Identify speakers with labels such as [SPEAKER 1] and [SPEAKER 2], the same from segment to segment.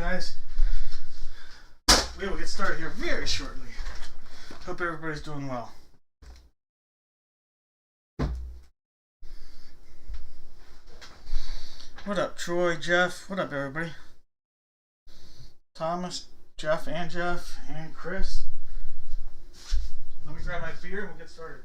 [SPEAKER 1] guys. We will get started here very shortly. Hope everybody's doing well. What up, Troy, Jeff? What up, everybody? Thomas, Jeff, and Chris. Let me grab my beer and we'll get started.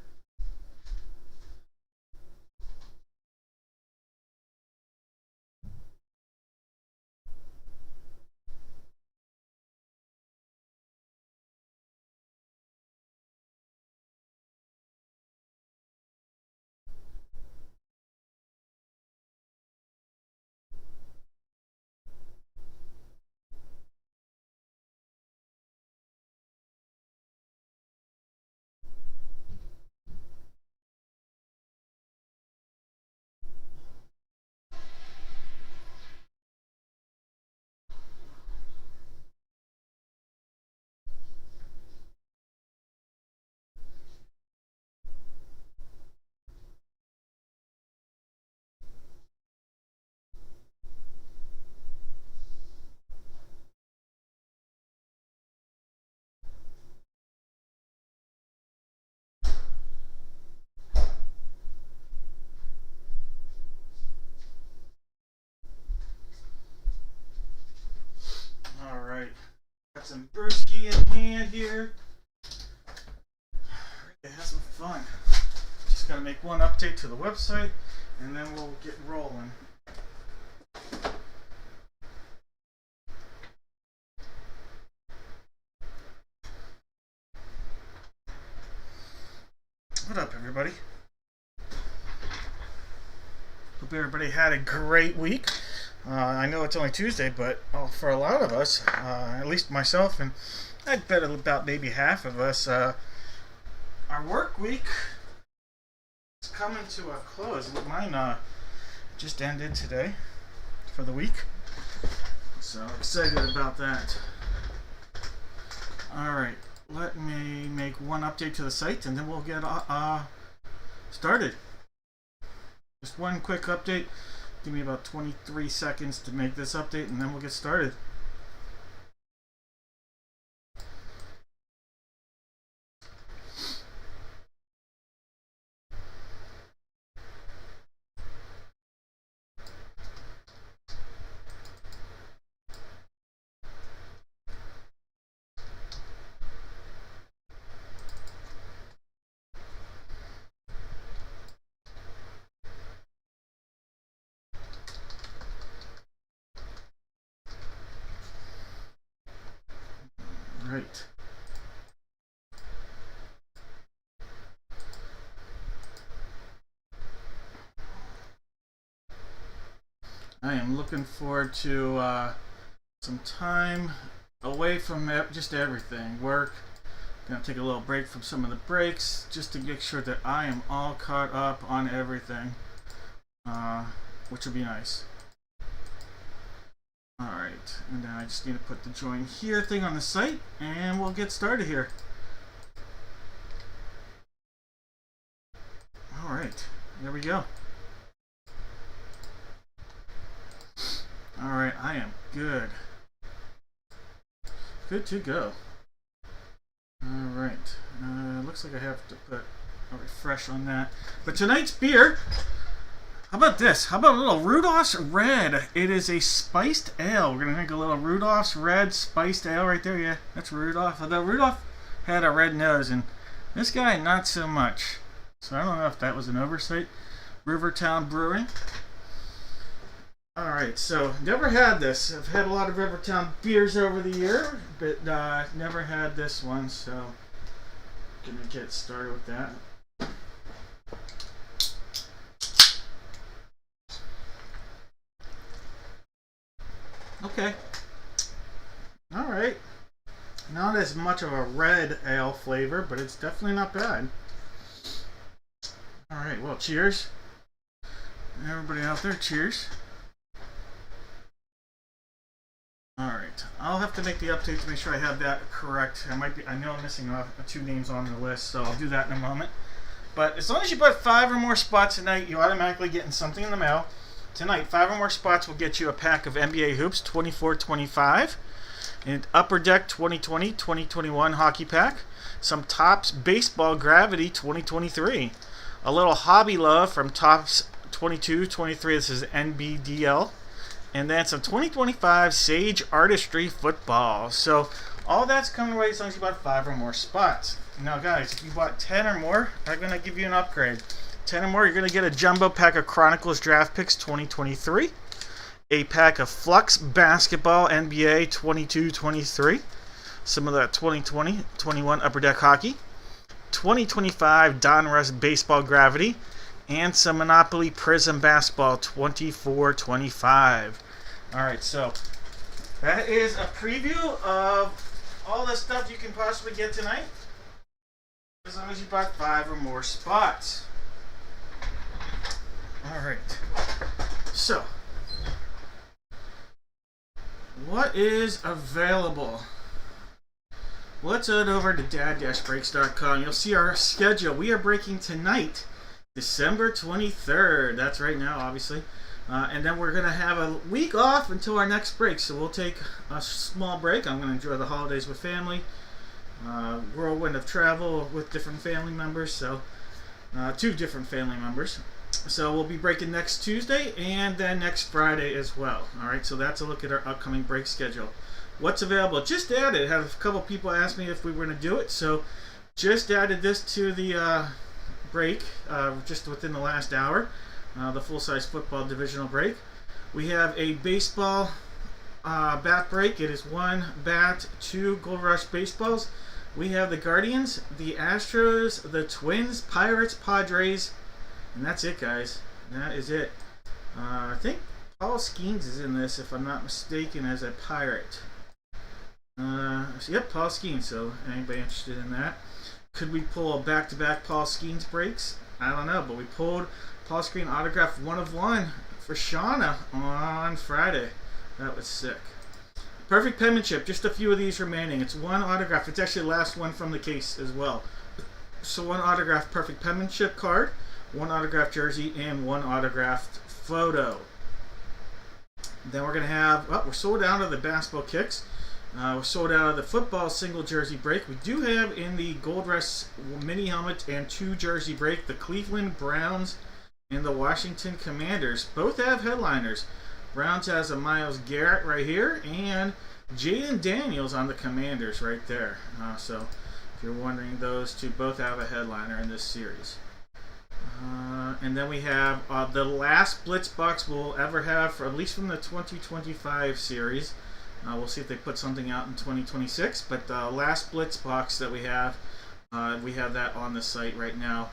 [SPEAKER 1] Got some brewski in hand here. Ready to have some fun. Just gotta make one update to the website and then we'll get rolling. What up, everybody? Hope everybody had a great week. I know it's only Tuesday, but for a lot of us, at least myself, and I'd bet about maybe half of us, our work week is coming to a close. Mine just ended today for the week, so excited about that. Alright, let me make one update to the site and then we'll get started. Just one quick update. Give me about 23 seconds to make this update and then we'll get started. Right. I am looking forward to some time away from just everything. Work. Gonna take a little break from some of the breaks just to make sure that I am all caught up on everything, which will be nice. Alright, and then I just need to put the join here thing on the site and we'll get started here. Alright, there we go. Alright, I am good. Good to go. Alright, looks like I have to put a refresh on that. But tonight's beer, how about this? How about a little Rudolph's Red? It is a spiced ale. We're going to make a little Rudolph's Red spiced ale right there. Yeah, that's Rudolph. Although Rudolph had a red nose, and this guy, not so much. So I don't know if that was an oversight. Rivertown Brewing. Alright, so never had this. I've had a lot of Rivertown beers over the year, but never had this one, so gonna get started with that. Okay. Alright. Not as much of a red ale flavor, but it's definitely not bad. Alright, well, cheers. Everybody out there, cheers. Alright, I'll have to make the update to make sure I have that correct. I know I'm missing 2 names on the list, so I'll do that in a moment. But as long as you put 5 or more spots a night, you automatically getting something in the mail. Tonight, 5 or more spots will get you a pack of NBA hoops 24-25, and Upper Deck 2020-2021 hockey pack, some Topps Baseball Gravity 2023, a little Hobby Love from Topps 22-23, this is NBDL, and then some 2025 Sage Artistry Football. So all that's coming away as long as you bought 5 or more spots. Now guys, if you bought 10 or more, I'm going to give you an upgrade. 10 or more, you're going to get a jumbo pack of Chronicles Draft Picks 2023, a pack of Flux Basketball NBA 22-23, some of that 2020-21 Upper Deck Hockey, 2025 Donruss Baseball Gravity, and some Monopoly Prism Basketball 24-25. Alright, so that is a preview of all the stuff you can possibly get tonight, as long as you bought 5 or more spots. Alright, so what is available? Let's head over to dad-breaks.com. You'll see our schedule. We are breaking tonight, December 23rd. That's right now, obviously. And then we're going to have a week off until our next break. So we'll take a small break. I'm going to enjoy the holidays with family. Whirlwind of travel with different family members. So 2 different family members. So we'll be breaking next Tuesday and then next Friday as well. Alright, so that's a look at our upcoming break schedule. What's available? Just added. Had a couple people ask me if we were going to do it. So just added this to the break just within the last hour. The full-size football divisional break. We have a baseball bat break. It is 1 bat, 2 Gold Rush baseballs. We have the Guardians, the Astros, the Twins, Pirates, Padres, and that's it, guys. That is it. I think Paul Skeens is in this, if I'm not mistaken, as a Pirate. Yep, Paul Skeens. So anybody interested in that? Could we pull a back-to-back Paul Skeens breaks? I don't know, but we pulled Paul Skeens autograph 1 of 1 for Shauna on Friday. That was sick. Perfect penmanship. Just a few of these remaining. It's 1 autograph. It's actually the last one from the case as well. So 1 autograph perfect penmanship card, 1 autographed jersey, and 1 autographed photo. Then we're going to have, we're sold out of the basketball kicks. We're sold out of the football single jersey break. We do have in the Gold Rush mini helmet and 2 jersey break the Cleveland Browns and the Washington Commanders. Both have headliners. Browns has a Myles Garrett right here and Jaden Daniels on the Commanders right there. So if you're wondering, those 2 both have a headliner in this series. And then we have the last Blitz box we'll ever have, for at least from the 2025 series. We'll see if they put something out in 2026. But the last Blitz box that we have that on the site right now.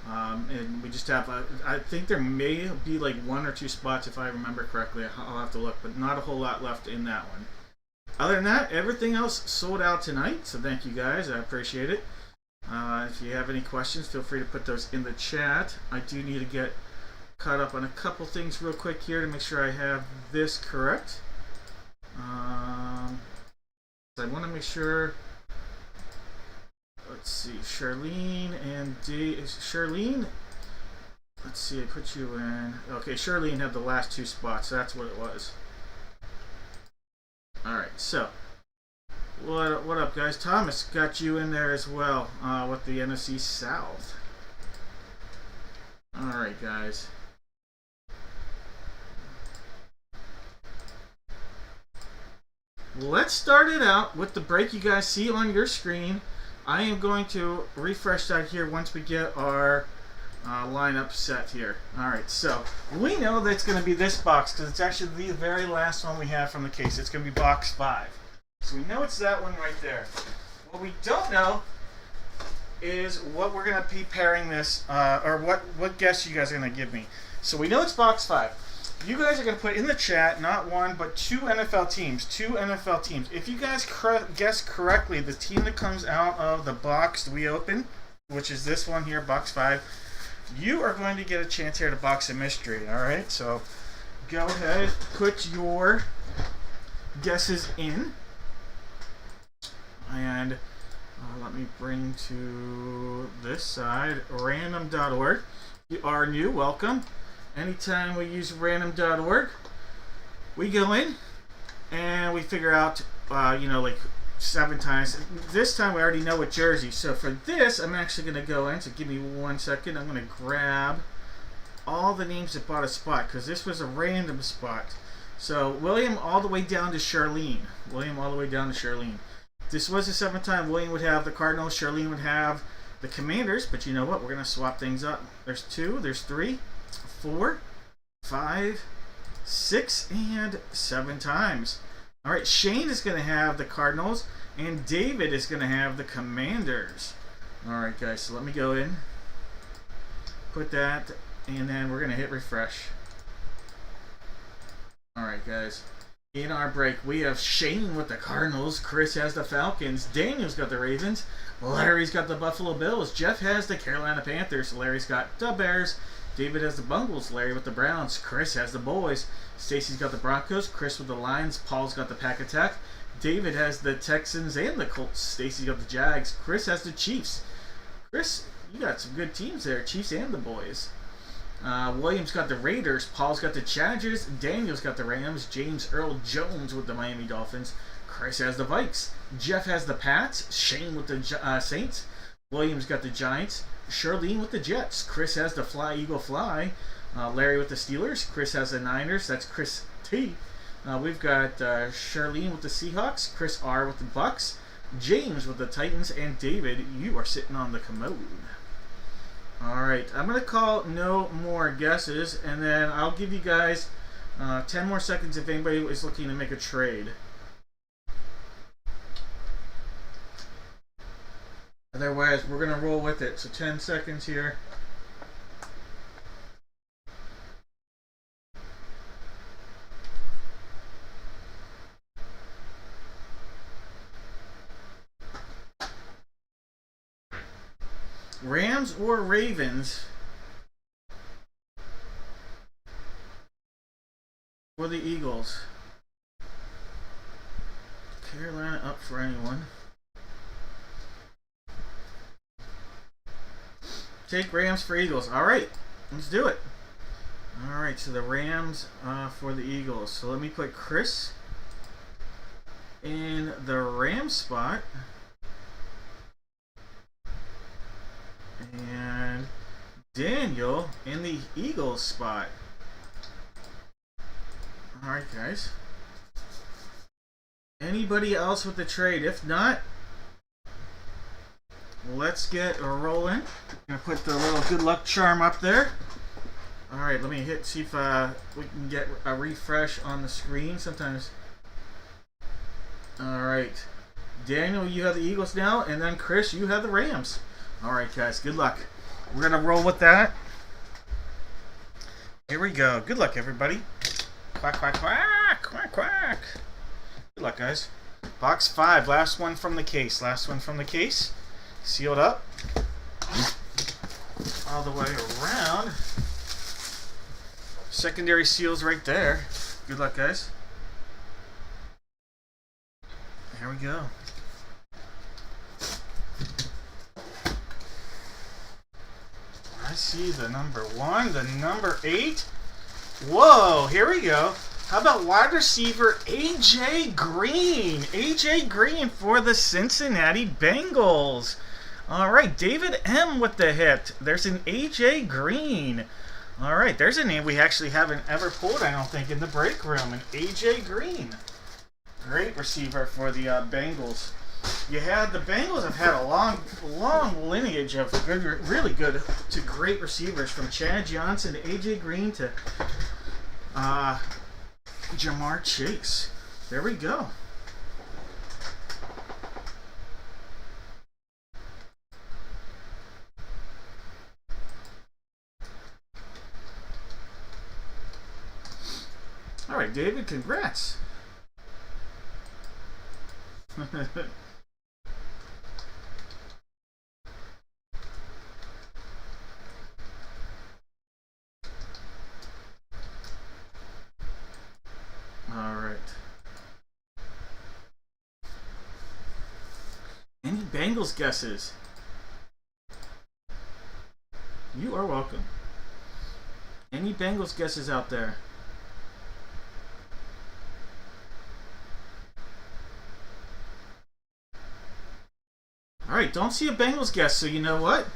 [SPEAKER 1] And we just have, I think there may be like 1 or 2 spots if I remember correctly. I'll have to look, but not a whole lot left in that one. Other than that, everything else sold out tonight. So thank you guys. I appreciate it. If you have any questions, feel free to put those in the chat. I do need to get caught up on a couple things real quick here to make sure I have this correct. I want to make sure. Let's see, Charlene and Charlene. Let's see, I put you in. Okay, Charlene had the last 2 spots. So that's what it was. All right, so. What up, guys? Thomas got you in there as well with the NFC South. Alright, guys. Let's start it out with the break you guys see on your screen. I am going to refresh that here once we get our lineup set here. Alright, so we know that it's going to be this box because it's actually the very last one we have from the case. It's going to be box 5. So we know it's that one right there. What we don't know is what we're going to be pairing this, or what guess you guys are going to give me. So we know it's box 5. You guys are going to put in the chat not 1, but 2 NFL teams. 2 NFL teams. If you guys guess correctly, the team that comes out of the box we open, which is this one here, box 5, you are going to get a chance here to box a mystery. Alright, so go ahead, put your guesses in. And let me bring to this side random.org. If you are new, welcome. anytime we use random.org, we go in and we figure out, like 7 times. This time we already know what jersey. So for this, I'm actually going to go in. So give me 1 second. I'm going to grab all the names that bought a spot because this was a random spot. So William all the way down to Charlene. William all the way down to Charlene. This was the 7th time. William would have the Cardinals. Charlene would have the Commanders. But you know what? We're going to swap things up. There's 2. There's 3. 4. 5. 6. And 7 times. All right. Shane is going to have the Cardinals. And David is going to have the Commanders. All right, guys. So let me go in. Put that. And then we're going to hit refresh. All right, guys. In our break, we have Shane with the Cardinals. Chris has the Falcons. Daniel's got the Ravens. Larry's got the Buffalo Bills. Jeff has the Carolina Panthers. Larry's got the Bears. David has the Bungles. Larry with the Browns. Chris has the Boys. Stacy's got the Broncos. Chris with the Lions. Paul's got the Pack Attack. David has the Texans and the Colts. Stacy's got the Jags. Chris has the Chiefs. Chris, you got some good teams there. Chiefs and the Boys. William's got the Raiders. Paul's got the Chargers. Daniel's got the Rams. James Earl Jones with the Miami Dolphins. Chris has the Vikes. Jeff has the Pats. Shane with the Saints. William's got the Giants. Charlene with the Jets. Chris has the Fly Eagle Fly. Larry with the Steelers. Chris has the Niners. That's Chris T. We've got Charlene with the Seahawks. Chris R with the Bucks. James with the Titans. And David, you are sitting on the commode. Alright, I'm going to call no more guesses, and then I'll give you guys 10 more seconds if anybody is looking to make a trade. Otherwise, we're going to roll with it. So 10 seconds here. Rams or Ravens for the Eagles? Carolina up for anyone. Take Rams for Eagles. All right, let's do it. All right, so the Rams for the Eagles. So let me put Chris in the Rams spot. And Daniel in the Eagles spot. Alright, guys. Anybody else with the trade? If not, let's get rolling. I'm going to put the little good luck charm up there. Alright, let me see if we can get a refresh on the screen. Sometimes. Alright. Daniel, you have the Eagles now. And then Chris, you have the Rams. Alright, guys, good luck. We're going to roll with that. Here we go. Good luck, everybody. Quack, quack, quack, quack, quack. Good luck, guys. Box 5, last one from the case. Last one from the case. Sealed up. All the way around. Secondary seals right there. Good luck, guys. Here we go. I see the number 1, the number 8. Whoa, here we go. How about wide receiver A.J. Green? A.J. Green for the Cincinnati Bengals. All right, David M. with the hit. There's an A.J. Green. All right, there's a name we actually haven't ever pulled, I don't think, in the break room. An A.J. Green. Great receiver for the Bengals. The Bengals have had a long lineage of good, really good to great receivers, from Chad Johnson to A.J. Green to Jamar Chase. There we go. All right, David, congrats. Any Bengals guesses? You are welcome. Any Bengals guesses out there? Alright, don't see a Bengals guess, so you know what?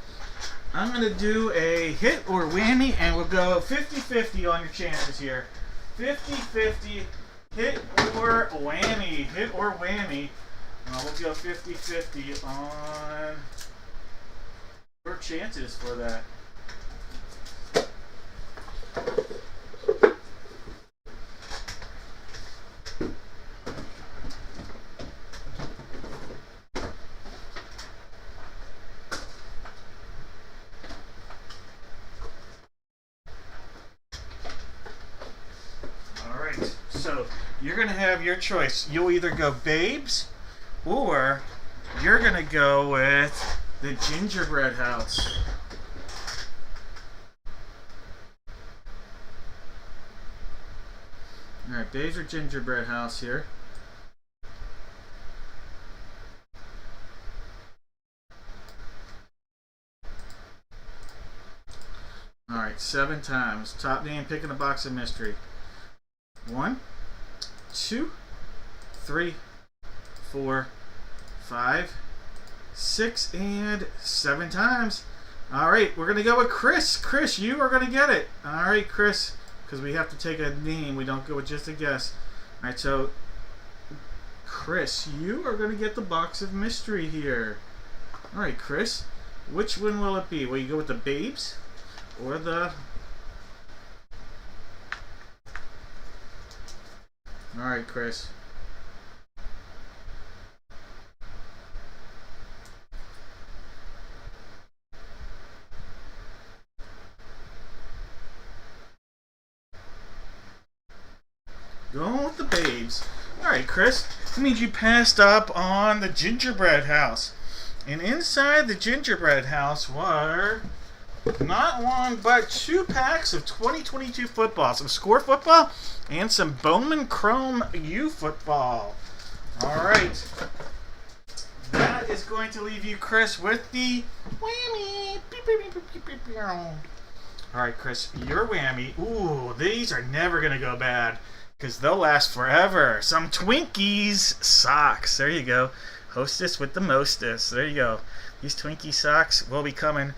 [SPEAKER 1] I'm going to do a hit or whammy, and we'll go 50-50 on your chances here. 50-50, hit or whammy. Hit or whammy. We'll go 50-50 on your chances for that. So you're going to have your choice. You'll either go Babes, or you're going to go with the Gingerbread House. Alright, Babes or Gingerbread House here. Alright, 7 times. Top name, picking a box of mystery. 1, 2, 3, 4, 5, 6, and 7 times. Alright, we're going to go with Chris. Chris, you are going to get it. Alright, Chris, because we have to take a name. We don't go with just a guess. Alright, so Chris, you are going to get the box of mystery here. Alright, Chris, which one will it be? Will you go with the Babes or the... Alright, Chris. Going with the Babes. Alright, Chris. That means you passed up on the Gingerbread House. And inside the Gingerbread House were not one, but 2 packs of 2022 football. Some Score football and some Bowman Chrome U football. Alright. That is going to leave you, Chris, with the whammy. Alright, Chris, your whammy. Ooh, these are never going to go bad, because they'll last forever. Some Twinkies socks. There you go. Hostess with the mostess. There you go. These Twinkie socks will be coming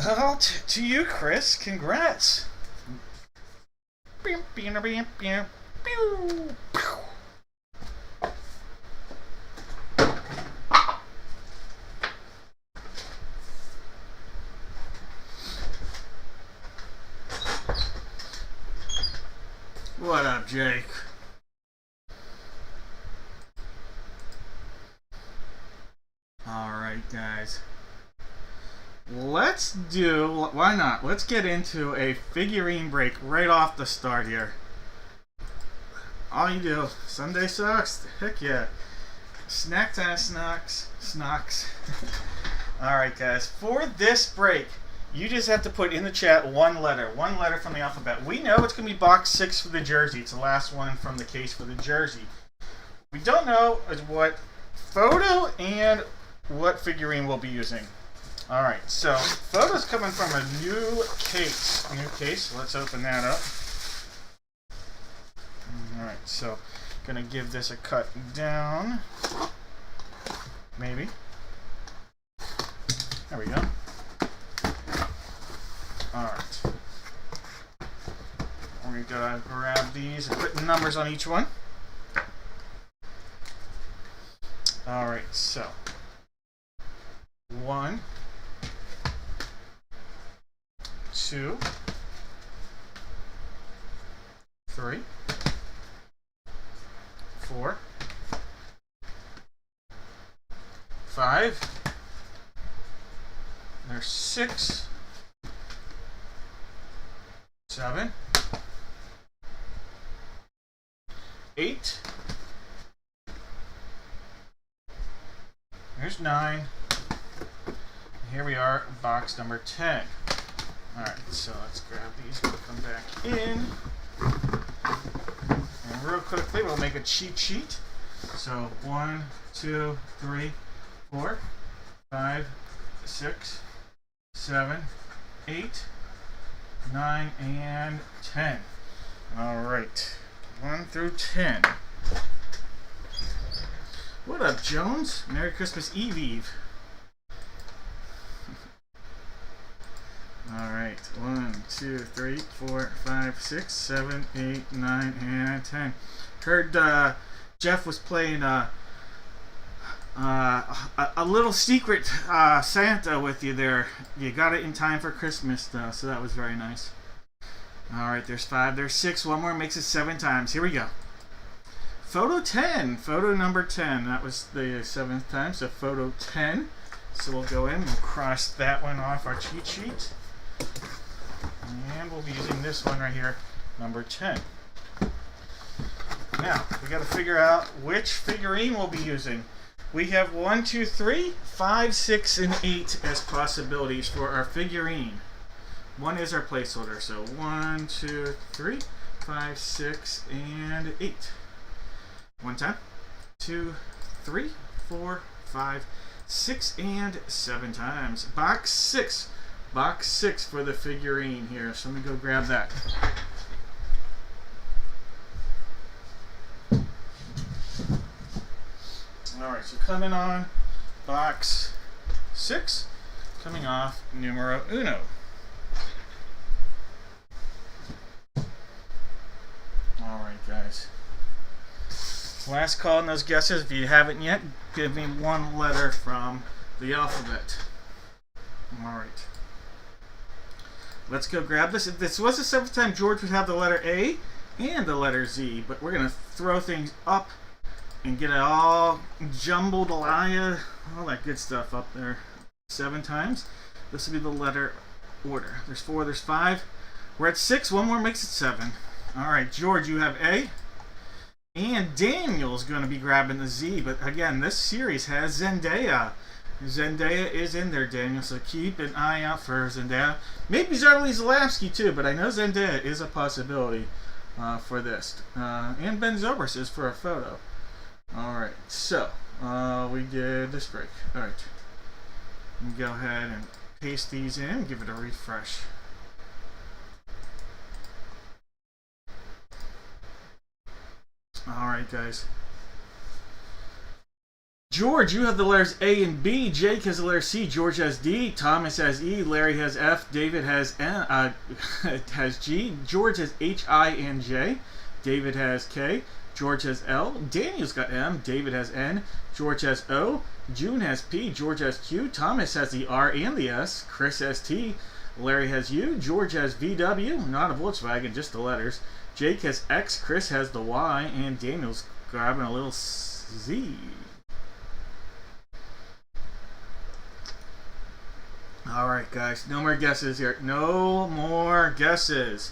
[SPEAKER 1] out to you, Chris. Congrats. What up, Jake? Alright, guys. Let's do... Why not? Let's get into a figurine break right off the start here. All you do. Sunday socks? Heck yeah. Snack time snocks. Alright, guys. For this break, you just have to put in the chat one letter from the alphabet. We know it's going to be box 6 for the jersey. It's the last one from the case for the jersey. We don't know what photo and what figurine we'll be using. Alright, so photo's coming from a new case. Let's open that up. Alright, so gonna give this a cut down. Maybe. There we go. Alright. We're gonna grab these and put numbers on each one. Alright, so 1, 2, 3, 4, 5. There's 6, 7, 8. There's 9. Here we are, box number 10. Alright, so let's grab these, put them back in. And real quickly, we'll make a cheat sheet. So 1, 2, 3, 4, 5, 6, 7, 8, 9, and 10. All right, 1 through 10. What up, Jones? Merry Christmas Eve Eve. All right, 1, 2, 3, 4, 5, 6, 7, 8, 9, and 10. Heard Jeff was playing a little secret Santa with you there. You got it in time for Christmas, though, so that was very nice. All right, there's 5, there's 6. One more makes it 7 times. Here we go. Photo 10, photo number 10. That was the 7th time, so photo 10. So we'll go in, we'll cross that one off our cheat sheet. And we'll be using this one right here, number 10. Now, we got to figure out which figurine we'll be using. We have 1, 2, 3, 5, 6, and 8 as possibilities for our figurine. 1 is our placeholder, so 1, 2, 3, 5, 6, and 8. One time, 2, 3, 4, 5, 6, and 7 times. Box 6. Box 6 for the figurine here. So let me go grab that. Alright, so coming on box 6, coming off numero uno. Alright, guys. Last call on those guesses. If you haven't yet, give me one letter from the alphabet. Alright. Let's go grab this. If this was the 7th time, George would have the letter A and the letter Z, but we're going to throw things up and get it all jumbled, all that good stuff up there 7 times. This will be the letter order. There's 4, there's 5. We're at 6. One more makes it 7. Alright, George, you have A. And Daniel's going to be grabbing the Z. But again, this series has Zendaya. Zendaya is in there, Daniel, so keep an eye out for Zendaya. Maybe Charlize Lasky too, but I know Zendaya is a possibility for this. And Ben Zobrist is for a photo. Alright, so we did this break. Alright, go ahead and paste these in, give it a refresh. Alright, guys. George, you have the letters A and B. Jake has the letter C. George has D. Thomas has E. Larry has F. David has N, has G. George has H, I, and J. David has K. George has L. Daniel's got M. David has N. George has O. June has P. George has Q. Thomas has the R and the S. Chris has T. Larry has U. George has VW. Not a Volkswagen, just the letters. Jake has X. Chris has the Y. And Daniel's grabbing a little Z. Alright, guys. No more guesses here. No more guesses.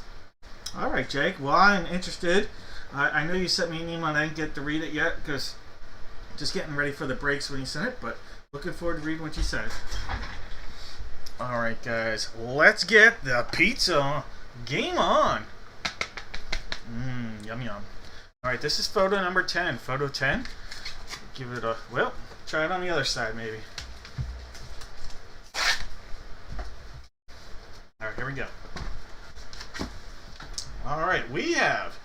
[SPEAKER 1] Alright, Jake. Well, I'm interested. I know you sent me an email and I didn't get to read it yet because just getting ready for the breaks when you sent it, but looking forward to reading what you said. Alright, guys. Let's get the pizza game on. Yum yum. Alright, this is photo number 10. Photo 10. Give it a, well, try it on the other side maybe. Alright, here we go. Alright, we have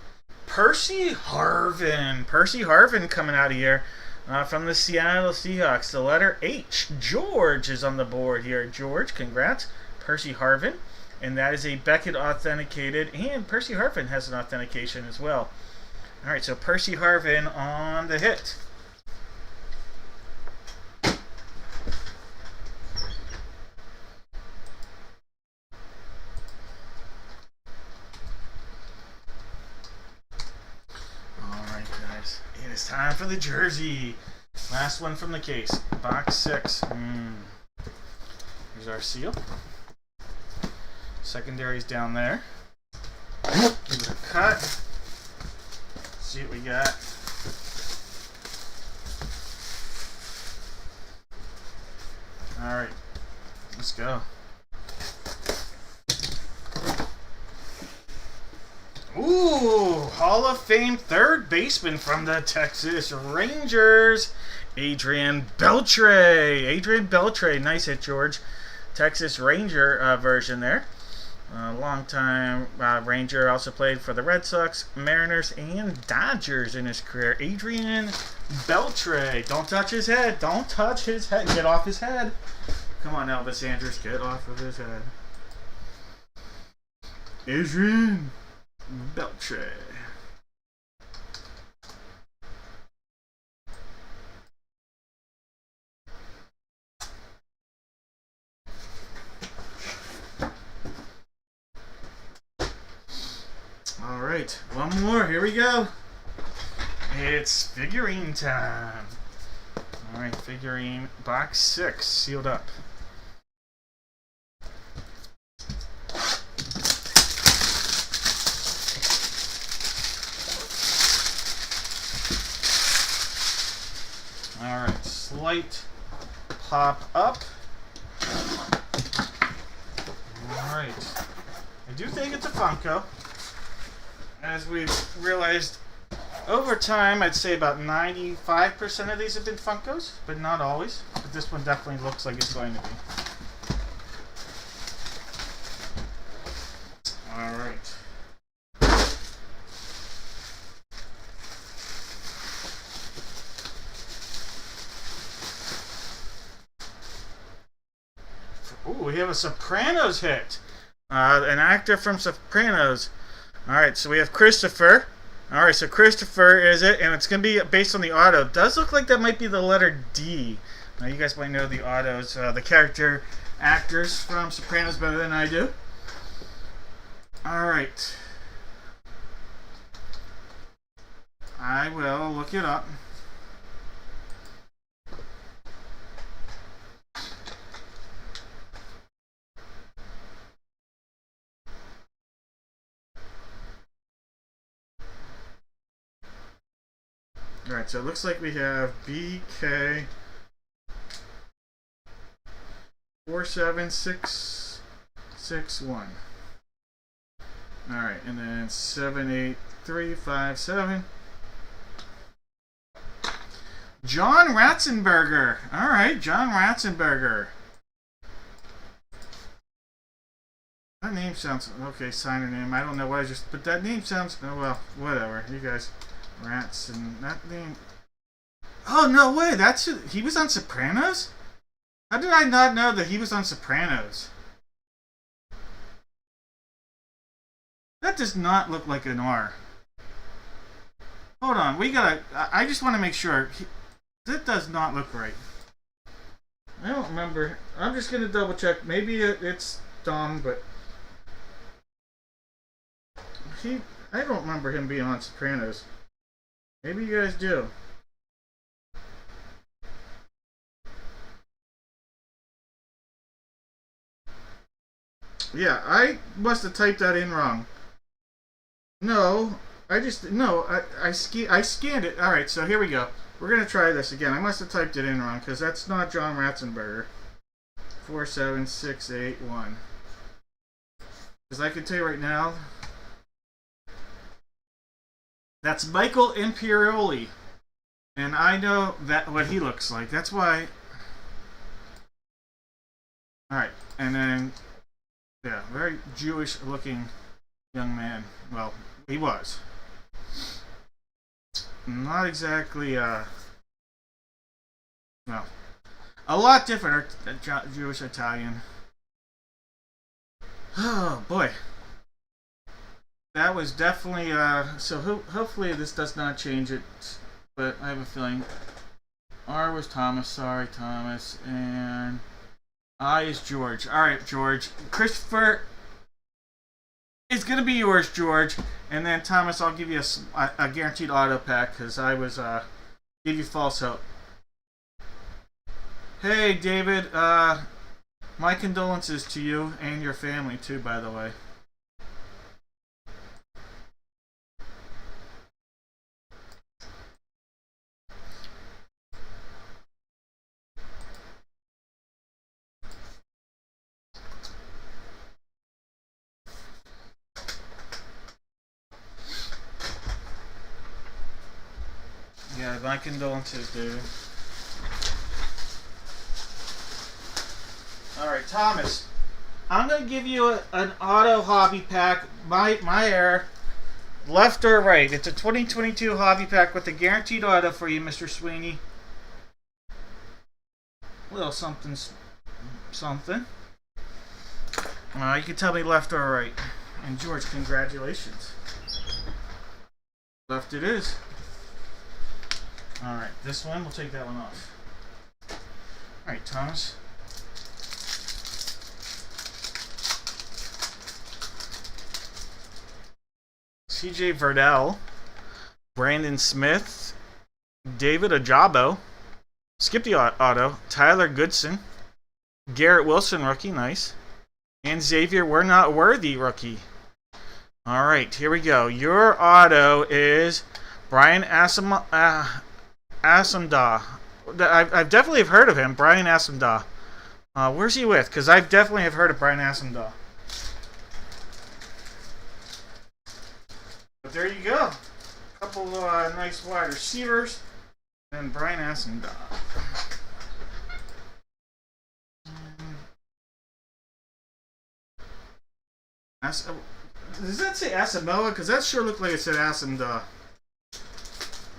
[SPEAKER 1] Percy Harvin. Percy Harvin coming out of here from the Seattle Seahawks. The letter H. George is on the board here. George, congrats. Percy Harvin. And that is a Beckett authenticated. And Percy Harvin has an authentication as well. Alright, so Percy Harvin on the hit. It's time for the jersey. Last one from the case. Box 6. Here's our seal. Secondary's down there. Give it a cut. See what we got. Alright. Let's go. Ooh, Hall of Fame third baseman from the Texas Rangers, Adrian Beltre. Adrian Beltre, nice hit, George. Texas Ranger version there. Longtime Ranger, also played for the Red Sox, Mariners, and Dodgers in his career. Adrian Beltre. Don't touch his head. Don't touch his head. Get off his head. Come on, Elvis Andrus. Get off of his head. Adrian Beltre. All right, one more. Here we go. It's figurine time. All right, figurine box 6 sealed up. All right, slight pop up. All right, I do think it's a Funko. As we've realized over time, I'd say about 95% of these have been Funkos, but not always. But this one definitely looks like it's going to be. All right. Ooh, we have a Sopranos hit. An actor from Sopranos. Alright, so we have Christopher. Alright, so Christopher is it, and it's going to be based on the auto. It does look like that might be the letter D. Now, you guys might know the autos, the character actors from Sopranos better than I do. Alright. I will look it up. Alright, so it looks like we have BK 47661. Alright, and then 78357. John Ratzenberger. Alright, John Ratzenberger. That name sounds okay, signer name. I don't know what I just, but that name sounds, oh well, whatever. You guys. Rats and that name. Oh no way! That's he was on Sopranos. How did I not know that he was on Sopranos? That does not look like an R. Hold on, we gotta. I just want to make sure. That does not look right. I don't remember. I'm just gonna double check. Maybe it's dumb, but I don't remember him being on Sopranos. Maybe you guys do. Yeah, I must have typed that in wrong. No, I scanned it. All right, so here we go. We're gonna try this again. I must have typed it in wrong because that's not John Ratzenberger. 47681. Because I can tell you right now. That's Michael Imperioli, and I know that what he looks like. That's why. All right, and then yeah, very Jewish-looking young man. Well, he was not exactly. Well, a lot different. Jewish Italian. Oh boy. That was definitely, so hopefully this does not change it, but I have a feeling. R was Thomas, sorry Thomas, and I is George. Alright, George. Christopher is going to be yours, George, and then Thomas, I'll give you a guaranteed auto pack, because I was, give you false hope. Hey, David, my condolences to you and your family, too, by the way. Yeah, my condolences, dude. Alright, Thomas. I'm gonna give you an auto hobby pack. My error. Left or right? It's a 2022 hobby pack with a guaranteed auto for you, Mr. Sweeney. Little something, something. You can tell me left or right. And George, congratulations. Left it is. Alright, this one, we'll take that one off. Alright, Thomas. CJ Verdell, Brandon Smith, David Ajabo, Skip the Auto, Tyler Goodson, Garrett Wilson, rookie, nice, and Xavier We're Not Worthy, rookie. Alright, here we go. Your auto is Brian Asamda. I've definitely heard of him, Brian Asamda. Where's he with? Because I definitely have heard of Brian Asamda. But there you go. A couple nice wide receivers. And Brian Asamda. Does that say Asamoah? Because that sure looked like it said Asamda.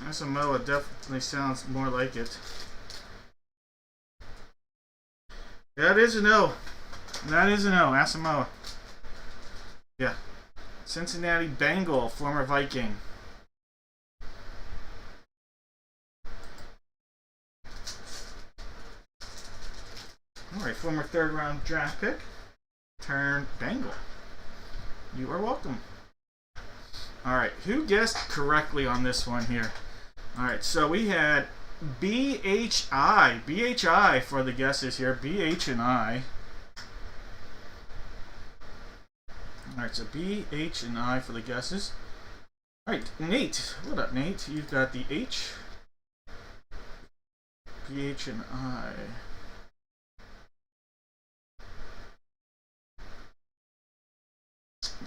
[SPEAKER 1] Asamoah definitely sounds more like it. That is an O. That is an O. Asamoah. Yeah. Cincinnati Bengal, former Viking. Alright, former third-round draft pick. Turned Bengal. You are welcome. Alright, who guessed correctly on this one here? Alright, so we had BHI. BHI for the guesses here. BH and I. Alright, so B, H, and I for the guesses. Alright, Nate. What up, Nate? You've got the H. B, H, and I.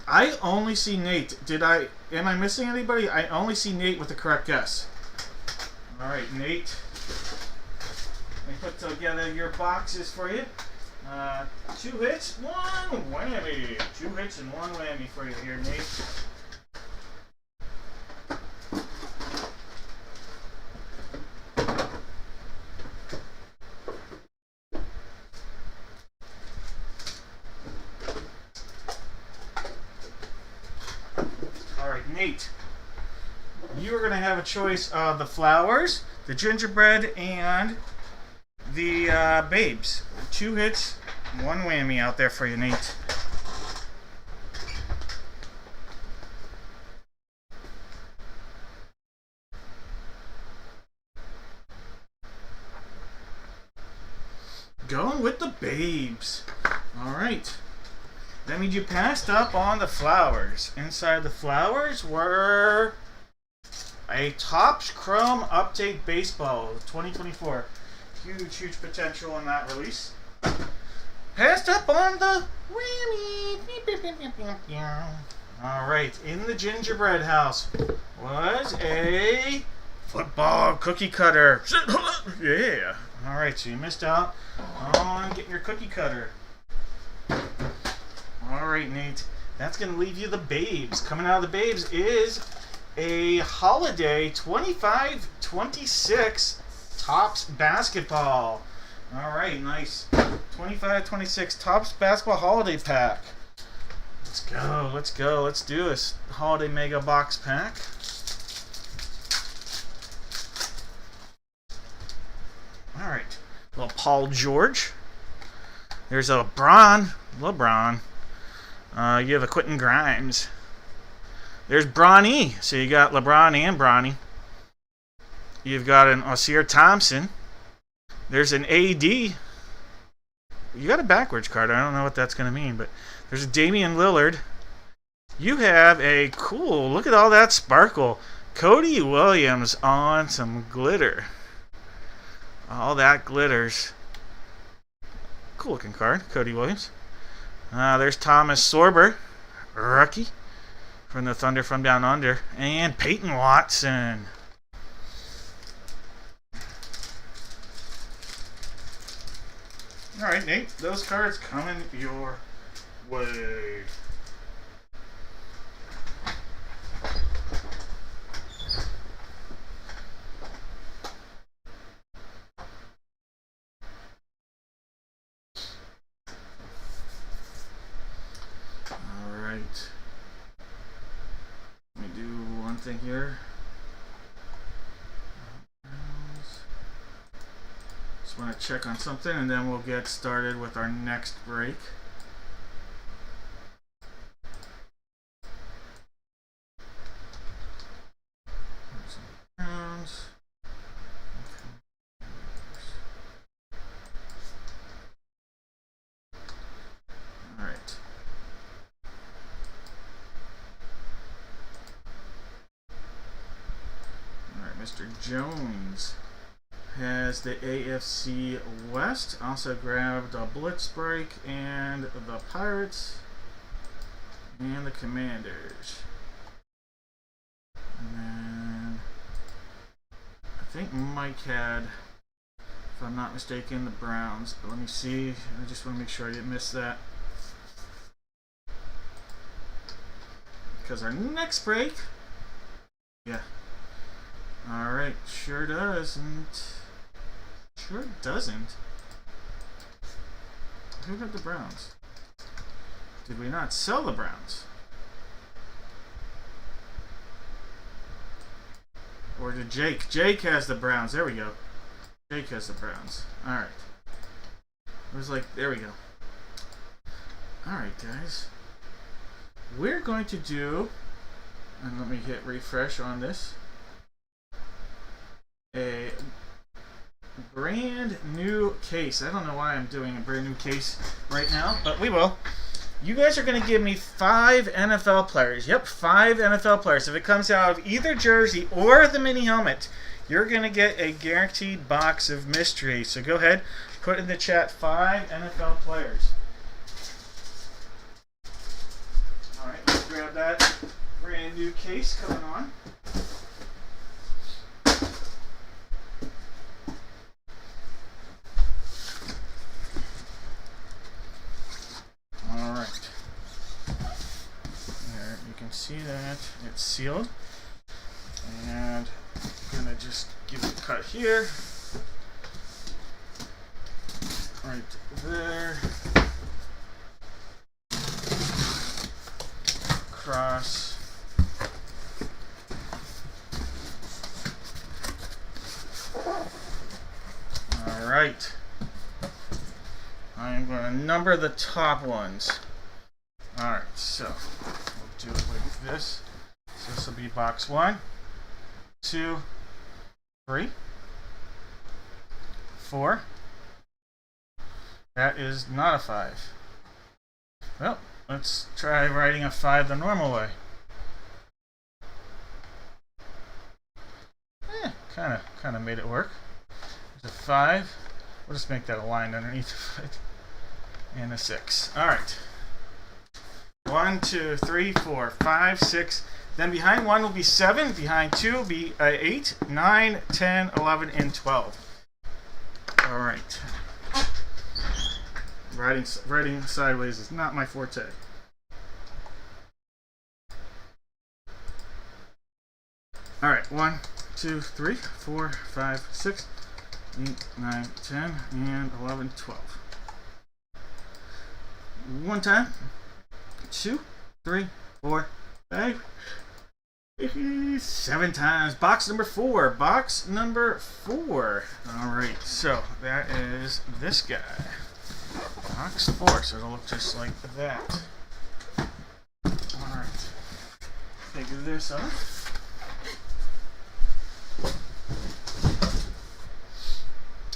[SPEAKER 1] I only see Nate. Am I missing anybody? I only see Nate with the correct guess. Alright, Nate. Let me put together your boxes for you. 2 hits, 1 whammy. 2 hits and 1 whammy for you here, Nate. Alright, Nate. You are going to have a choice of the flowers, the gingerbread, and the babes. 2 hits, 1 whammy out there for you, Nate. Going with the babes. Alright. That means you passed up on the flowers. Inside the flowers were a Topps Chrome Update Baseball 2024. Huge, huge potential in that release. Passed up on the whammy. Alright, in the gingerbread house was a football cookie cutter. Yeah. Alright, so you missed out on getting your cookie cutter. Alright, Nate. That's going to leave you the babes. Coming out of the babes is a Holiday 25-26 Topps Basketball. Alright, nice. 25-26 Topps Basketball Holiday Pack. Let's go, let's go, let's do this. Holiday Mega Box Pack. Alright. Little Paul George. There's a LeBron. You have a Quentin Grimes. There's Bronny. So you got LeBron and Bronny. You've got an Osir Thompson. There's an AD. You got a backwards card. I don't know what that's going to mean, but there's a Damian Lillard. You have a cool, look at all that sparkle. Cody Williams on some glitter. All that glitters. Cool looking card, Cody Williams. There's Thomas Sorber, rookie from the Thunder from Down Under. And Peyton Watson. Alright, Nate, those cards coming your Way. Alright. Let me do one thing here. Just want to check on something and then we'll get started with our next break. Mr. Jones has the AFC West. Also grabbed a Blitz break and the Pirates and the Commanders. And then I think Mike had, if I'm not mistaken, the Browns. But let me see. I just want to make sure I didn't miss that. Because our next break, yeah. Alright, sure doesn't. Sure doesn't. Who got the Browns? Did we not sell the Browns? Or did Jake? Jake has the Browns. There we go. Jake has the Browns. Alright. It was like, there we go. Alright, guys. We're going to do, and let me hit refresh on this, a brand new case. I don't know why I'm doing a brand new case right now, but we will. You guys are going to give me 5 NFL players. Yep, 5 NFL players. If it comes out of either jersey or the mini helmet, you're going to get a guaranteed box of mystery. So go ahead, put in the chat 5 NFL players. Alright, let's grab that brand new case coming on. Alright. There, you can see that it's sealed. And I'm going to just give it a cut here. Right there. Cross. Alright. I'm going to number the top ones. Alright, so we'll do it like this. So this will be box 1, 2, 3, 4. That is not a 5. Well, let's try writing a 5 the normal way. Kind of made it work. There's a 5. We'll just make that a line underneath it. And a 6. Alright. 1, 2, 3, 4, 5, 6. Then behind 1 will be 7. Behind 2 will be 8, 9, 10, 11, and 12. Alright. Writing sideways is not my forte. Alright. 1, 2, 3, 4, 5, 6, 8, 9, 10, and 11, 12. One time. 2, 3, 4, 5, 7 times. Box number 4. Box number 4. Alright, so that is this guy. Box 4. So it'll look just like that. Alright. Take this off.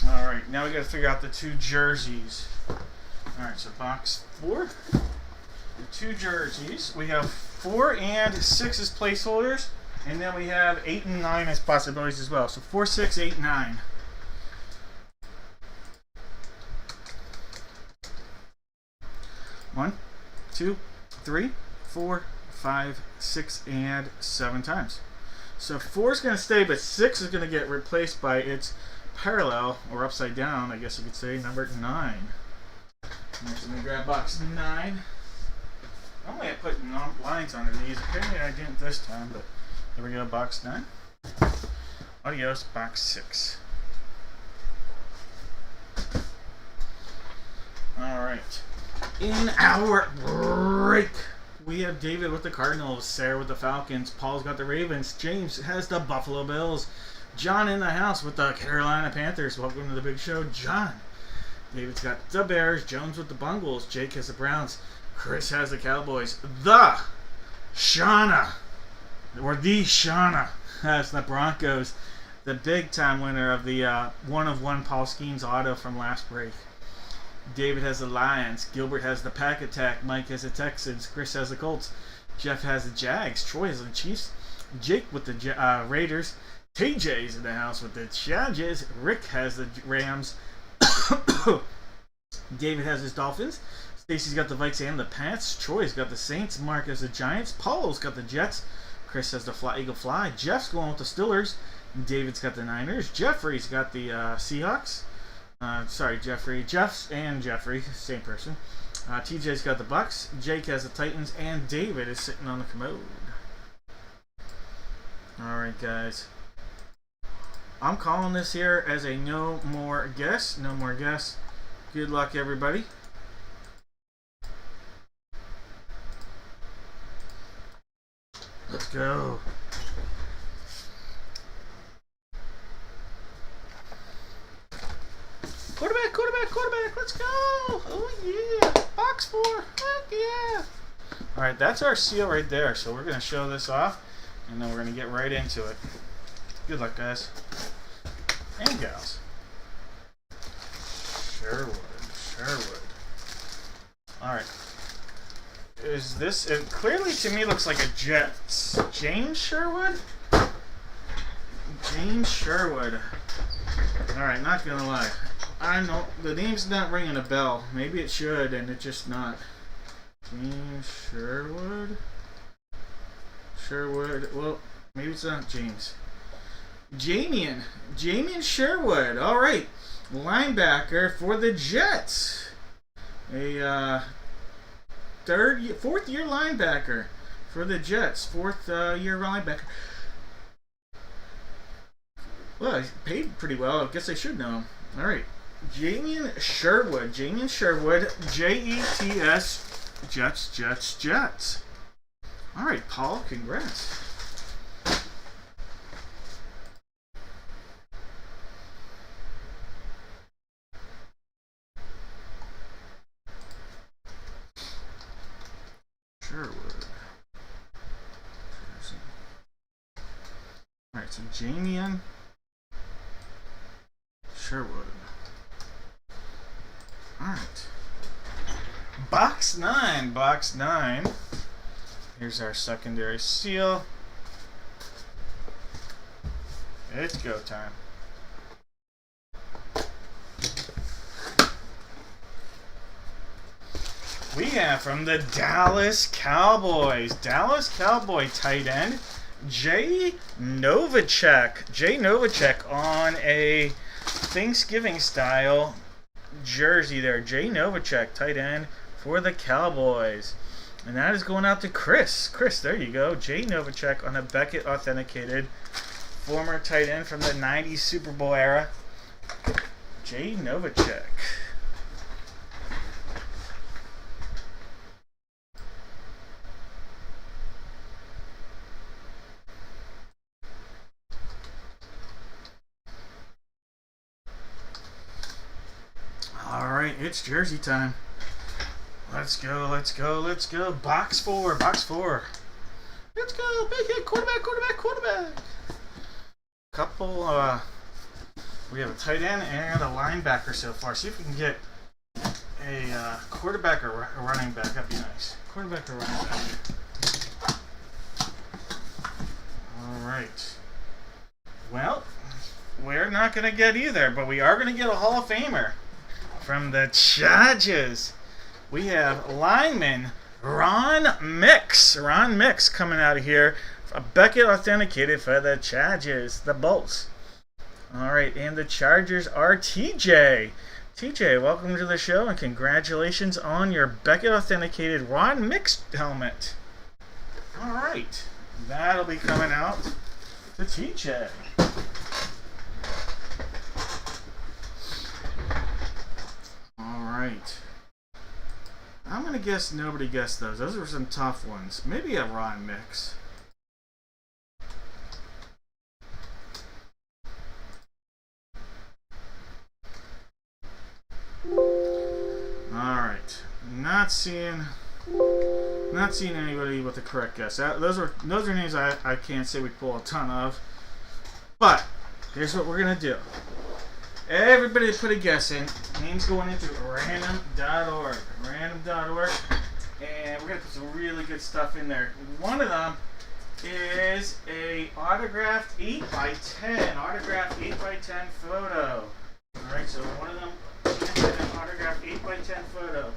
[SPEAKER 1] Alright, now we gotta figure out the 2 jerseys. Alright, so box 4. The 2 jerseys. We have 4 and 6 as placeholders, and then we have 8 and 9 as possibilities as well. So 4, 6, 8, 9. One, 2, 3, 4, 5, 6, and 7 times. So 4 is going to stay, but 6 is going to get replaced by its parallel, or upside down, I guess you could say, number 9. I'm going to grab box 9. Normally I put lines under these. Apparently I didn't this time, but here we go, box 9. Adios, box 6. Alright. In our break, we have David with the Cardinals, Sarah with the Falcons, Paul's got the Ravens, James has the Buffalo Bills, John in the house with the Carolina Panthers. Welcome to the big show, John. David's got the Bears, Jones with the Bungles, Jake has the Browns, Chris has the Cowboys, the Shauna has the Broncos, the big time winner of the one-of-one Paul Skeens auto from last break. David has the Lions, Gilbert has the Pack Attack, Mike has the Texans, Chris has the Colts, Jeff has the Jags, Troy has the Chiefs, Jake with the Raiders, TJ's in the house with the Chargers, Rick has the Rams, David has his Dolphins, Stacy's got the Vikes and the Pats, Troy's got the Saints, Mark has the Giants, Paul's got the Jets, Chris has the Eagle Fly, Jeff's going with the Steelers, David's got the Niners, Jeffrey's got the Seahawks. Jeff's and Jeffrey, same person. TJ's got the Bucks, Jake has the Titans, and David is sitting on the commode. Alright, guys. I'm calling this here as a no more guess. No more guess. Good luck, everybody. Let's go. Quarterback, let's go! Oh yeah! Box 4, heck yeah! Alright, that's our seal right there, so we're going to show this off, and then we're going to get right into it. Good luck, guys. And gals. Sherwood. Alright. Is this, it clearly to me looks like a Jets. James Sherwood? Alright, not going to lie. I know the name's not ringing a bell. Maybe it should, and it's just not. James Sherwood. Well, maybe it's not James. Jamian Sherwood. All right, linebacker for the Jets. A fourth year linebacker for the Jets. Fourth year linebacker. Well, he's paid pretty well. I guess I should know him. All right. Jamian Sherwood, Jets, Jets. All right, Paul, congrats. Sherwood. All right, so Jamian Sherwood. Alright. Box 9. Here's our secondary seal. It's go time. We have from the Dallas Cowboys. Dallas Cowboy tight end, Jay Novacek on a Thanksgiving style jersey there. Jay Novacek, tight end for the Cowboys. And that is going out to Chris. Chris, there you go. Jay Novacek on a Beckett authenticated former tight end from the 90s Super Bowl era. Jay Novacek. It's jersey time. Let's go. Box 4. Let's go. Big hit. Quarterback. Couple, we have a tight end and a linebacker so far. See if we can get a quarterback or a running back. That'd be nice. Quarterback or running back. All right. Well, we're not going to get either, but we are going to get a Hall of Famer. From the Chargers, we have lineman Ron Mix. Coming out of here. A Beckett authenticated for the Chargers, the Bolts. All right, and the Chargers are TJ. TJ, welcome to the show and congratulations on your Beckett Authenticated Ron Mix helmet. Alright, that'll be coming out to TJ. Alright. I'm going to guess nobody guessed those. Those were some tough ones. Maybe a Ron Mix. Alright. Not seeing anybody with the correct guess. Those are names I can't say we pull a ton of. But here's what we're gonna do. Everybody put a guess in. Names going into random.org. Random.org. And we're gonna put some really good stuff in there. One of them is a autographed 8x10. Autographed 8x10 photo. Alright, so one of them is an autographed 8x10 photo.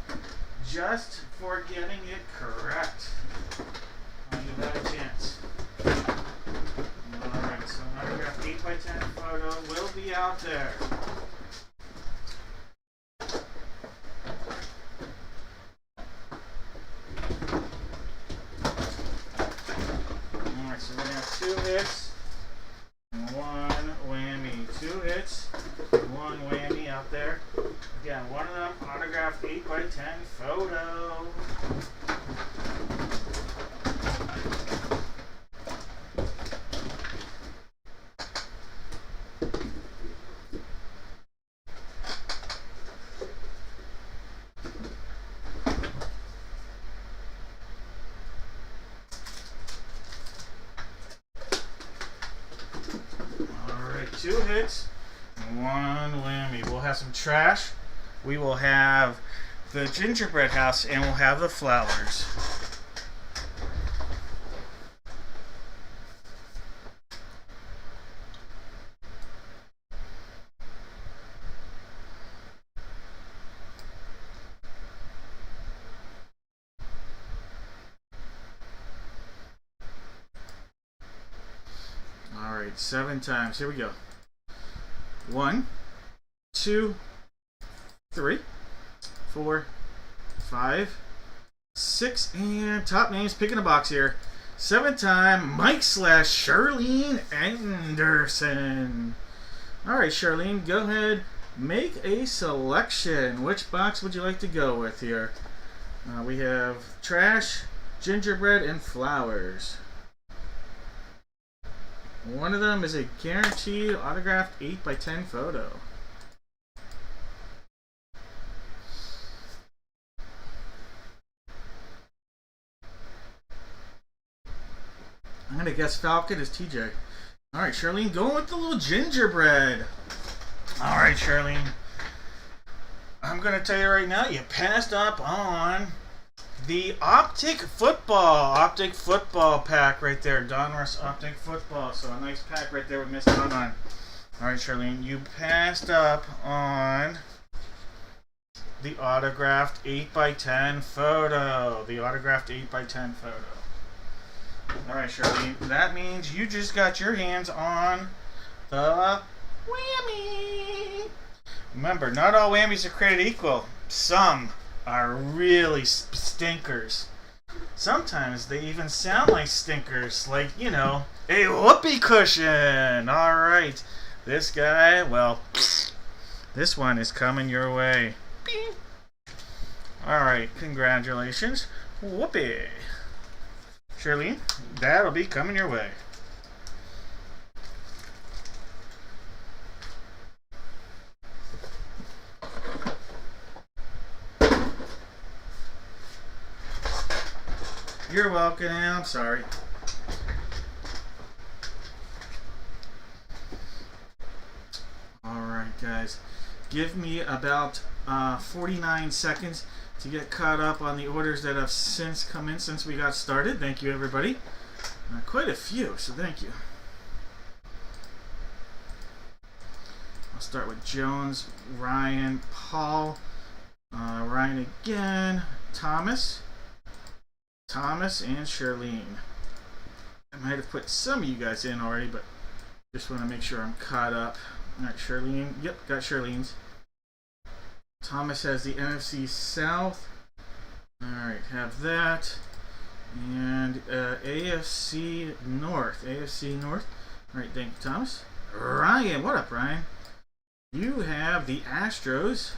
[SPEAKER 1] Just for getting it correct. You got a chance. Alright, so an autographed 8x10 photo will be out there. Alright, so we're going to have 2 hits and 1 whammy. 2 hits, 1 whammy out there. Again, one of them autographed 8x10 photo. Alright, 2 hits and 1 whammy. We'll have some trash. We will have the gingerbread house and we'll have the flowers. Alright, 7 times. Here we go. 1, 2, 3, 4, 5, 6, and top names picking a box here. 7th time, Mike / Charlene Anderson. Alright, Charlene, go ahead, make a selection. Which box would you like to go with here? We have trash, gingerbread, and flowers. One of them is a guaranteed autographed 8x10 photo. I'm going to guess Falcon is TJ. Alright, Charlene, going with the little gingerbread. Alright, Charlene. I'm going to tell you right now, you passed up on the Optic Football pack right there. Donruss Optic Football. So a nice pack right there we missed out on. Alright, Charlene, you passed up on the autographed 8x10 photo. The autographed 8x10 photo. Alright, Charlene, that means you just got your hands on the whammy. Remember, not all whammies are created equal. Some are really stinkers. Sometimes they even sound like stinkers, like, you know, a whoopee cushion. Alright, this guy, well, this one is coming your way. Alright, congratulations. Whoopee. Charlene, that'll be coming your way. You're welcome, and I'm sorry. Alright, guys. Give me about 49 seconds to get caught up on the orders that have since come in since we got started. Thank you, everybody. Quite a few, so thank you. I'll start with Jones, Ryan, Paul, Ryan again, Thomas, and Charlene. I might have put some of you guys in already, but just want to make sure I'm caught up. Alright, Charlene. Yep, got Charlene's. Thomas has the NFC South. Alright, have that. And AFC North. AFC North. Alright, thank you, Thomas. Ryan, what up, Ryan? You have the Astros.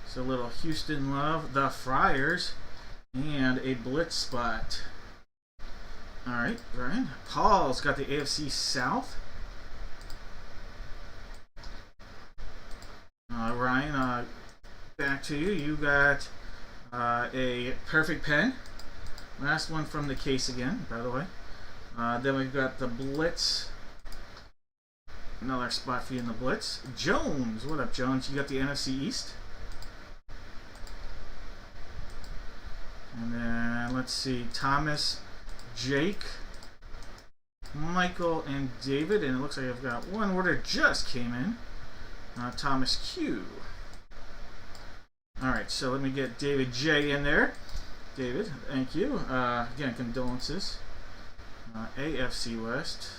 [SPEAKER 1] It's a little Houston love. The Friars. And a blitz spot. Alright, Ryan. Paul's got the AFC South. Ryan, back to you. You got a perfect pen. Last one from the case again, by the way. Then we've got the blitz. Another spot for you in the blitz. Jones, what up, Jones? You got the NFC East. And then let's see, Thomas, Jake, Michael, and David. And it looks like I've got one order just came in. Thomas Q. Alright, so let me get David J in there. David, thank you. Again, condolences. AFC West.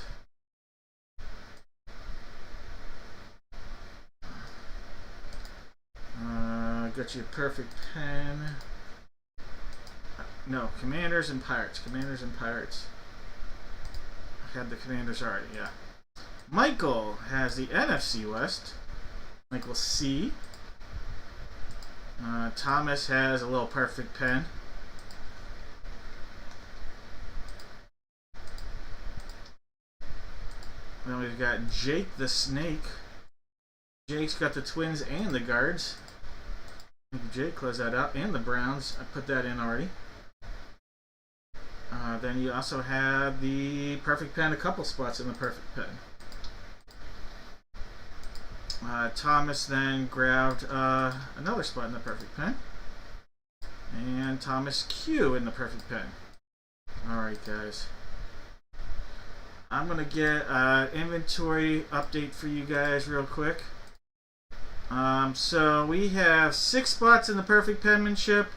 [SPEAKER 1] Got you a perfect pen. No, Commanders and Pirates. Commanders and Pirates. I had the Commanders already, yeah. Michael has the NFC West. Michael C. Thomas has a little perfect pen. Then we've got Jake the Snake. Jake's got the Twins and the Guards. Thank you, Jake. Close that out. And the Browns. I put that in already. Then you also have the perfect pen. A couple spots in the perfect pen. Thomas then grabbed another spot in the perfect pen. And Thomas Q in the perfect pen. Alright, guys. I'm going to get an inventory update for you guys real quick. So we have 6 spots in the perfect penmanship.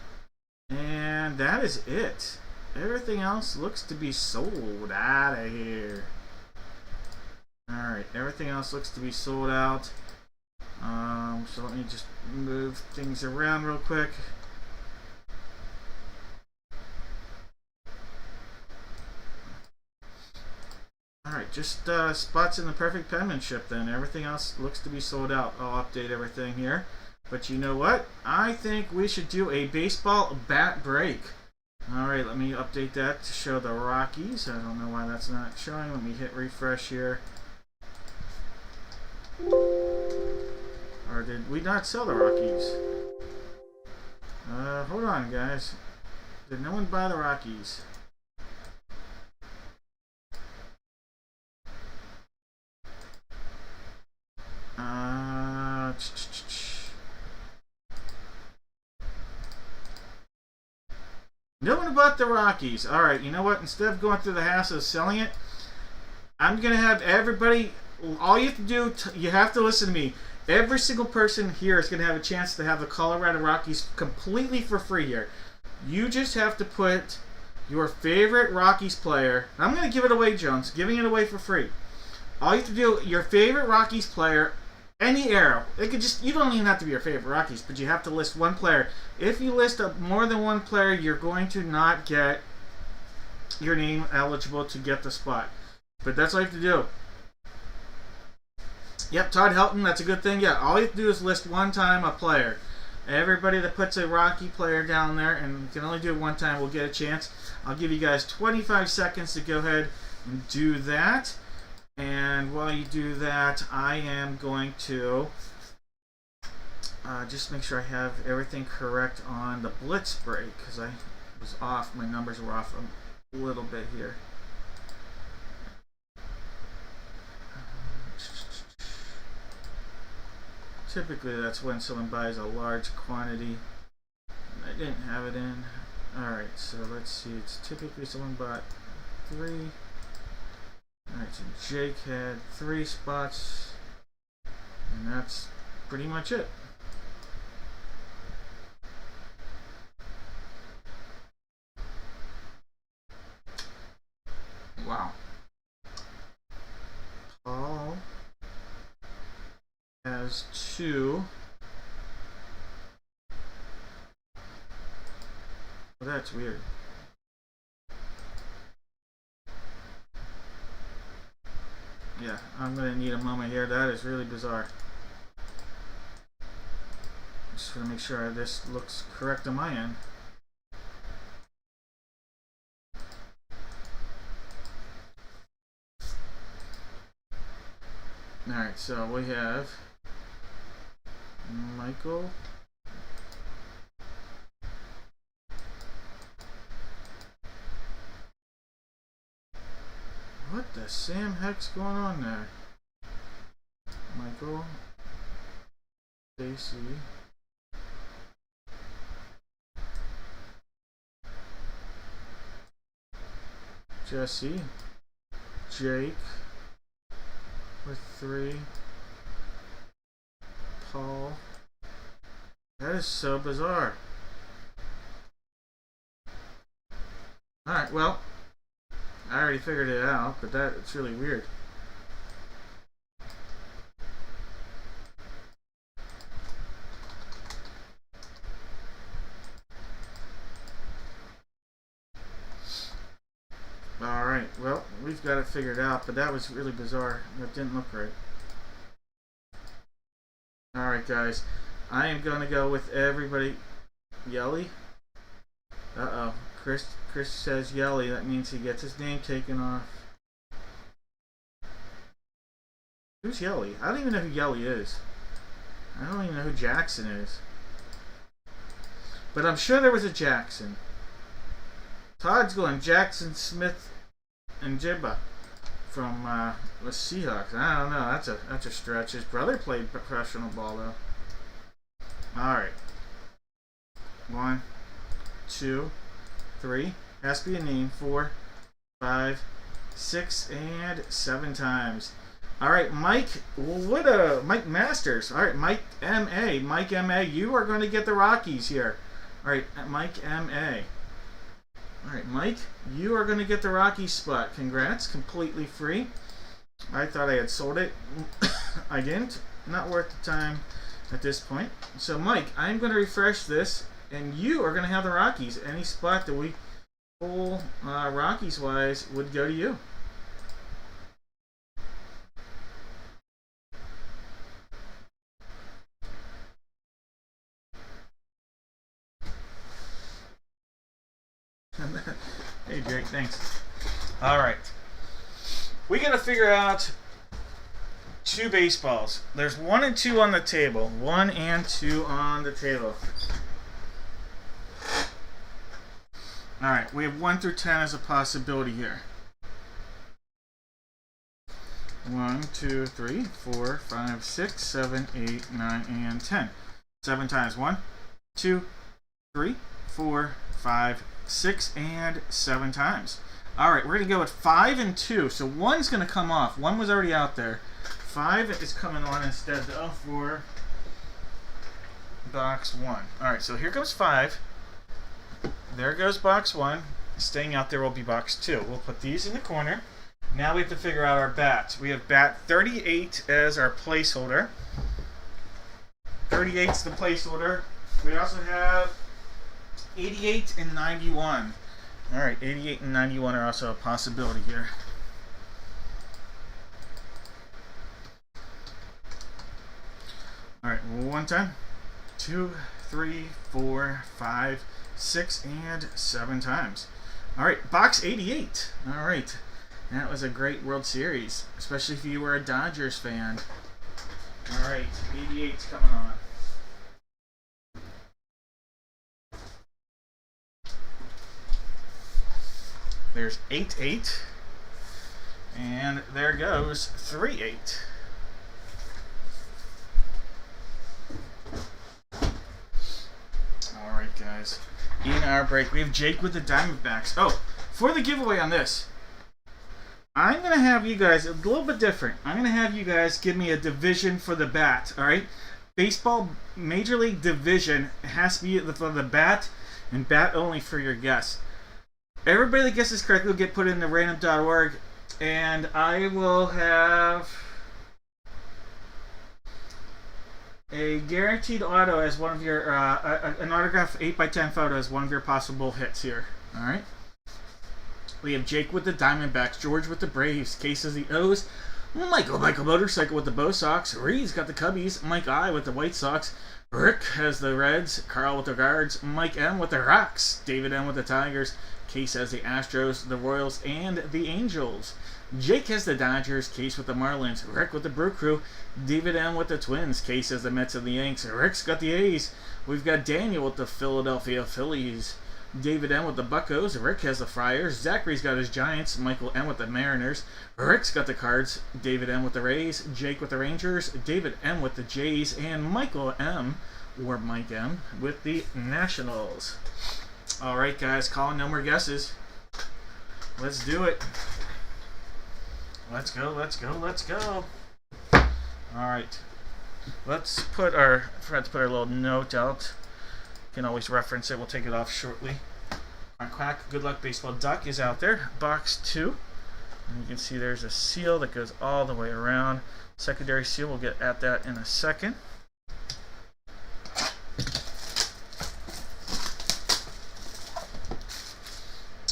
[SPEAKER 1] And that is it. Everything else looks to be sold out of here. Alright, everything else looks to be sold out. So let me just move things around real quick. Alright, just spots in the perfect penmanship then. Everything else looks to be sold out. I'll update everything here. But you know what? I think we should do a baseball bat break. Alright, let me update that to show the Rockies. I don't know why that's not showing. Let me hit refresh here. Or did we not sell the Rockies? Hold on, guys. Did no one buy the Rockies? No one bought the Rockies. Alright, you know what? Instead of going through the hassle of selling it, I'm going to have everybody... All you have to do, you have to listen to me. Every single person here is going to have a chance to have the Colorado Rockies completely for free here. You just have to put your favorite Rockies player. I'm going to give it away, Jones. Giving it away for free. All you have to do, your favorite Rockies player, any era. It could just, you don't even have to be your favorite Rockies, but you have to list one player. If you list more than one player, you're going to not get your name eligible to get the spot. But that's all you have to do. Yep, Todd Helton, that's a good thing. Yeah, all you have to do is list one time a player. Everybody that puts a Rocky player down there, and you can only do it one time, will get a chance. I'll give you guys 25 seconds to go ahead and do that. And while you do that, I am going to just make sure I have everything correct on the blitz break, because I was off. My numbers were off a little bit here. Typically, that's when someone buys a large quantity. I didn't have it in. Alright, so let's see. It's typically someone bought 3. Alright, so Jake had 3 spots. And that's pretty much it. Wow. Paul has 2. Well, that's weird. Yeah, I'm gonna need a moment here. That is really bizarre. Just want to make sure this looks correct on my end. Alright, so we have Michael. What the Sam heck's going on there? Michael, Stacy, Jesse, Jake with 3, Paul. That is so bizarre. Alright, well, I already figured it out, but it's really weird. Alright, well, we've got it figured out, but that was really bizarre. That didn't look right. Alright, guys. I am going to go with everybody. Yelly? Uh-oh. Chris says Yelly. That means he gets his name taken off. Who's Yelly? I don't even know who Yelly is. I don't even know who Jackson is. But I'm sure there was a Jackson. Todd's going Jackson Smith and Jibba from the Seahawks. I don't know. That's a stretch. His brother played professional ball though. All right. 1, 2, 3. Has to be a name. 4, 5, 6, and 7 times. All right, Mike. Mike Masters. All right, Mike M.A. Mike M.A. You are going to get the Rockies here. All right, Mike M.A. Alright, Mike, you are going to get the Rocky spot. Congrats, completely free. I thought I had sold it. I didn't. Not worth the time at this point. So, Mike, I'm going to refresh this, and you are going to have the Rockies. Any spot that we pull Rockies-wise would go to you. Hey Jake, thanks. Alright. We gotta figure out 2 baseballs. There's 1 and 2 on the table. 1 and 2 on the table. Alright, we have 1 through 10 as a possibility here. 1, 2, 3, 4, 5, 6, 7, 8, 9, and 10. 7 times. 1, 2, 3, 4, 5, 6, and 7 times. Alright, we're going to go with 5 and 2. So 1's going to come off. 1 was already out there. 5 is coming on instead though for box 1. Alright, so here goes 5. There goes box 1. Staying out there will be box 2. We'll put these in the corner. Now we have to figure out our bats. We have bat 38 as our placeholder. 38's the placeholder. We also have 88 and 91. Alright, 88 and 91 are also a possibility here. Alright, 1 time. 2, 3, 4, 5, 6, and 7 times. Alright, box 88. Alright, that was a great World Series, especially if you were a Dodgers fan. Alright, 88's coming on. There's 8-8. And there goes 3-8. Alright, guys. In our break, we have Jake with the Diamondbacks. Oh, for the giveaway on this, I'm going to have you guys, a little bit different. I'm going to have you guys give me a division for the bat, alright? Baseball Major League Division has to be for the bat, and bat only for your guess. Everybody that guesses correctly will get put into random.org, and I will have A guaranteed auto as one of your an autograph 8x10 photo as one of your possible hits here. All right. We have Jake with the Diamondbacks, George with the Braves, Case as the O's, Michael Motorcycle with the Bo Sox, Reed's got the Cubbies, Mike I with the White Sox, Rick has the Reds, Carl with the Guards, Mike M with the Rocks, David M with the Tigers, Case has the Astros, the Royals, and the Angels. Jake has the Dodgers, Case with the Marlins, Rick with the Brew Crew, David M with the Twins, Case has the Mets and the Yanks, Rick's got the A's, we've got Daniel with the Philadelphia Phillies, David M with the Buccos, Rick has the Friars, Zachary's got his Giants, Michael M with the Mariners, Rick's got the Cards, David M with the Rays, Jake with the Rangers, David M with the Jays, and Michael M, or Mike M, with the Nationals. Alright guys, calling no more guesses. Let's do it. Let's go, let's go, let's go. Alright. Let's put our, forgot to put our little note out. Can always reference it. We'll take it off shortly. Our Quack Good Luck Baseball Duck is out there. Box 2. And you can see there's a seal that goes all the way around. Secondary seal, we'll get at that in a second.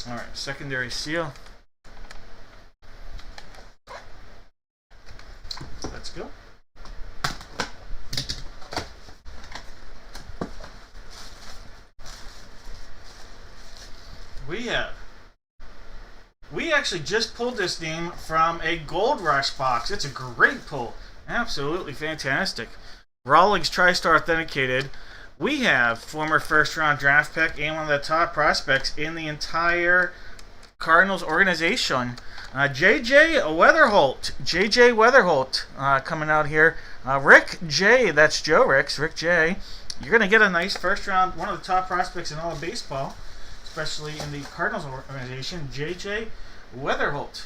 [SPEAKER 1] Alright, secondary seal. Let's go. We actually just pulled this name from a Gold Rush box. It's a great pull. Absolutely fantastic. Rawlings TriStar authenticated. We have former first round draft pick and one of the top prospects in the entire Cardinals organization. JJ Weatherholt coming out here. Rick J, that's Joe Ricks, Rick J. You're going to get a nice first round, one of the top prospects in all of baseball, especially in the Cardinals organization, JJ Weatherholt.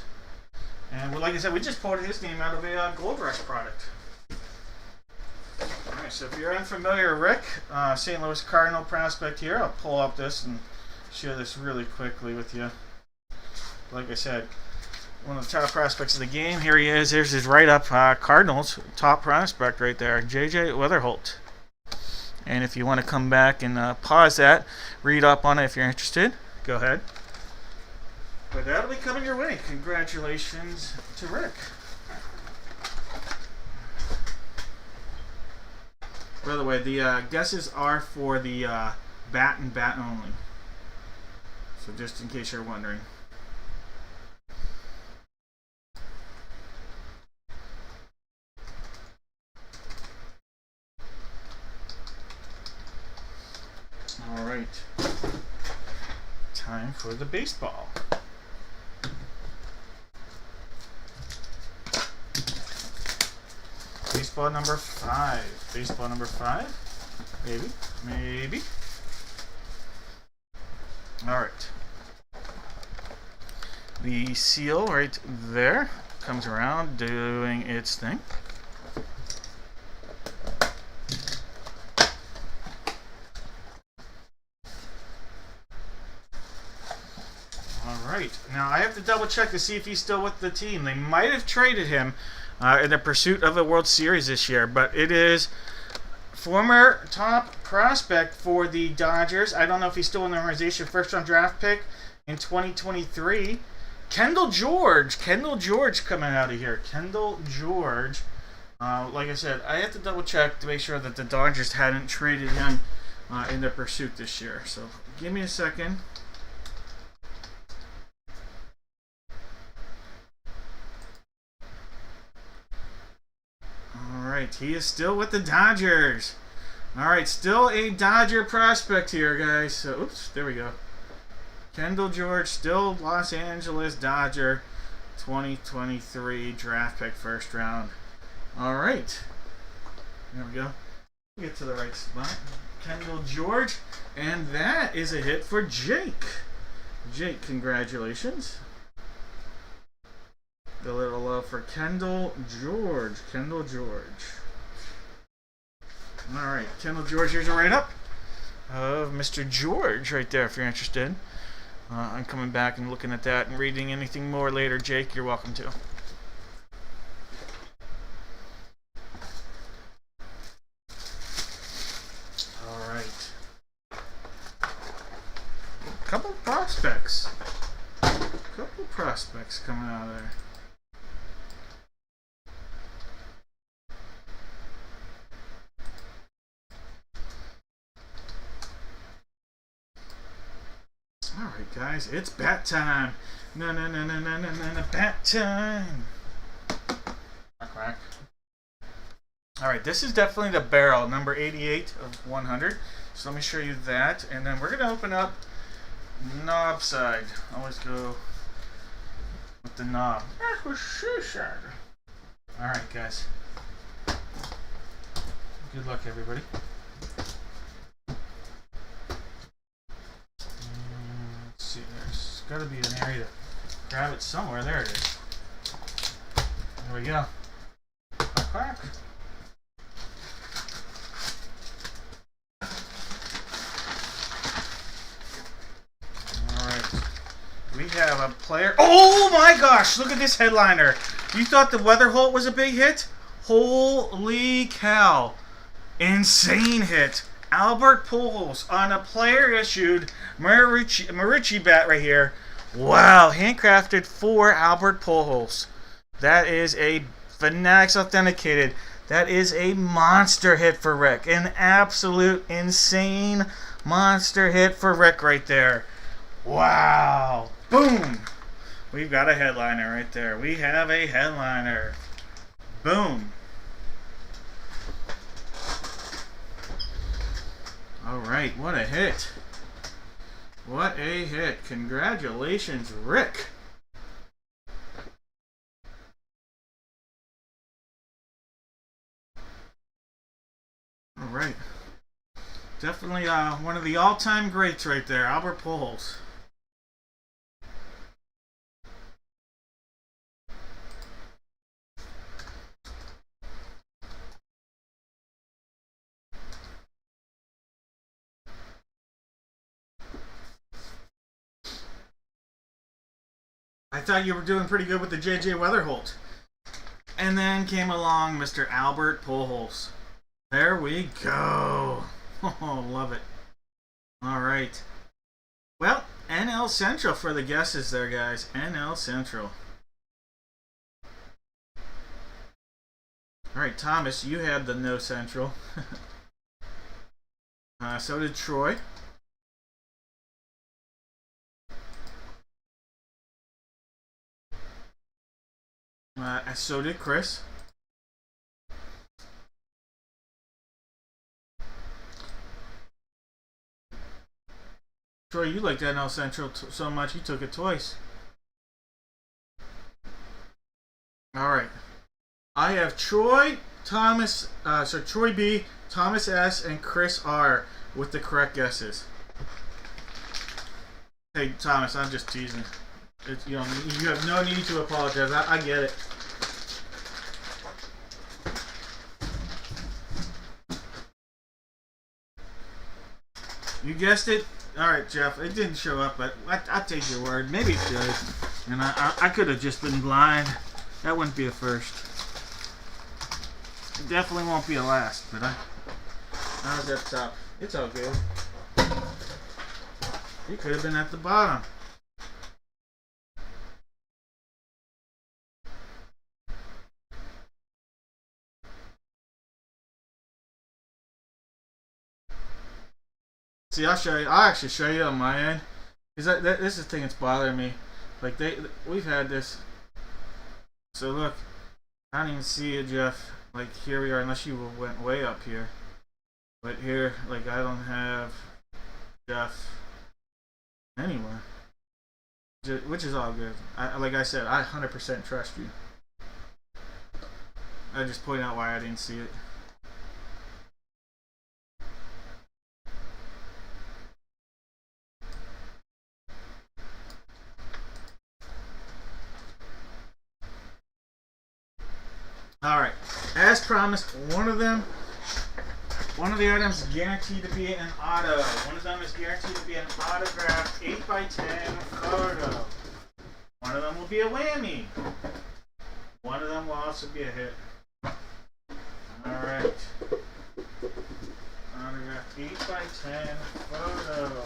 [SPEAKER 1] And like I said, we just pulled his name out of a Gold Rush product. Alright, so if you're unfamiliar with Rick, St. Louis Cardinal prospect here, I'll pull up this and share this really quickly with you. Like I said, one of the top prospects of the game. Here he is. Here's his write-up. Cardinals, top prospect right there, JJ Weatherholt. And if you want to come back and pause that, read up on it if you're interested, go ahead. But that'll be coming your way. Congratulations to Rick. By the way, the guesses are for the bat and bat only. So just in case you're wondering. Alright. Time for the baseball. Baseball number 5. Baseball number 5. Maybe. Alright. The seal right there comes around doing its thing. Alright. Now I have to double check to see if he's still with the team. They might have traded him in the pursuit of a World Series this year, but it is former top prospect for the Dodgers. I don't know if he's still in the organization. First round draft pick in 2023. Kendall George coming out of here. Kendall George. Like I said, I have to double check to make sure that the Dodgers hadn't traded him in their pursuit this year. So give me a second. Alright, he is still with the Dodgers. Alright, still a Dodger prospect here, guys. So, oops, there we go. Kendall George, still Los Angeles Dodger, 2023 draft pick, first round. Alright. There we go. Get to the right spot. Kendall George. And that is a hit for Jake. Jake, congratulations. A little love for Kendall George. Kendall George. Alright, Kendall George, here's a write-up of Mr. George right there if you're interested. I'm coming back and looking at that and reading anything more later. Jake, you're welcome to. Couple prospects. Couple prospects coming out of there. Alright guys, it's bat time. No, bat time. Quack, quack. Alright, this is definitely the barrel, number 88 of 100. So let me show you that. And then we're going to open up knob side. Always go with the knob. Alright guys. Good luck everybody. Let's see, there's got to be an area to grab it somewhere. There it is. There we go. Quack, quack. Alright. We have a player. Oh my gosh! Look at this headliner. You thought the Weather Holt was a big hit? Holy cow. Insane hit. Albert Pujols on a player-issued Marucci bat right here. Wow, handcrafted for Albert Pujols. That is a Fanatics Authenticated. That is a monster hit for Rick. An absolute insane monster hit for Rick right there. Wow. Boom. We've got a headliner right there. We have a headliner. Boom. Alright, what a hit. What a hit. Congratulations, Rick. Alright. Definitely one of the all-time greats right there, Albert Pujols. I thought you were doing pretty good with the J.J. Weatherholt. And then came along Mr. Albert Pujols. There we go. Oh, love it. All right. Well, NL Central for the guesses there, guys. NL Central. All right, Thomas, you had the no Central. So did Troy. So did Chris. Troy, you liked NL Central so much you took it twice. Alright. I have Troy, Thomas, Troy B, Thomas S, and Chris R with the correct guesses. Hey, Thomas, I'm just teasing. You have no need to apologize. I get it. You guessed it. All right, Jeff. It didn't show up, but I take your word. Maybe it should. And I could have just been blind. That wouldn't be a first. It definitely won't be a last. But I was at the top. It's all good. You could have been at the bottom. See, I'll show you. I'll actually show you on my end, because this is the thing that's bothering me. Like we've had this. So look, I don't even see it, Jeff. Like here we are, unless you went way up here. But here, like I don't have Jeff anywhere, which is all good. Like I said, I 100% trust you. I just point out why I didn't see it. Alright, as promised, one of the items is guaranteed to be an auto. One of them is guaranteed to be an autographed 8x10 photo. One of them will be a whammy. One of them will also be a hit. Alright. Autographed 8x10 photo.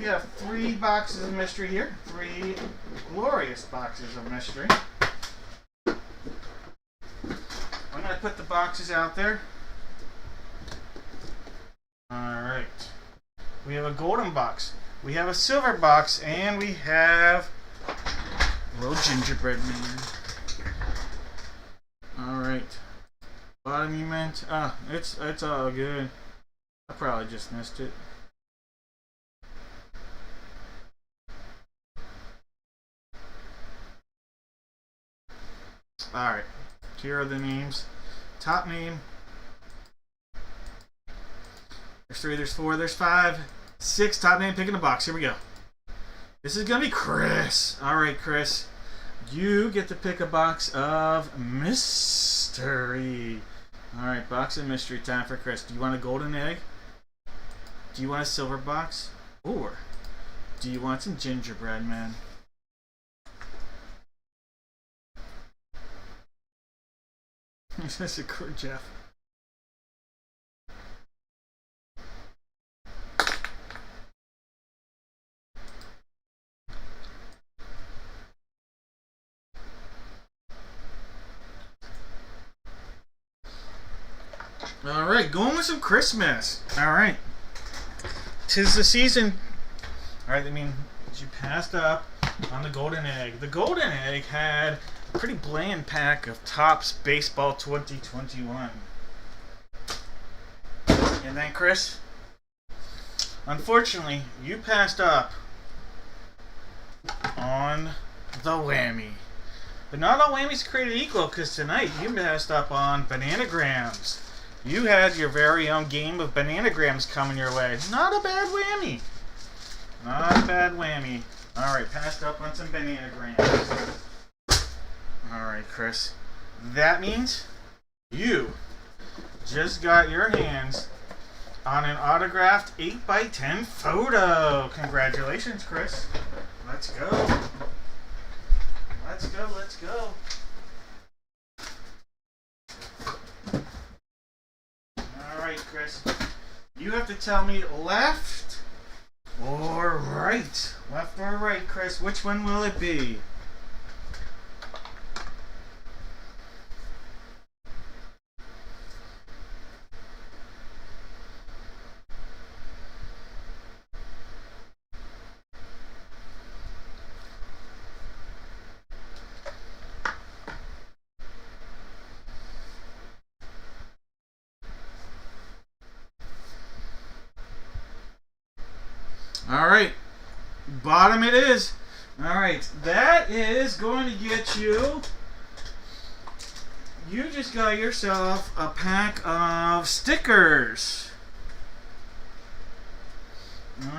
[SPEAKER 1] have 3 boxes of mystery here. 3 glorious boxes of mystery. I'm going to put the boxes out there. Alright. We have a golden box. We have a silver box. And we have a little gingerbread man. Alright. Bottom you meant? It's all good. I probably just missed it. Alright. Here are the names. Top name. There's 3, there's 4, there's 5, 6. Top name, pick in the box. Here we go. This is going to be Chris. Alright, Chris. You get to pick a box of mystery. Alright, box of mystery time for Chris. Do you want a golden egg? Do you want a silver box? Or do you want some gingerbread man? This is a Jeff. Alright, going with some Christmas. Alright. 'Tis the season. Alright, that means you passed up on the golden egg. The golden egg had a pretty bland pack of Topps Baseball 2021. And then, Chris, unfortunately, you passed up on the whammy. But not all whammies created equal, because tonight you passed up on bananagrams. You had your very own game of bananagrams coming your way. Not a bad whammy. Not a bad whammy. Alright, passed up on some bananagrams. Alright, Chris. That means you just got your hands on an autographed 8x10 photo. Congratulations, Chris. Let's go. Let's go, let's go. Alright, Chris. You have to tell me left or right. Left or right, Chris. Which one will it be? Alright, bottom it is. Alright, that is going to get you. You just got yourself a pack of stickers.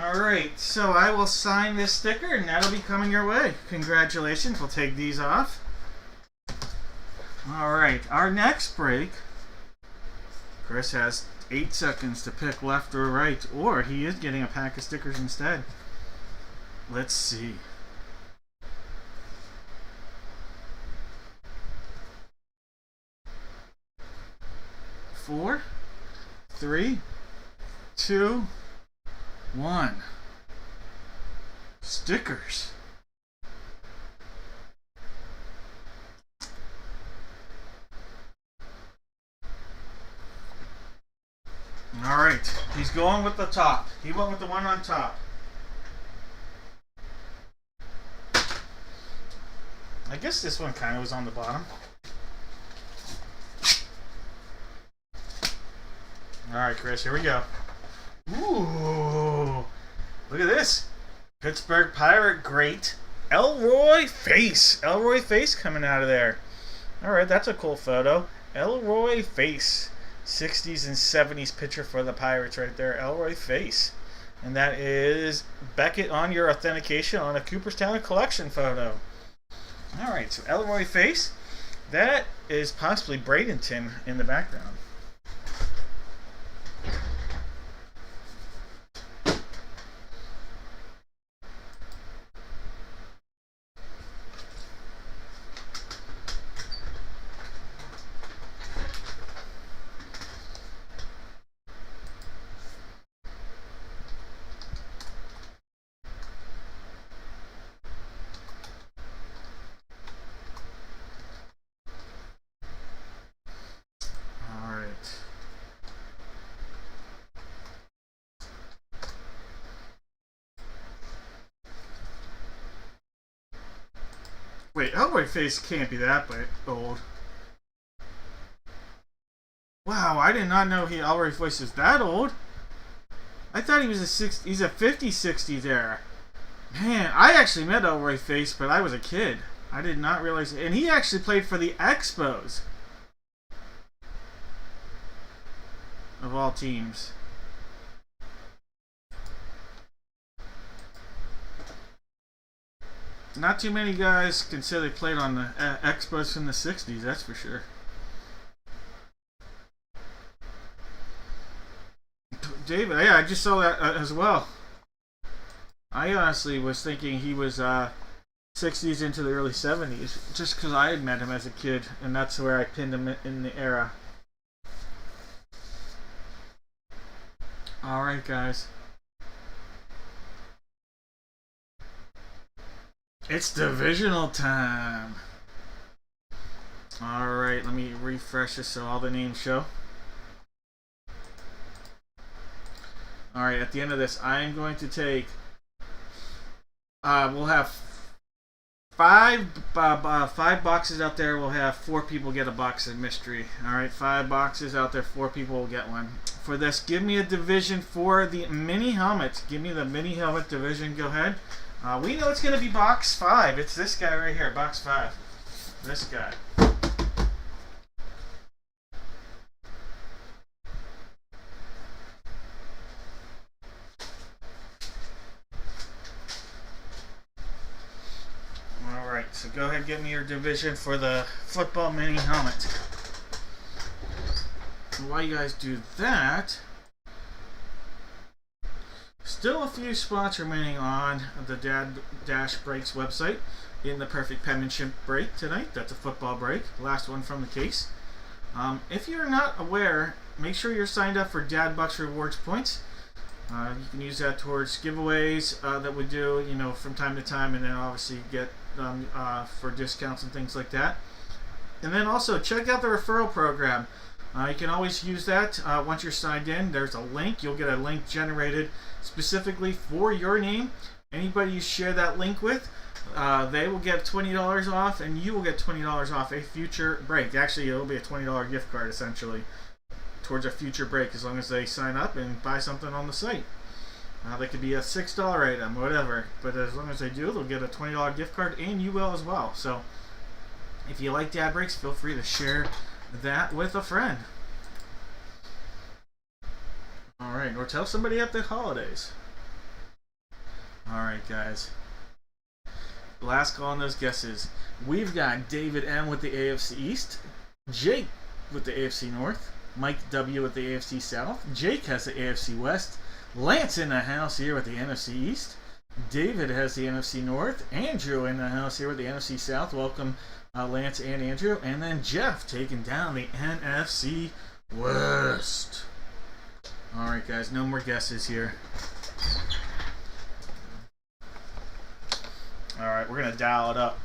[SPEAKER 1] Alright, so I will sign this sticker and that'll be coming your way. Congratulations, we'll take these off. Alright, our next break. Chris has 8 seconds to pick left or right, or he is getting a pack of stickers instead. Let's see. Four, 3, 2, 1. Stickers. Alright, he's going with the top. He went with the one on top. I guess this one kind of was on the bottom. Alright, Chris, here we go. Ooh, look at this. Pittsburgh Pirate great Elroy Face. Elroy Face coming out of there. Alright, that's a cool photo. Elroy Face. 60s and 70s picture for the Pirates right there. Elroy Face. And that is Beckett on your authentication on a Cooperstown collection photo. Alright, so Elroy Face. That is possibly Bradenton in the background. Wait, Elroy Face can't be that old. Wow, I did not know Elroy Face is that old. I thought he was he's a 50, 60 there. Man, I actually met Elroy Face, but I was a kid. I did not realize, and he actually played for the Expos. Of all teams. Not too many guys can say they played on the Expos in the 60s, that's for sure. David, yeah, I just saw that as well. I honestly was thinking he was 60s into the early 70s, just because I had met him as a kid, and that's where I pinned him in the era. Alright, guys. It's divisional time. Alright, let me refresh this so all the names show. Alright, at the end of this, I am going to take... we'll have five boxes out there. We'll have 4 people get a box of mystery. Alright, 5 boxes out there, 4 people will get one. For this, give me a division for the mini helmet. Give me the mini helmet division. Go ahead. We know it's going to be box 5. It's this guy right here, box 5. This guy. Alright, so go ahead and give me your division for the football mini helmet. And while you guys do that, still a few spots remaining on the Dad Dash Breaks website in the Perfect Penmanship break tonight. That's a football break. Last one from the case. If you're not aware, make sure you're signed up for Dad Bucks Rewards points. You can use that towards giveaways that we do, from time to time, and then obviously get for discounts and things like that. And then also check out the referral program. You can always use that once you're signed in. There's a link. You'll get a link generated specifically for your name. Anybody you share that link with, they will get $20 off, and you will get $20 off a future break. Actually, it'll be a $20 gift card essentially towards a future break as long as they sign up and buy something on the site. They could be a $6 item, whatever, but as long as they do, they'll get a $20 gift card, and you will as well. So if you like Dad Breaks, feel free to share that with a friend. Alright, or tell somebody at the holidays. Alright, guys. Last call on those guesses. We've got David M with the AFC East, Jake with the AFC North, Mike W with the AFC South, Jake has the AFC West, Lance in the house here with the NFC East, David has the NFC North, Andrew in the house here with the NFC South. Welcome, Lance and Andrew. And then Jeff taking down the NFC West. Alright, guys, no more guesses here. Alright, we're going to dial it up.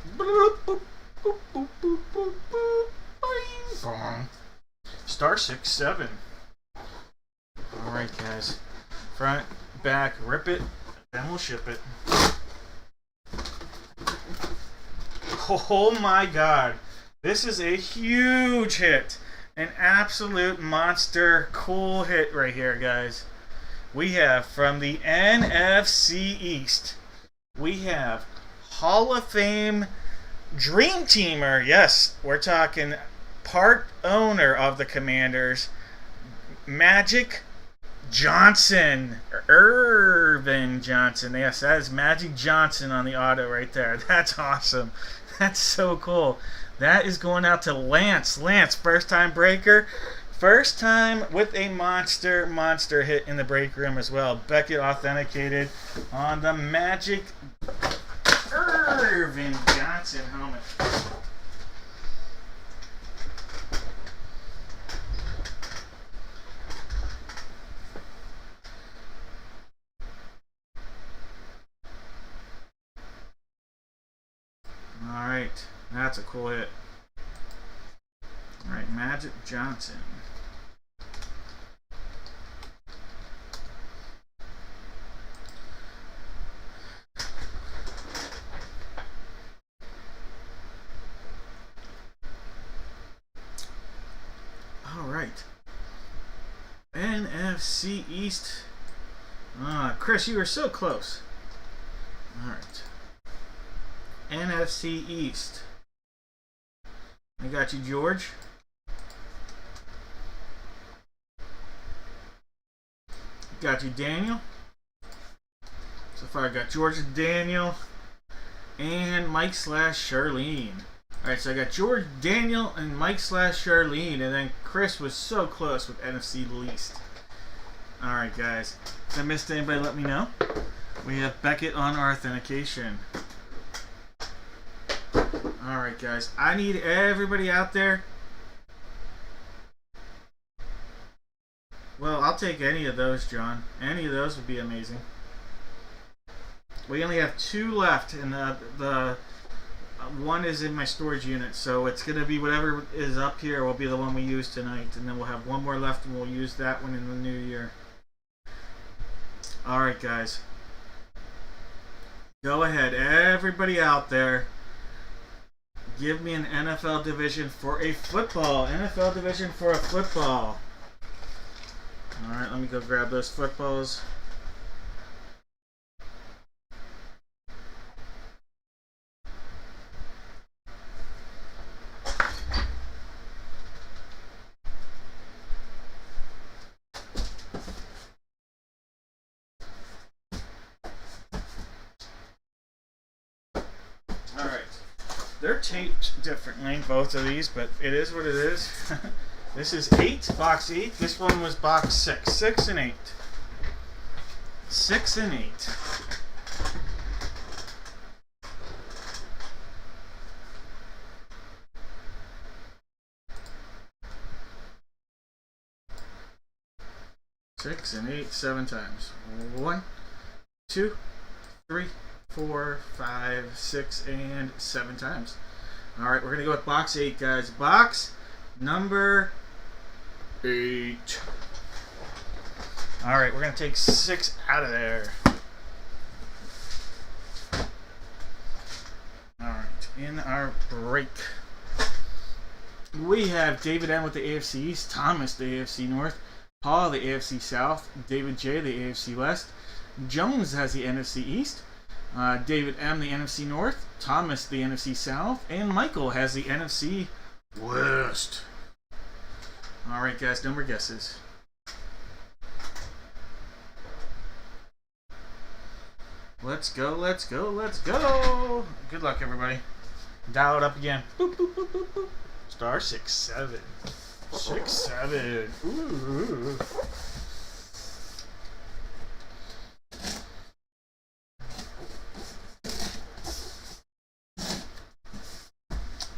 [SPEAKER 1] Star 6-7. Alright, guys. Front, back, rip it, then we'll ship it. Oh my god. This is a huge hit. An absolute monster cool hit right here, guys. We have from the NFC East, we have Hall of Fame Dream Teamer. Yes, we're talking part owner of the Commanders, Magic Johnson, Irvin Johnson. Yes, that is Magic Johnson on the auto right there. That's awesome. That's so cool. That is going out to Lance. Lance, first time breaker. First time with a monster hit in the break room as well. Beckett authenticated on the Magic Irvin Johnson helmet. Alright, that's a cool hit. Alright, Magic Johnson. NFC East. Chris, you were so close. Alright. NFC East. I got you, George. Got you, Daniel. So far I got George and Daniel. And Mike / Charlene. Alright, so I got George, Daniel, and Mike / Charlene. And then Chris was so close with NFC least. Alright, guys. If I missed anybody, let me know. We have Beckett on our authentication. Alright, guys. I need everybody out there. Well, I'll take any of those, John. Any of those would be amazing. We only have 2 left, and the one is in my storage unit, so it's going to be whatever is up here will be the one we use tonight, and then we'll have 1 more left, and we'll use that one in the new year. Alright, guys. Go ahead, everybody out there. Give me an NFL division for a football. NFL division for a football. Alright, let me go grab those footballs. They're taped differently, both of these, but it is what it is. This is 8, box 8. This one was box 6. 6 and 8. 6 and 8. Six and 8, 7 times. 1, 2, 3, 4, 5, 6, and 7 times. Alright, we're going to go with box 8, guys. Box number 8. Alright, we're going to take 6 out of there. Alright, in our break, we have David M with the AFC East, Thomas the AFC North, Paul the AFC South, David J the AFC West, Jones has the NFC East, David M the NFC North, Thomas the NFC South, and Michael has the NFC West. Alright, guys, no more guesses. Let's go, let's go, let's go! Good luck, everybody. Dial it up again. Boop, boop, boop, boop, boop. Star 6, 7. 6, 7. Ooh.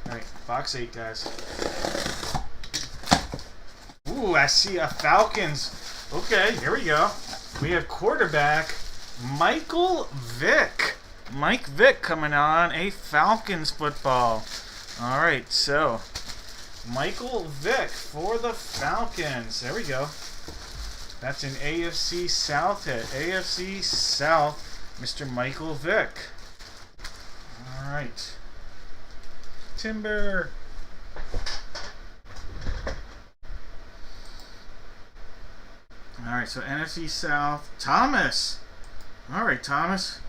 [SPEAKER 1] Alright, box 8, guys. Ooh, I see a Falcons. Okay, here we go. We have quarterback Michael Vick. Mike Vick coming on a Falcons football. Alright, so Michael Vick for the Falcons. There we go. That's an AFC South hit. AFC South, Mr. Michael Vick. Alright. Timber. Alright, so NFC South. Thomas. Alright, Thomas.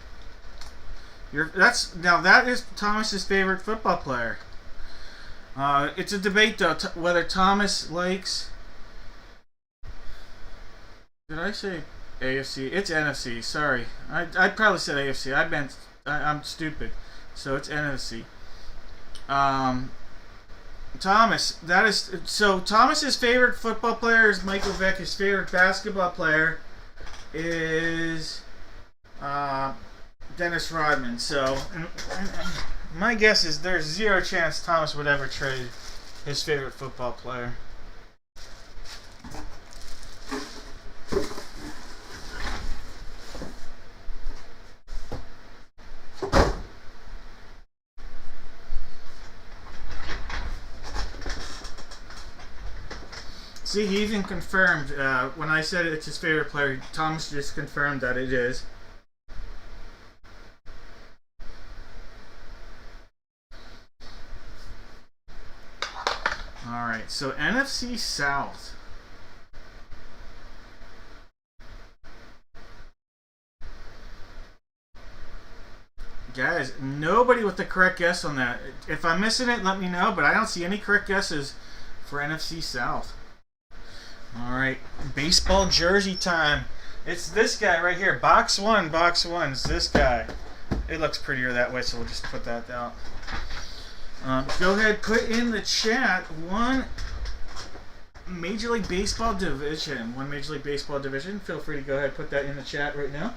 [SPEAKER 1] That is Thomas's favorite football player. It's a debate though whether Thomas likes. Did I say AFC? It's NFC. Sorry, I probably said AFC. I'm stupid. So it's NFC. Thomas. That is so. Thomas's favorite football player is Michael Vick. His favorite basketball player is Dennis Rodman. So my guess is there's 0 chance Thomas would ever trade his favorite football player. See, he even confirmed when I said it's his favorite player. Thomas just confirmed that it is. Alright, so NFC South. Guys, nobody with the correct guess on that. If I'm missing it, let me know, but I don't see any correct guesses for NFC South. Alright, baseball jersey time. It's this guy right here. Box one. It's this guy. It looks prettier that way, so we'll just put that down. Go ahead, put in the chat one Major League Baseball division. One Major League Baseball division. Feel free to go ahead and put that in the chat right now.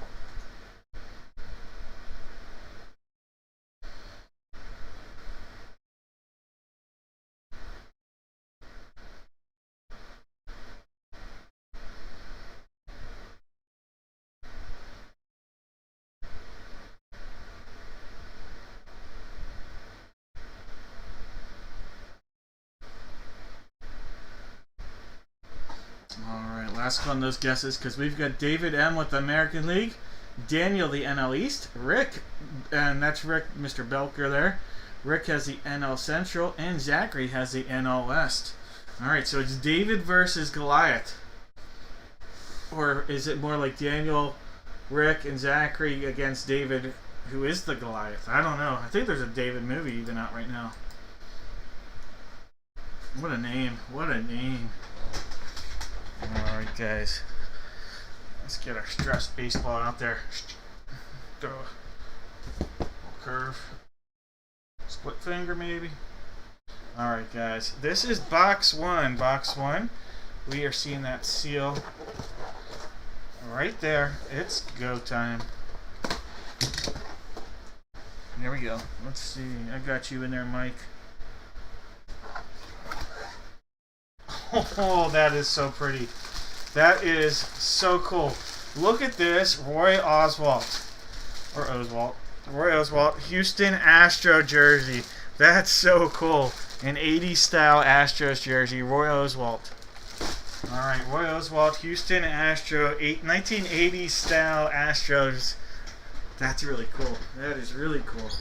[SPEAKER 1] Alright, last one on those guesses, because we've got David M with the American League, Daniel the NL East, Rick, and that's Rick, Mr. Belker there. Rick has the NL Central, and Zachary has the NL West. Alright, so it's David versus Goliath. Or is it more like Daniel, Rick, and Zachary against David, who is the Goliath? I don't know. I think there's a David movie even out right now. What a name. What a name. Alright, guys. Let's get our stressed baseball out there. Throw a curve. Split finger, maybe. Alright, guys. This is box one. Box one. We are seeing that seal right there. It's go time. There we go. Let's see. I got you in there, Mike. Oh, that is so pretty. That is so cool. Look at this Roy Oswalt. Or Oswalt. Roy Oswalt. Houston Astro jersey. That's so cool. An 80s style Astros jersey. Roy Oswalt. Alright, Roy Oswalt. Houston Astro. 1980s style Astros. That's really cool. That is really cool.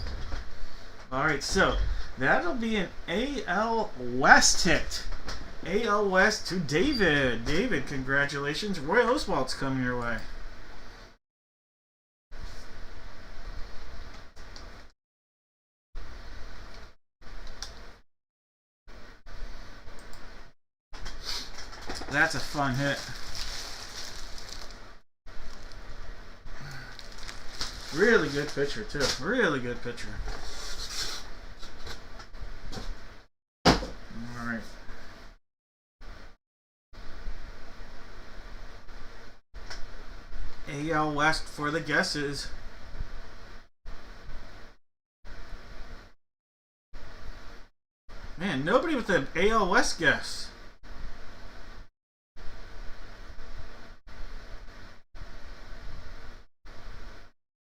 [SPEAKER 1] Alright, so that'll be an AL West hit. AL West to David. David, congratulations. Roy Oswalt's coming your way. That's a fun hit. Really good pitcher, too. Really good pitcher. Alright. AL West for the guesses. Man, nobody with the AL West guess.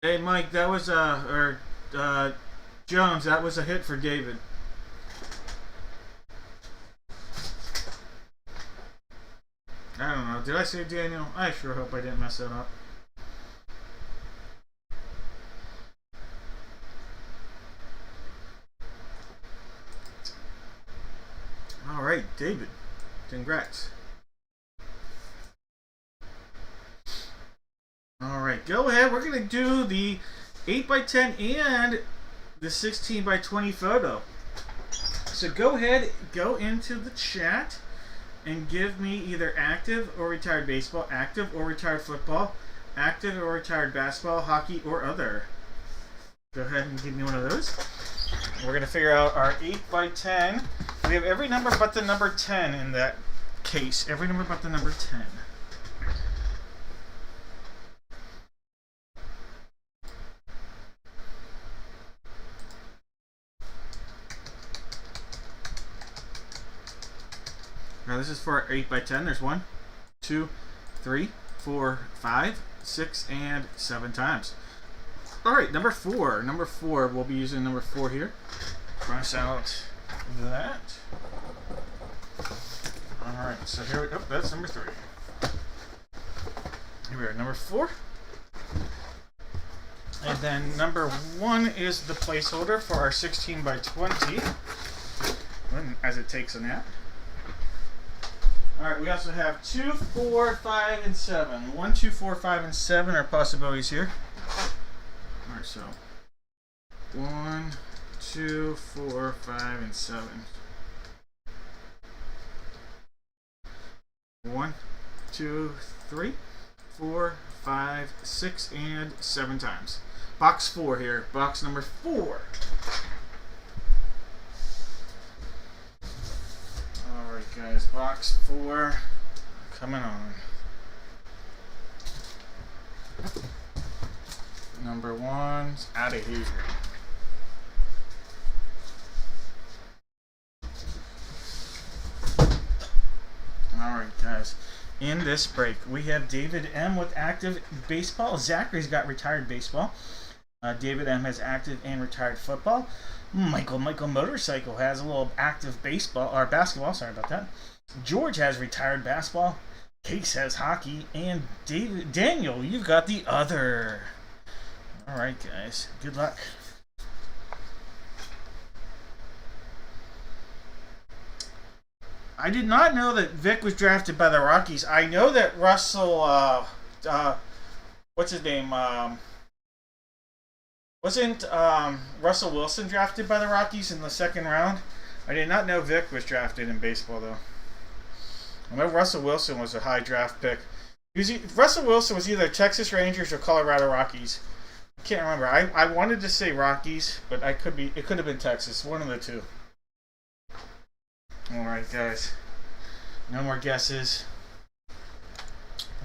[SPEAKER 1] Hey Mike, that was Jones, that was a hit for David. I don't know. Did I say Daniel? I sure hope I didn't mess that up. Alright, David. Congrats. Alright, go ahead. We're going to do the 8x10 and the 16x20 photo. So go ahead, go into the chat and give me either active or retired baseball, active or retired football, active or retired basketball, hockey, or other. Go ahead and give me one of those. We're going to figure out our 8x10. We have every number but the number 10 in that case. Every number but the number 10. Now this is for our 8x10. There's 1, 2, 3, 4, 5, 6, and 7 times. Alright, number 4. Number 4, we'll be using number 4 here. Cross out that. Alright, so here we go. That's number 3. Here we are, number 4. And then number 1 is the placeholder for our 16x20. As it takes a nap. Alright, we also have 2, 4, 5, and 7. 1, 2, 4, 5, and 7 are possibilities here. Alright, so 1, 2, 4, 5, and 7. 1, 2, 3, 4, 5, 6, and 7 times. Box 4 here. Box number 4. Alright guys, box 4 coming on. Number 1's out of here. Alright guys, in this break we have David M with active baseball. Zachary's got retired baseball. David M has active and retired football. Michael Motorcycle has a little active baseball or basketball. Sorry about that. George has retired basketball. Case has hockey, and Daniel, you've got the other. All right, guys. Good luck. I did not know that Vic was drafted by the Rockies. I know that Russell, what's his name? Wasn't Russell Wilson drafted by the Rockies in the 2nd round? I did not know Vic was drafted in baseball, though. I know Russell Wilson was a high draft pick. Russell Wilson was either Texas Rangers or Colorado Rockies. I can't remember. I wanted to say Rockies, but it could have been Texas. One of the two. All right, guys. No more guesses.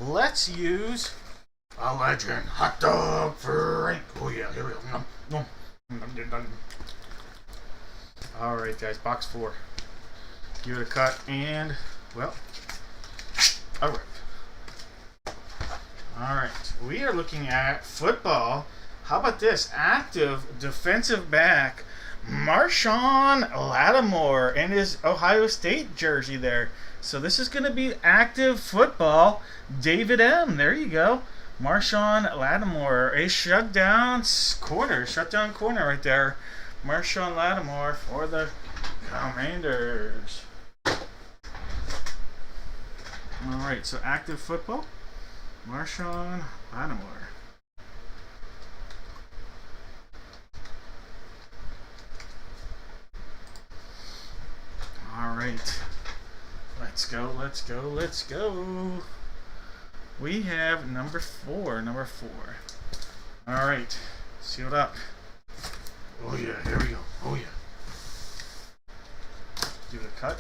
[SPEAKER 1] Let's use a legend hot dog Frank. Oh yeah, here we go. All right, guys. Box 4. Give it a cut and well. All right. All right. We are looking at football. How about this? Active defensive back Marshawn Lattimore in his Ohio State jersey there. So this is going to be active football. David M. There you go. Marshawn Lattimore, a shutdown corner right there. Marshawn Lattimore for the Commanders. All right, so active football, Marshawn Lattimore. All right, let's go. We have number 4. All right, sealed up. Oh yeah, here we go. Oh yeah. Do the cut.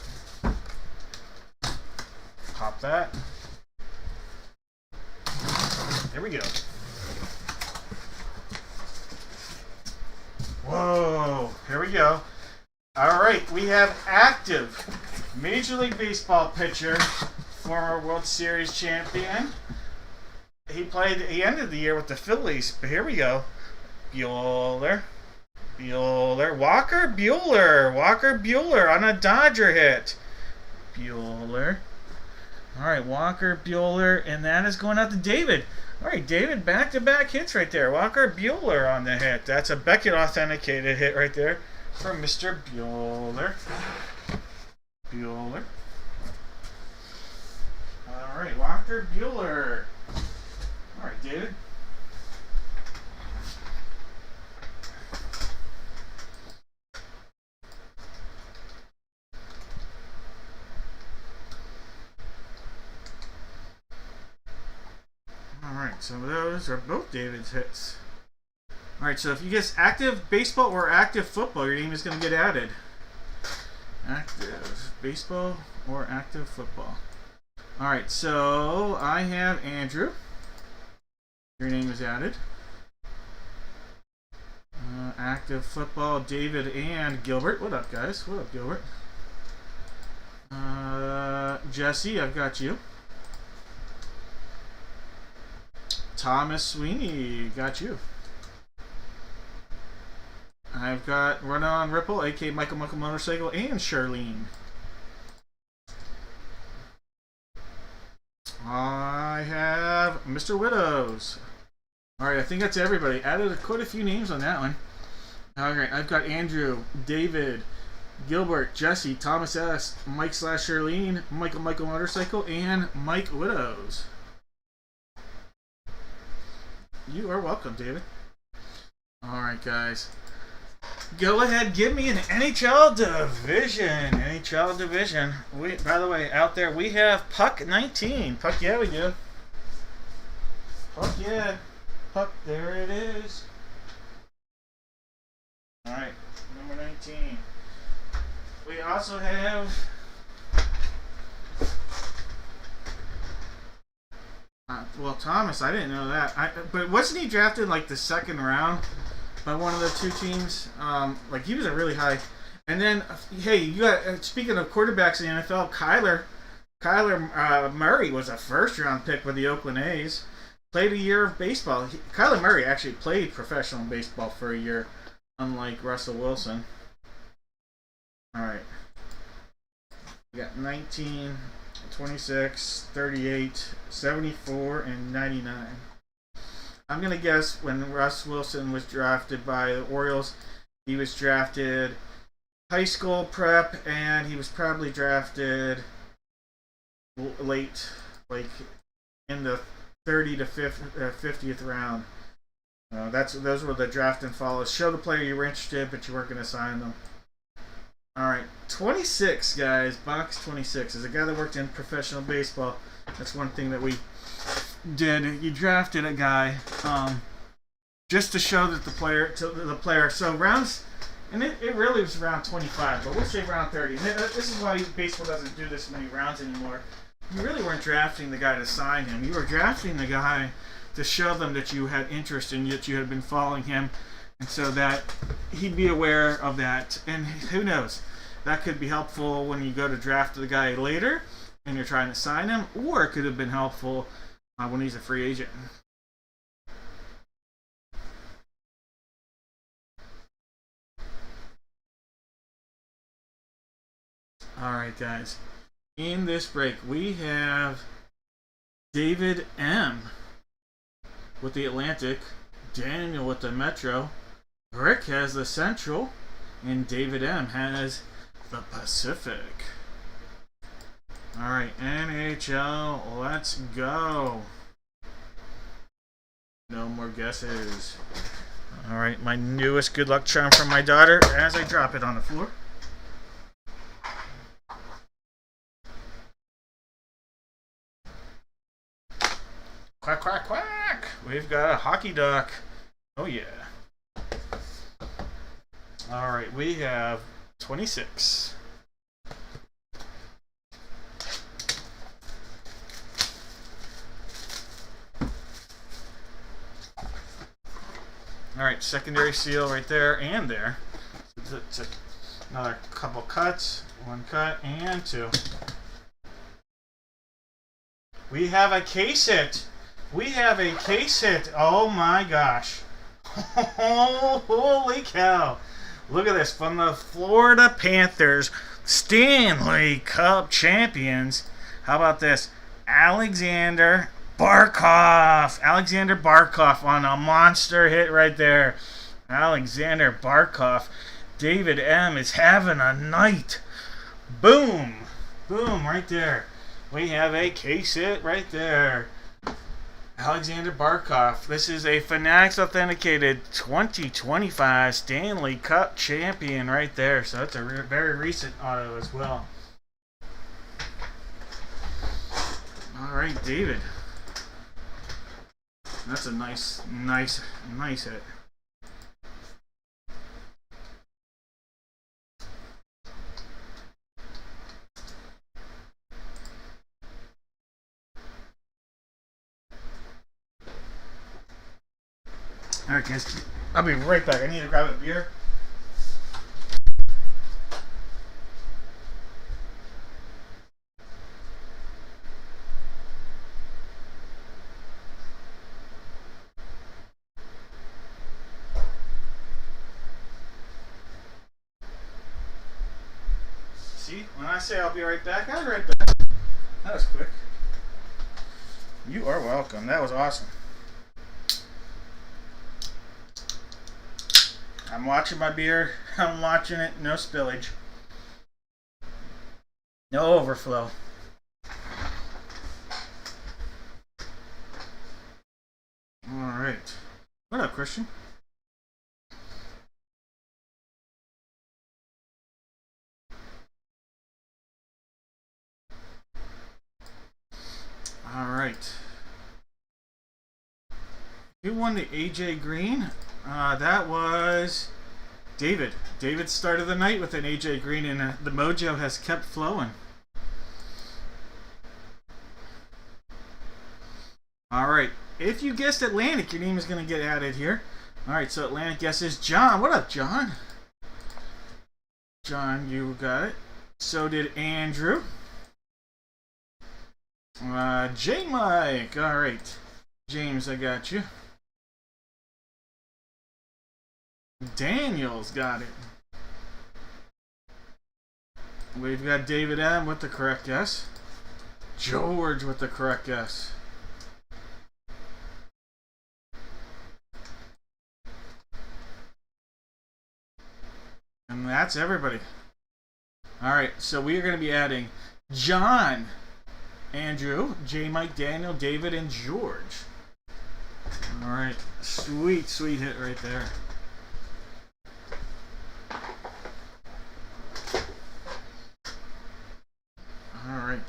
[SPEAKER 1] Pop that. There we go. Whoa, here we go. All right, we have active Major League Baseball pitcher, former World Series champion. He ended the year with the Phillies, but here we go. Bueller. Walker Bueller on a Dodger hit. Bueller. All right, Walker Bueller, and that is going out to David. All right, David, back-to-back hits right there. Walker Bueller on the hit. That's a Beckett authenticated hit right there from Mr. Bueller. All right, Walker Bueller. All right, David. Alright, so those are both David's hits. Alright, so if you guess active baseball or active football, your name is going to get added. Active baseball or active football. Alright, so I have Andrew. Your name is added. Active football, David and Gilbert. What up, guys? What up, Gilbert? Jesse, I've got you. Thomas Sweeney, got you. I've got Run On Ripple, aka Michael Motorcycle, and Charlene. I have Mr. Widows. Alright, I think that's everybody. Added quite a few names on that one. Alright, I've got Andrew, David, Gilbert, Jesse, Thomas S., Mike / Charlene, Michael Motorcycle, and Mike Widows. You are welcome, David. Alright, guys. Go ahead, give me an NHL division. NHL division. By the way, out there we have Puck 19. Puck, yeah, we do. Puck, yeah. Puck, there it is. All right, number 19. We also have well, Thomas. I didn't know that. But wasn't he drafted like the second round by one of the two teams? Like he was a really high. And then, hey, you got speaking of quarterbacks in the NFL, Kyler Murray was a first round pick with the Oakland A's. Played a year of baseball. Kyler Murray actually played professional baseball for a year, unlike Russell Wilson. All right. We got 19, 26, 38, 74, and 99. I'm going to guess when Russ Wilson was drafted by the Orioles, he was drafted high school prep, and he was probably drafted late, like in the 30 to 50th round. Those were the draft and follows. Show the player you were interested, but you weren't going to sign them. All right, 26, guys. Box 26 is a guy that worked in professional baseball. That's one thing that we did. You drafted a guy just to show that the player. So rounds, and it really was round 25, but we'll say round 30. And this is why baseball doesn't do this many rounds anymore. You really weren't drafting the guy to sign him. You were drafting the guy to show them that you had interest and that you had been following him. And so that he'd be aware of that. And who knows, that could be helpful when you go to draft the guy later and you're trying to sign him, or it could have been helpful when he's a free agent. All right, guys. In this break, we have David M. with the Atlantic, Daniel with the Metro, Rick has the Central, and David M has the Pacific. Alright, NHL, let's go. No more guesses. Alright, my newest good luck charm from my daughter as I drop it on the floor. Quack, quack, quack! We've got a hockey duck. Oh yeah. Alright, we have 26. Alright, secondary seal right there and there. It's another couple cuts. One cut and two. We have a case hit. We have a case hit. Oh my gosh. Holy cow. Look at this. From the Florida Panthers, Stanley Cup champions. How about this? Alexander Barkov. Alexander Barkov on a monster hit right there. Alexander Barkov. David M. is having a night. Boom. Boom right there. We have a case hit right there. Alexander Barkov. This is a Fanatics Authenticated 2025 Stanley Cup champion right there. So that's a very recent auto as well. All right, David. That's a nice hit. Alright guys, I'll be right back. I need to grab a beer. See, when I say I'll be right back, I'll be right back. That was quick. You are welcome. That was awesome. I'm watching my beer. I'm watching it. No spillage. No overflow. Alright. What up, Christian? Who won the AJ Green? That was David. David started the night with an AJ Green, and the mojo has kept flowing. All right. If you guessed Atlantic, your name is going to get added here. All right. So Atlantic guesses John. What up, John? John, you got it. So did Andrew. J Mike. All right. James, I got you. Daniel's got it. We've got David M with the correct guess. George with the correct guess. And that's everybody. Alright, so we are going to be adding John, Andrew, J Mike, Daniel, David, and George. Alright, sweet, sweet hit right there. Alright.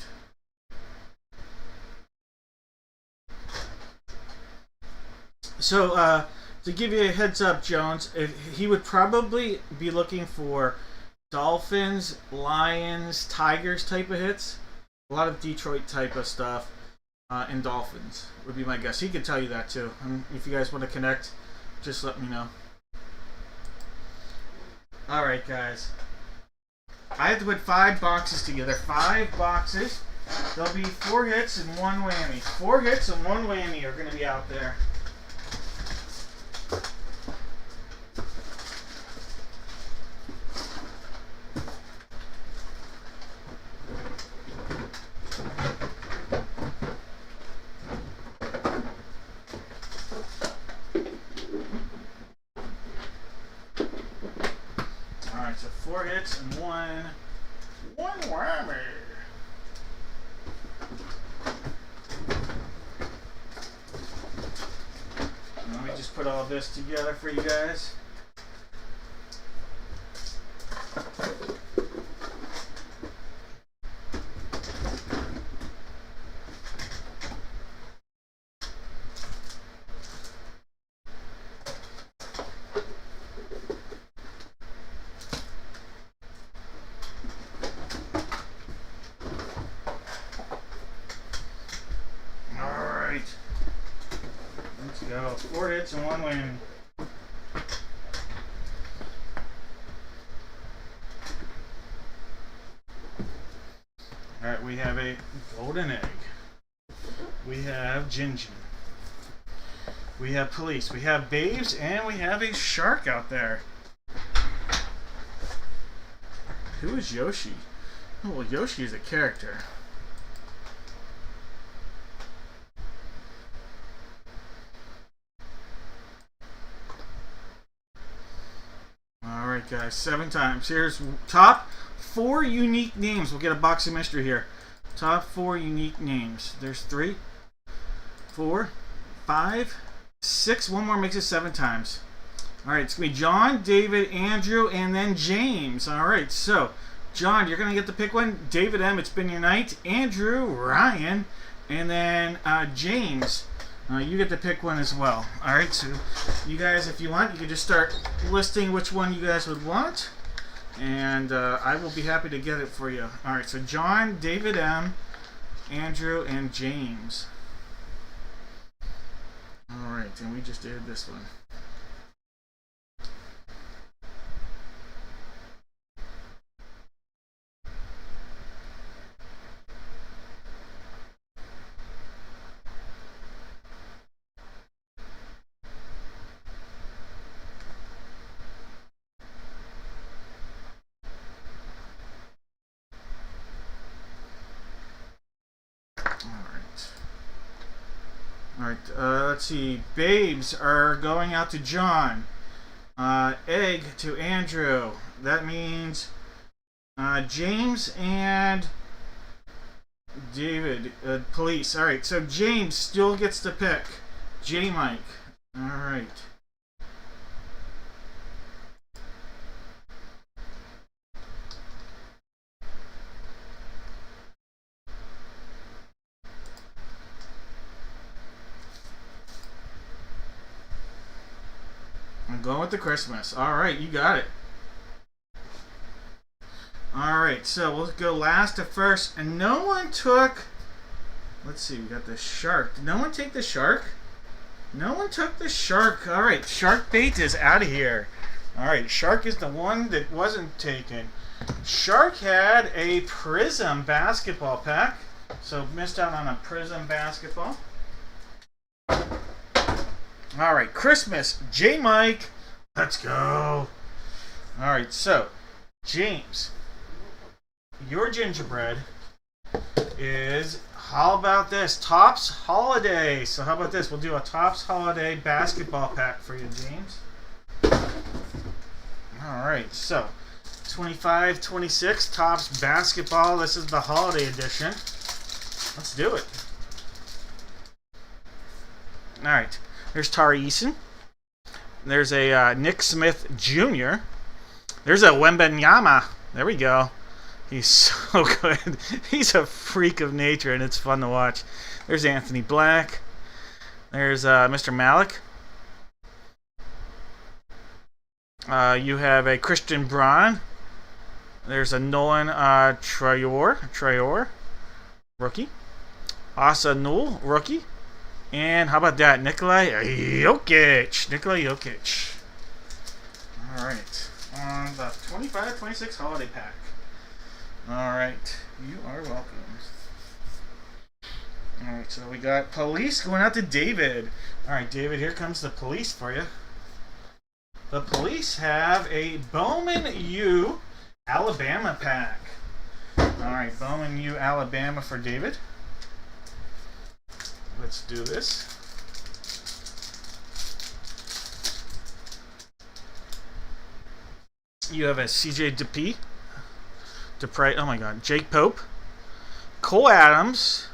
[SPEAKER 1] So, to give you a heads up, Jones, he would probably be looking for Dolphins, Lions, Tigers type of hits. A lot of Detroit type of stuff, and Dolphins would be my guess. He could tell you that too. If you guys want to connect, just let me know. Alright, guys. I have to put 5 boxes together. 5 boxes. There'll be 4 hits and 1 whammy. 4 hits and 1 whammy are going to be out there. Alright, so 4 hits and 1 whammy. Let me just put all this together for you guys. Let's go. 4 hits and 1 whammy. Alright, we have a golden egg. We have Gingy. We have police. We have babes, and we have a shark out there. Who is Yoshi? Oh, well, Yoshi is a character. Alright guys, 7 times. Here's top 4 unique names. We'll get a box of mystery here. Top 4 unique names. There's 3, 4, 5, 6. One more makes it 7 times. Alright, it's going to be John, David, Andrew, and then James. Alright, so John, you're going to get to pick one. David M, it's been your night. Andrew, Ryan, and then James. You get to pick one as well. Alright, so you guys, if you want, you can just start listing which one you guys would want. And I will be happy to get it for you. Alright, so John, David M, Andrew, and James. Alright, and we just did this one. Alright, let's see. Babes are going out to John. Egg to Andrew. That means James and David. Police. Alright, so James still gets to pick. J Mike. Alright. I'm going with the Christmas. All right, you got it. All right, so we'll go last to first, and no one took. Let's see, we got the shark. Did no one take the shark? No one took the shark. All right, shark bait is out of here. All right, shark is the one that wasn't taken. Shark had a Prism basketball pack, so missed out on a Prism basketball. All right, Christmas, J. Mike, let's go. All right, so James, your gingerbread is, how about this? Topps Holiday. So how about this? We'll do a Topps Holiday basketball pack for you, James. All right, so 25-26 Topps basketball. This is the holiday edition. Let's do it. All right, there's Tari Eason. There's a Nick Smith Jr. There's a Wembanyama. There we go. He's so good. He's a freak of nature, and it's fun to watch. There's Anthony Black. There's Mr. Malik. You have a Christian Braun. There's a Nolan Traore, rookie. Asa Newell, rookie. And how about that? Nikola Jokic. All right. On the 25-26 holiday pack. All right. You are welcome. All right. So we got police going out to David. All right, David. Here comes the police for you. The police have a Bowman U Alabama pack. All right, Bowman U Alabama for David. Let's do this. You have a CJ Dupre. Oh my God, Jake Pope, Cole Adams.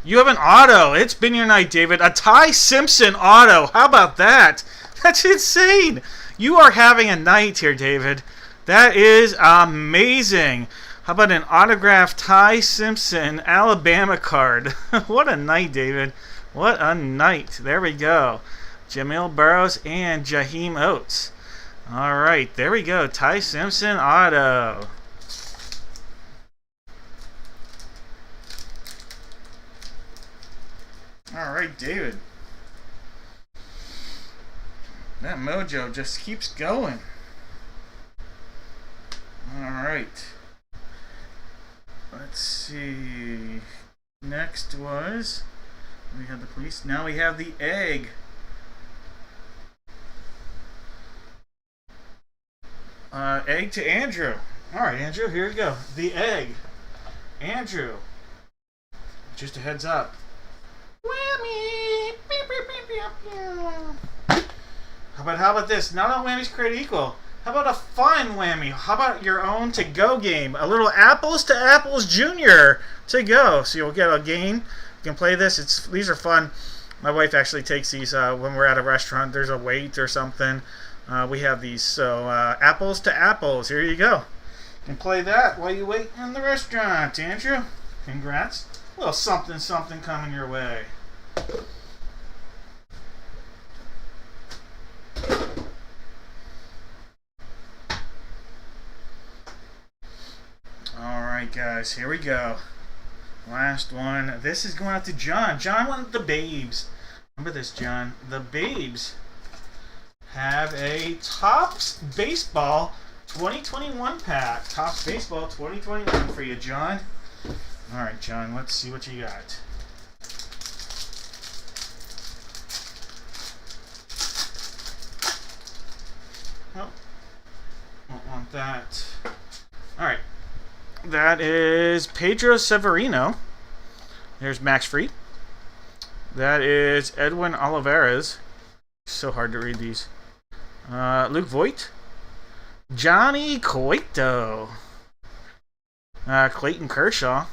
[SPEAKER 1] You have an auto. It's been your night, David. A Ty Simpson auto. How about that? That's insane. You are having a night here, David. That is amazing. How about an autographed Ty Simpson Alabama card? What a night, David. What a night. There we go. Jamil Burrows and Jaheim Oates. All right, there we go. Ty Simpson auto. All right, David. That mojo just keeps going. All right. Let's see. Next was, we had the police. Now we have the egg. Egg to Andrew. All right, Andrew, here we go. The egg. Andrew. Just a heads up. Whammy! How about this? Not all whammies create equal. How about a fun whammy? How about your own to-go game? A little Apples to Apples Junior to go. So you'll get a game. You can play this. These are fun. My wife actually takes these when we're at a restaurant. There's a wait or something. We have these. So Apples to Apples. Here you go. You can play that while you wait in the restaurant. Andrew, congrats. A little something coming your way. Alright guys, here we go. Last one. This is going out to John. John wanted the Babes. Remember this, John. The Babes have a Topps Baseball 2021 pack. Topps Baseball 2021 for you, John. Alright, John, let's see what you got. Oh, won't want that. Alright. That is Pedro Severino. There's Max Fried. That is Edwin Olivares. So hard to read these. Luke Voigt. Johnny Cueto. Clayton Kershaw.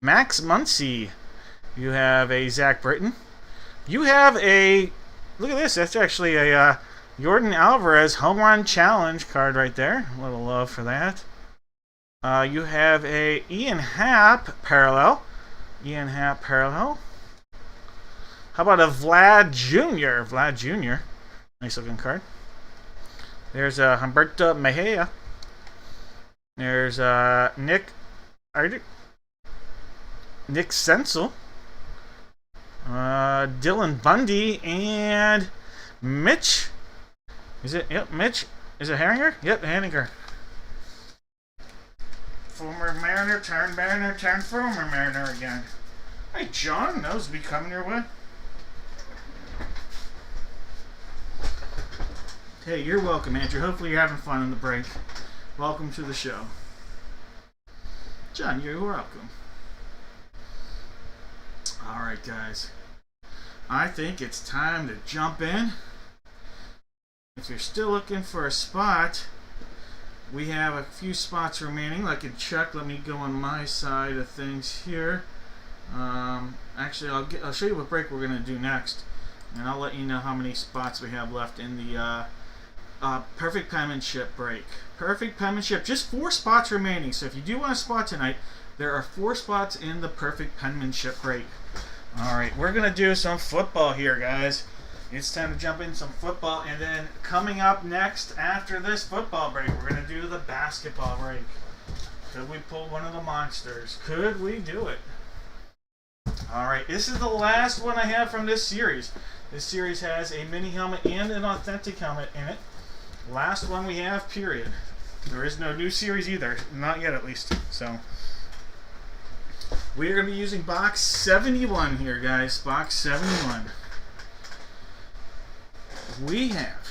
[SPEAKER 1] Max Muncy. You have a Zach Britton. You have a... Look at this. That's actually a Jordan Alvarez Home Run Challenge card right there. A little love for that. You have a Ian Happ parallel. How about a Vlad Jr.? Nice looking card. There's Humberto Mejia. There's Nick Sensel. Dylan Bundy and Mitch. Is it? Yep, Mitch. Is it Herringer? Yep, Herringer. Former Mariner, turned former Mariner again. Hey, John, those will be coming your way. Hey, you're welcome, Andrew. Hopefully you're having fun on the break. Welcome to the show. John, you're welcome. Alright, guys. I think it's time to jump in. If you're still looking for a spot, we have a few spots remaining. I can check. Let me go on my side of things here. Actually, I'll show you what break we're going to do next, and I'll let you know how many spots we have left in the perfect penmanship break. Perfect penmanship, just 4 spots remaining. So if you do want a spot tonight, there are 4 spots in the perfect penmanship break. All right, we're going to do some football here, guys. It's time to jump in some football, and then coming up next after this football break, we're going to do the basketball break. Could we pull one of the monsters? Could we do it? Alright, this is the last one I have from this series. This series has a mini helmet and an authentic helmet in it. Last one we have, period. There is no new series either. Not yet, at least. So, we're going to be using box 71 here, guys. Box 71. We have...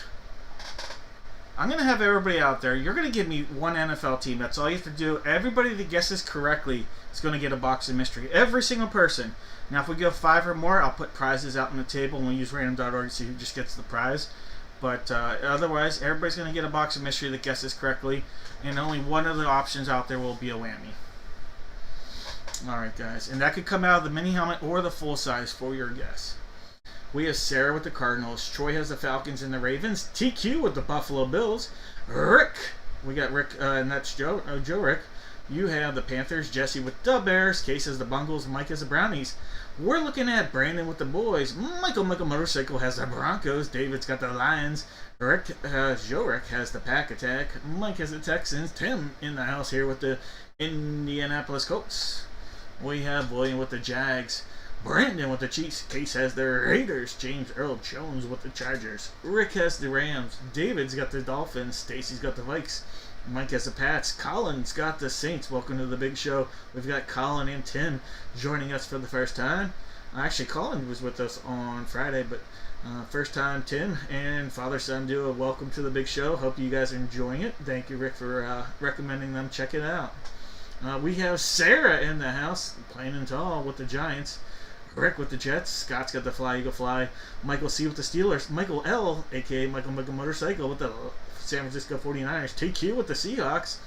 [SPEAKER 1] I'm going to have everybody out there. You're going to give me one NFL team. That's all you have to do. Everybody that guesses correctly is going to get a box of mystery. Every single person. Now, if we go 5 or more, I'll put prizes out on the table, and we'll use random.org to see who just gets the prize. But otherwise, everybody's going to get a box of mystery that guesses correctly, and only one of the options out there will be a whammy. Alright, guys. And that could come out of the mini helmet or the full size for your guess. We have Sarah with the Cardinals. Troy has the Falcons and the Ravens. TQ with the Buffalo Bills. Rick. We got Rick, and that's Joe Rick. You have the Panthers. Jesse with the Bears. Case has the Bungles. Mike has the Brownies. We're looking at Brandon with the Boys. Michael Motorcycle has the Broncos. David's got the Lions. Joe Rick has the Pack Attack. Mike has the Texans. Tim in the house here with the Indianapolis Colts. We have William with the Jags. Brandon with the Chiefs. Case has the Raiders. James Earl Jones with the Chargers. Rick has the Rams. David's got the Dolphins. Stacy's got the Vikes. Mike has the Pats. Colin's got the Saints. Welcome to the big show. We've got Colin and Tim joining us for the first time. Actually, Colin was with us on Friday, but first time Tim and father-son duo. Welcome to the big show. Hope you guys are enjoying it. Thank you, Rick, for recommending them. Check it out. We have Sarah in the house, plain and tall, with the Giants. Rick with the Jets. Scott's got the Fly Eagle Fly. Michael C with the Steelers. Michael L, a.k.a. Michael Motorcycle, with the San Francisco 49ers. TQ with the Seahawks.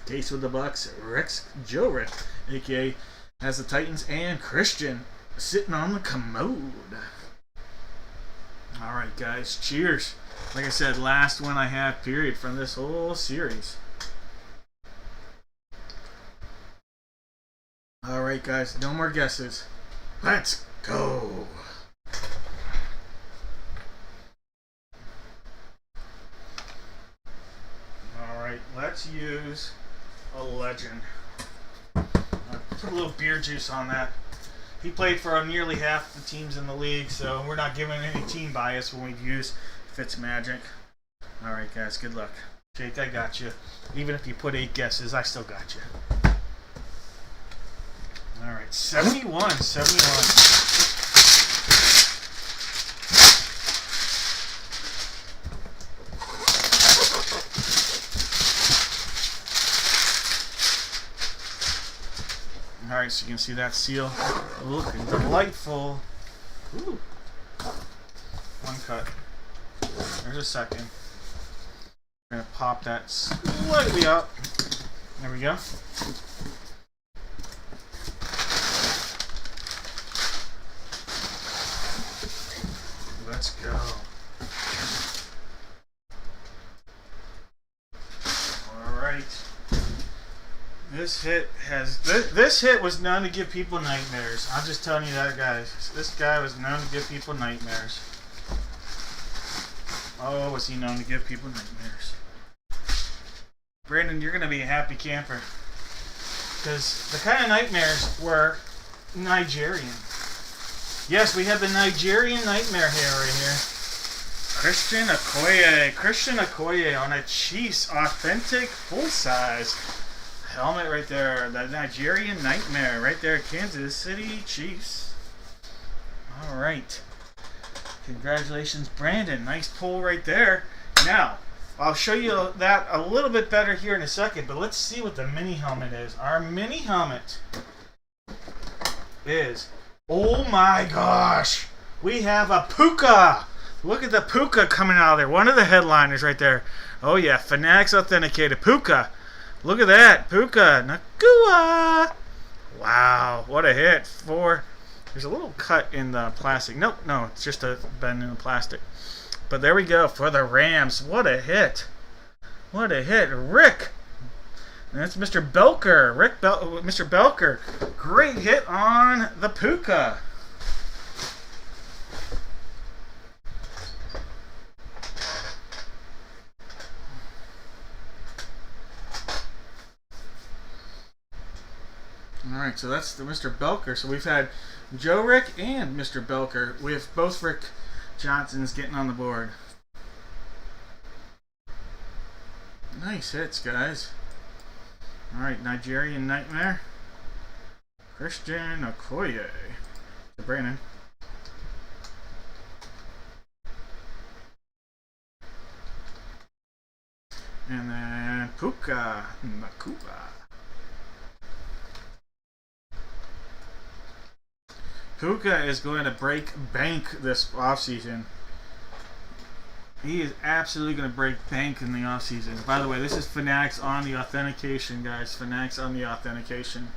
[SPEAKER 1] Case with the Bucks. Joe Rick, a.k.a. has the Titans. And Christian sitting on the commode. Alright, guys. Cheers. Like I said, last one I have, period, from this whole series. Alright, guys. No more guesses. Let's go. Alright, let's use a legend. Put a little beer juice on that. He played for nearly half the teams in the league, so we're not giving any team bias when we use Fitzmagic. Alright, guys, good luck. Jake, I got you. Even if you put 8 guesses, I still got you. Alright, 71. Alright, so you can see that seal looking delightful. Ooh. One cut. There's a second. We're going to pop that slightly up. There we go. Let's go. Alright. This hit was known to give people nightmares. I'm just telling you that, guys. This guy was known to give people nightmares. Oh, was he known to give people nightmares? Brandon, you're going to be a happy camper. Because the kind of nightmares were Nigerian. Yes, we have the Nigerian nightmare here right here. Christian Okoye on a Chiefs authentic full-size helmet right there. The Nigerian nightmare right there. Kansas City Chiefs. All right. Congratulations, Brandon. Nice pull right there. Now, I'll show you that a little bit better here in a second, but let's see what the mini helmet is. Our mini helmet is, oh my gosh, we have a puka. Look at the puka coming out of there. One of the headliners right there. Oh yeah, Fanatics Authenticated puka. Look at that, puka Nakua. Wow, what a hit. There's a little cut in the plastic. No, it's just a bend in the plastic. But there we go for the Rams. What a hit. What a hit. Rick. And that's Mr. Belker. Mr. Belker. Great hit on the puka. Alright, so that's the Mr. Belker. So we've had Joe Rick and Mr. Belker with both Rick Johnson's getting on the board. Nice hits, guys. Alright, Nigerian Nightmare. Christian Okoye. To Brandon. And then Puka Nakua. Puka is going to break bank this offseason. He is absolutely going to break bank in the offseason. By the way, this is Fanatics on the authentication, guys. Fanatics on the authentication.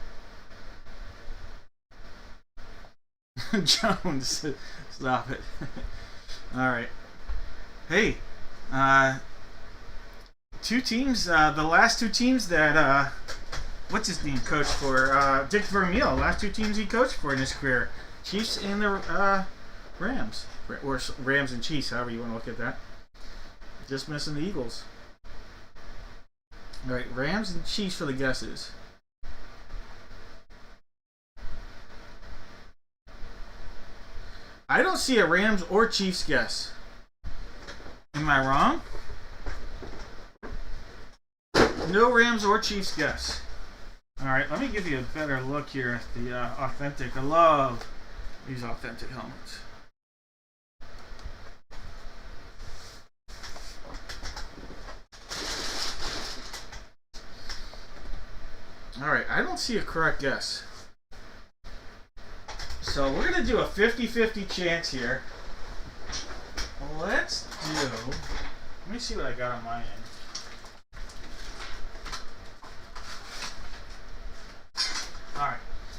[SPEAKER 1] Jones, stop it. Alright. Hey, two teams, the last two teams that, what's his name coached for? Dick Vermeil. Last two teams he coached for in his career. Chiefs and the Rams. Or Rams and Chiefs, however you want to look at that. Just missing the Eagles. Alright, Rams and Chiefs for the guesses. I don't see a Rams or Chiefs guess. Am I wrong? No Rams or Chiefs guess. Alright, let me give you a better look here at the authentic. I love these authentic helmets. Alright, I don't see a correct guess. So we're going to do a 50-50 chance here. Let's do... Let me see what I got on my end. Alright.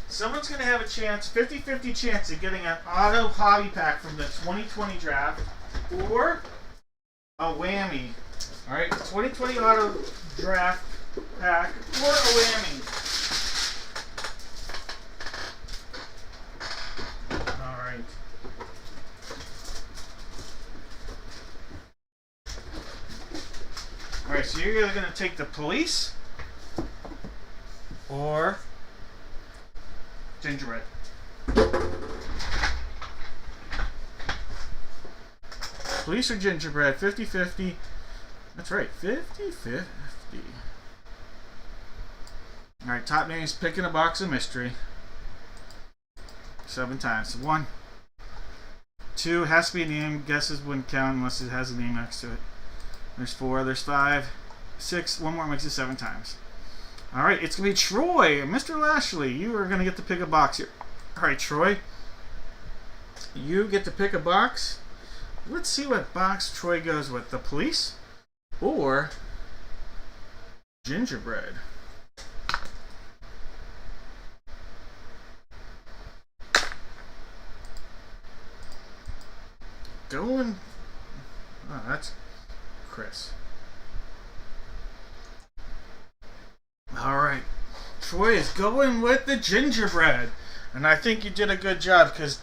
[SPEAKER 1] Someone's going to have a chance, 50-50 chance of getting an auto hobby pack from the 2020 draft or a whammy. Alright, 2020 auto draft pack or a whammy. Alright. Alright, so you're either going to take the police or gingerbread. Police or gingerbread, 50-50. That's right, 50-50. Alright, top names, picking a box of mystery. 7 times. 1. 2, has to be a name. Guesses wouldn't count unless it has a name next to it. There's 4, there's 5. 6, one more makes it 7 times. Alright, it's going to be Troy. Mr. Lashley, you are going to get to pick a box here. Alright, Troy. You get to pick a box. Let's see what box Troy goes with. The police or gingerbread. Going... Oh, that's Chris. Alright. Troy is going with the gingerbread. And I think you did a good job because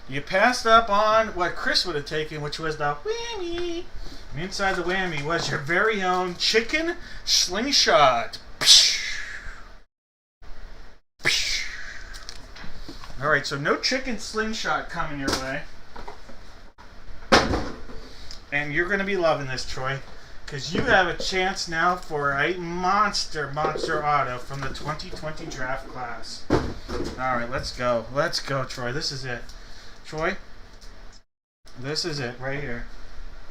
[SPEAKER 1] you passed up on what Chris would have taken, which was the whammy. And inside the whammy was your very own chicken slingshot. Alright, so no chicken slingshot coming your way. And you're going to be loving this, Troy. Because you have a chance now for a monster auto from the 2020 draft class. Alright, let's go. Let's go, Troy. This is it. Troy, this is it right here.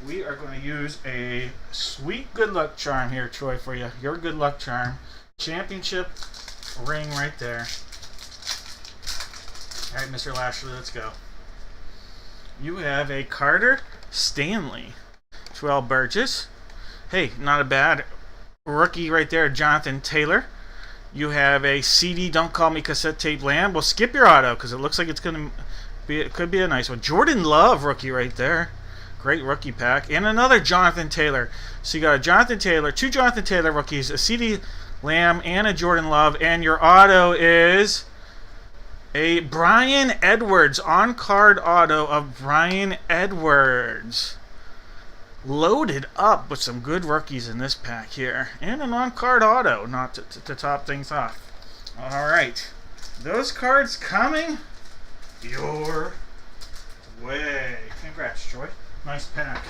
[SPEAKER 1] We are going to use a sweet good luck charm here, Troy, for you. Your good luck charm. Championship ring right there. Alright, Mr. Lashley, let's go. You have a Carter Stanley. 12 Burgess. Hey, not a bad rookie right there, Jonathan Taylor. You have a CD Don't Call Me cassette tape Lamb. We'll skip your auto because it looks like it's going to be, it could be a nice one. Jordan Love rookie right there. Great rookie pack. And another Jonathan Taylor. So you got a Jonathan Taylor, 2 Jonathan Taylor rookies, a CD Lamb, and a Jordan Love. And your auto is a Brian Edwards, on-card auto of Brian Edwards. Loaded up with some good rookies in this pack here. And an on-card auto, not to top things off. Alright. Those cards coming your way. Congrats, Troy. Nice pack.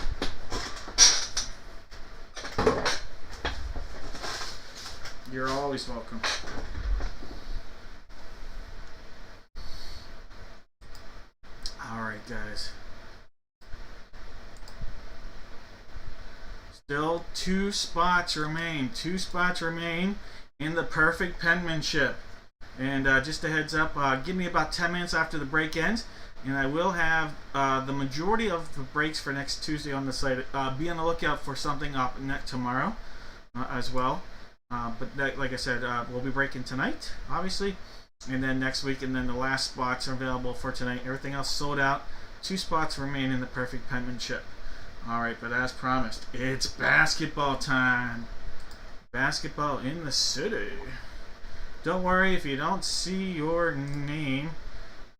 [SPEAKER 1] You're always welcome. Alright, guys. Still 2 spots remain. 2 spots remain in the perfect penmanship. And just a heads up, give me about 10 minutes after the break ends, and I will have the majority of the breaks for next Tuesday on the site. Be on the lookout for something up tomorrow as well. But like I said, we'll be breaking tonight, obviously, and then next week, and then the last spots are available for tonight. Everything else sold out. 2 spots remain in the perfect penmanship. Alright, but as promised, it's basketball time. Basketball in the city. Don't worry if you don't see your name.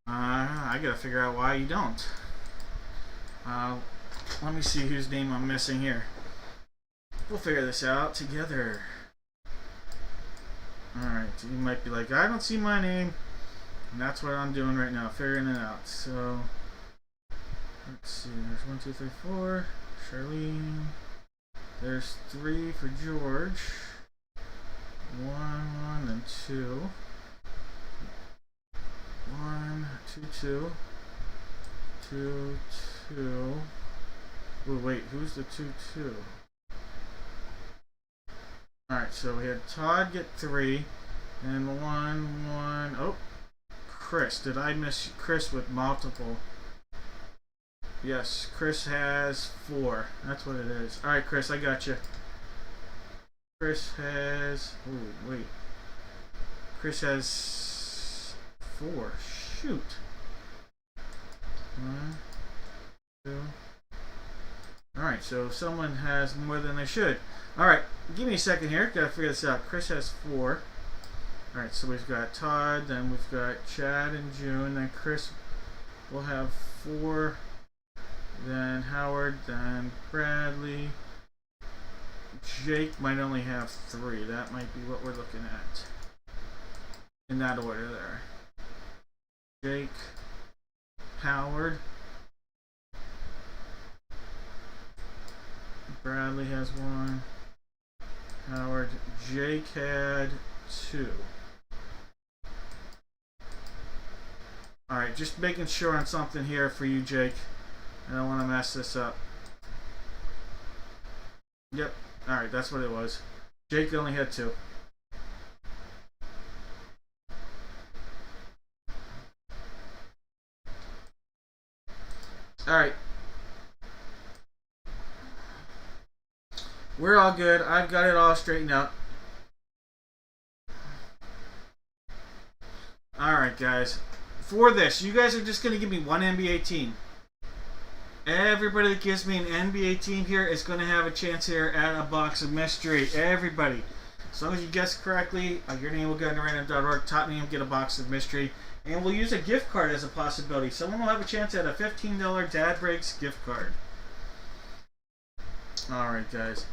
[SPEAKER 1] I gotta figure out why you don't. Let me see whose name I'm missing here. We'll figure this out together. Alright, you might be like, I don't see my name. And that's what I'm doing right now, figuring it out. So, let's see, there's 1, 2, 3, 4. Charlene. There's 3 for George. 1, and 2. 1, 2, 2. 2, 2. Oh, wait, who's the 2, 2? Alright, so we had Todd get 3. And 1, 1. Oh, Chris. Did I miss Chris with multiple? Yes, Chris has 4. That's what it is. Alright, Chris, I got you. Chris has... Oh, wait. Chris has 4. Shoot. 1, 2. Alright, so someone has more than they should. Alright, give me a second here. Gotta figure this out. Chris has 4. Alright, so we've got Todd, then we've got Chad and June, then Chris will have 4. Then Howard, then Bradley. Jake might only have 3. That might be what we're looking at. In that order there. Jake, Howard. Bradley has 1. Howard. Jake had 2. Alright, just making sure on something here for you, Jake. I don't want to mess this up. Yep. Alright, that's what it was. Jake only had 2. Alright. We're all good. I've got it all straightened out. Alright, guys. For this, you guys are just going to give me one NBA team. Everybody that gives me an NBA team here is going to have a chance here at a box of mystery. Everybody. As long as you guess correctly, your name will go into random.org. Top name, get a box of mystery. And we'll use a gift card as a possibility. Someone will have a chance at a $15 Dad Breaks gift card. Alright, guys.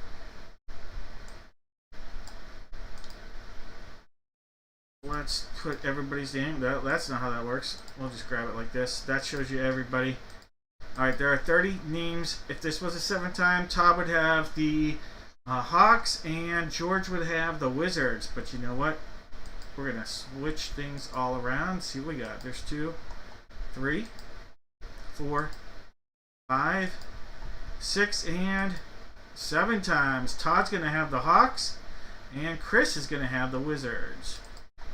[SPEAKER 1] Let's put everybody's name. That's not how that works. We'll just grab it like this. That shows you everybody. Alright, there are 30 names. If this was a 7th time, Todd would have the Hawks and George would have the Wizards. But you know what? We're going to switch things all around. See what we got. There's 2, 3, 4, 5, 6, and 7 times. Todd's going to have the Hawks and Chris is going to have the Wizards.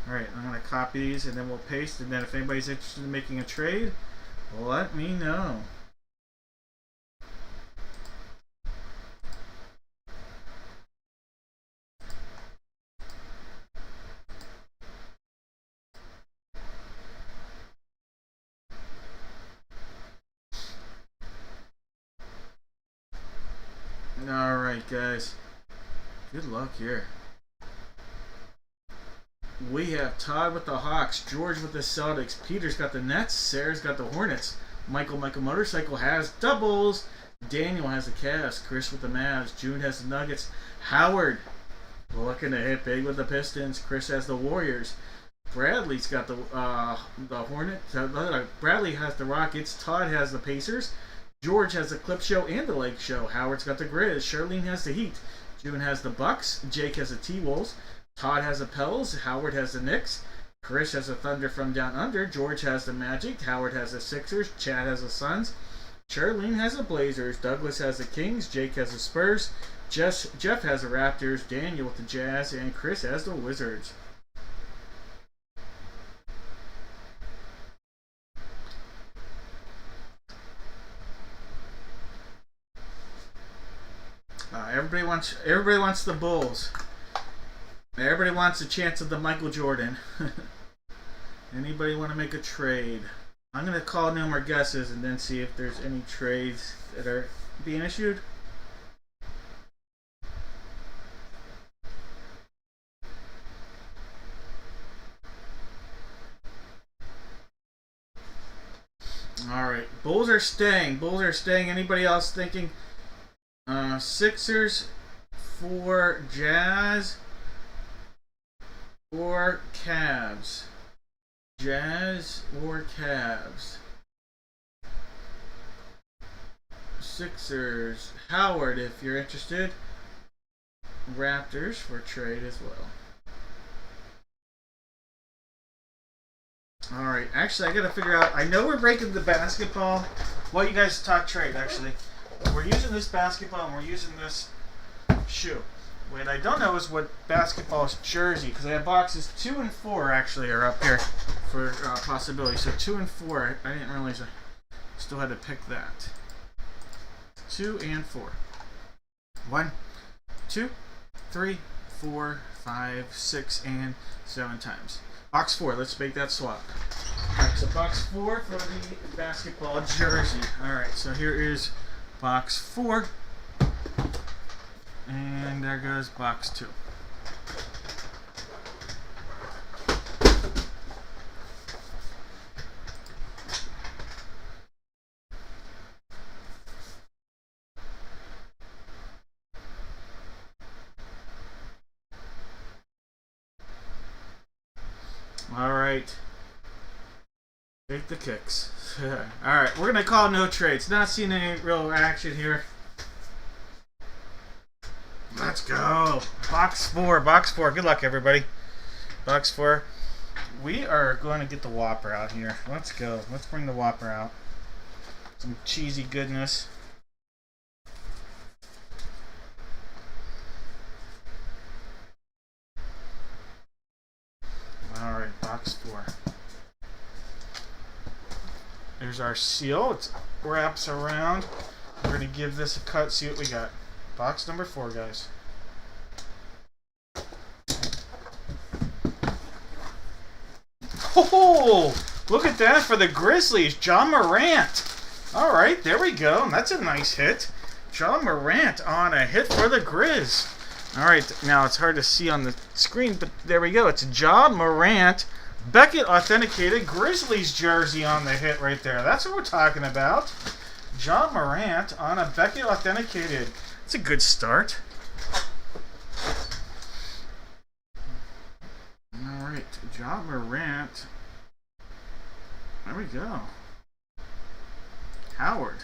[SPEAKER 1] Alright, I'm going to copy these and then we'll paste. And then if anybody's interested in making a trade, let me know. Alright, guys. Good luck here. We have Todd with the Hawks, George with the Celtics, Peter's got the Nets, Sarah's got the Hornets, Michael Motorcycle has doubles, Daniel has the Cavs, Chris with the Mavs, June has the Nuggets, Howard looking to hit big with the Pistons, Chris has the Warriors, Bradley's got the Hornets, Bradley has the Rockets, Todd has the Pacers, George has the Clip Show and the Lake Show, Howard's got the Grizz, Charlene has the Heat, June has the Bucks, Jake has the T-Wolves, Todd has the Pels, Howard has the Knicks, Chris has the Thunder from Down Under, George has the Magic, Howard has the Sixers, Chad has the Suns, Charlene has the Blazers, Douglas has the Kings, Jake has the Spurs, Jeff has the Raptors, Daniel with the Jazz, and Chris has the Wizards. Everybody wants the Bulls. Everybody wants a chance of the Michael Jordan. Anybody want to make a trade? I'm going to call no more guesses and then see if there's any trades that are being issued. Alright, Bulls are staying. Bulls are staying. Anybody else thinking? Sixers for Jazz or Cavs? Jazz or Cavs? Sixers. Howard, if you're interested. Raptors for trade as well. Alright, actually I gotta figure out, I know we're breaking the basketball. Well, you guys talk trade actually. We're using this basketball and we're using this shoe. What I don't know is what basketball jersey, because I have boxes 2 and 4 actually are up here for possibility. So 2 and 4, I didn't realize I still had to pick that. 2 and 4. 1, 2, 3, 4, 5, 6, and 7 times. Box 4, let's make that swap. Alright, so box 4 for the basketball jersey. Alright, so here is box 4. And there goes box 2. Alright. Take the kicks. Alright, we're going to call no trades. Not seeing any real action here. Let's go. Box 4. Box 4. Good luck, everybody. Box 4. We are going to get the Whopper out here. Let's go. Let's bring the Whopper out. Some cheesy goodness. Alright, box 4. There's our seal. It wraps around. We're going to give this a cut, see what we got. Box number 4, guys. Oh, look at that for the Grizzlies. John Morant. All right, there we go. That's a nice hit. John Morant on a hit for the Grizz. All right, now it's hard to see on the screen, but there we go. It's John Morant, Beckett authenticated Grizzlies jersey on the hit right there. That's what we're talking about. John Morant on a Beckett authenticated It's a good start. All right, John Morant. There we go. Howard.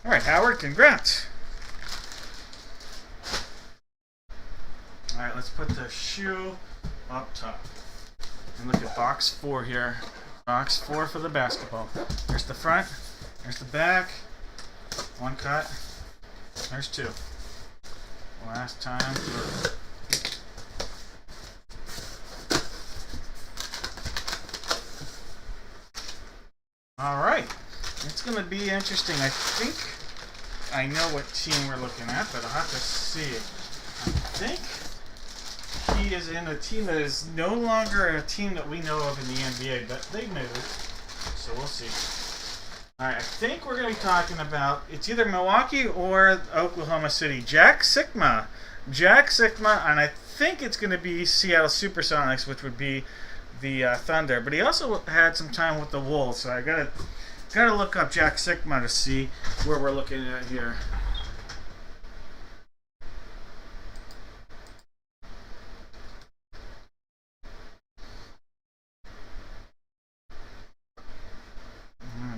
[SPEAKER 1] All right, Howard, congrats. All right, let's put the shoe up top. And look at box 4 here. Box 4 for the basketball. There's the front. There's the back. One cut. There's 2. Last time through. All right. It's going to be interesting. I think I know what team we're looking at, but I'll have to see. I think he is in a team that is no longer a team that we know of in the NBA, but they moved. So we'll see. Alright, I think we're going to be talking about, it's either Milwaukee or Oklahoma City. Jack Sikma, and I think it's going to be Seattle Supersonics, which would be the Thunder. But he also had some time with the Wolves, so I gotta look up Jack Sikma to see where we're looking at here.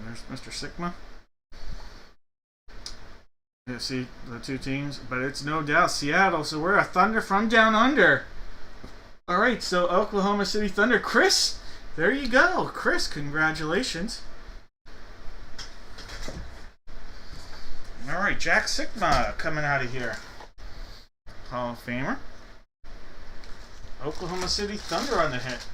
[SPEAKER 1] There's Mr. Sikma. You see the 2 teams, but it's no doubt Seattle. So we're a Thunder from down under. All right, so Oklahoma City Thunder. Chris, there you go. Chris, congratulations. All right, Jack Sikma coming out of here. Hall of Famer. Oklahoma City Thunder on the hit.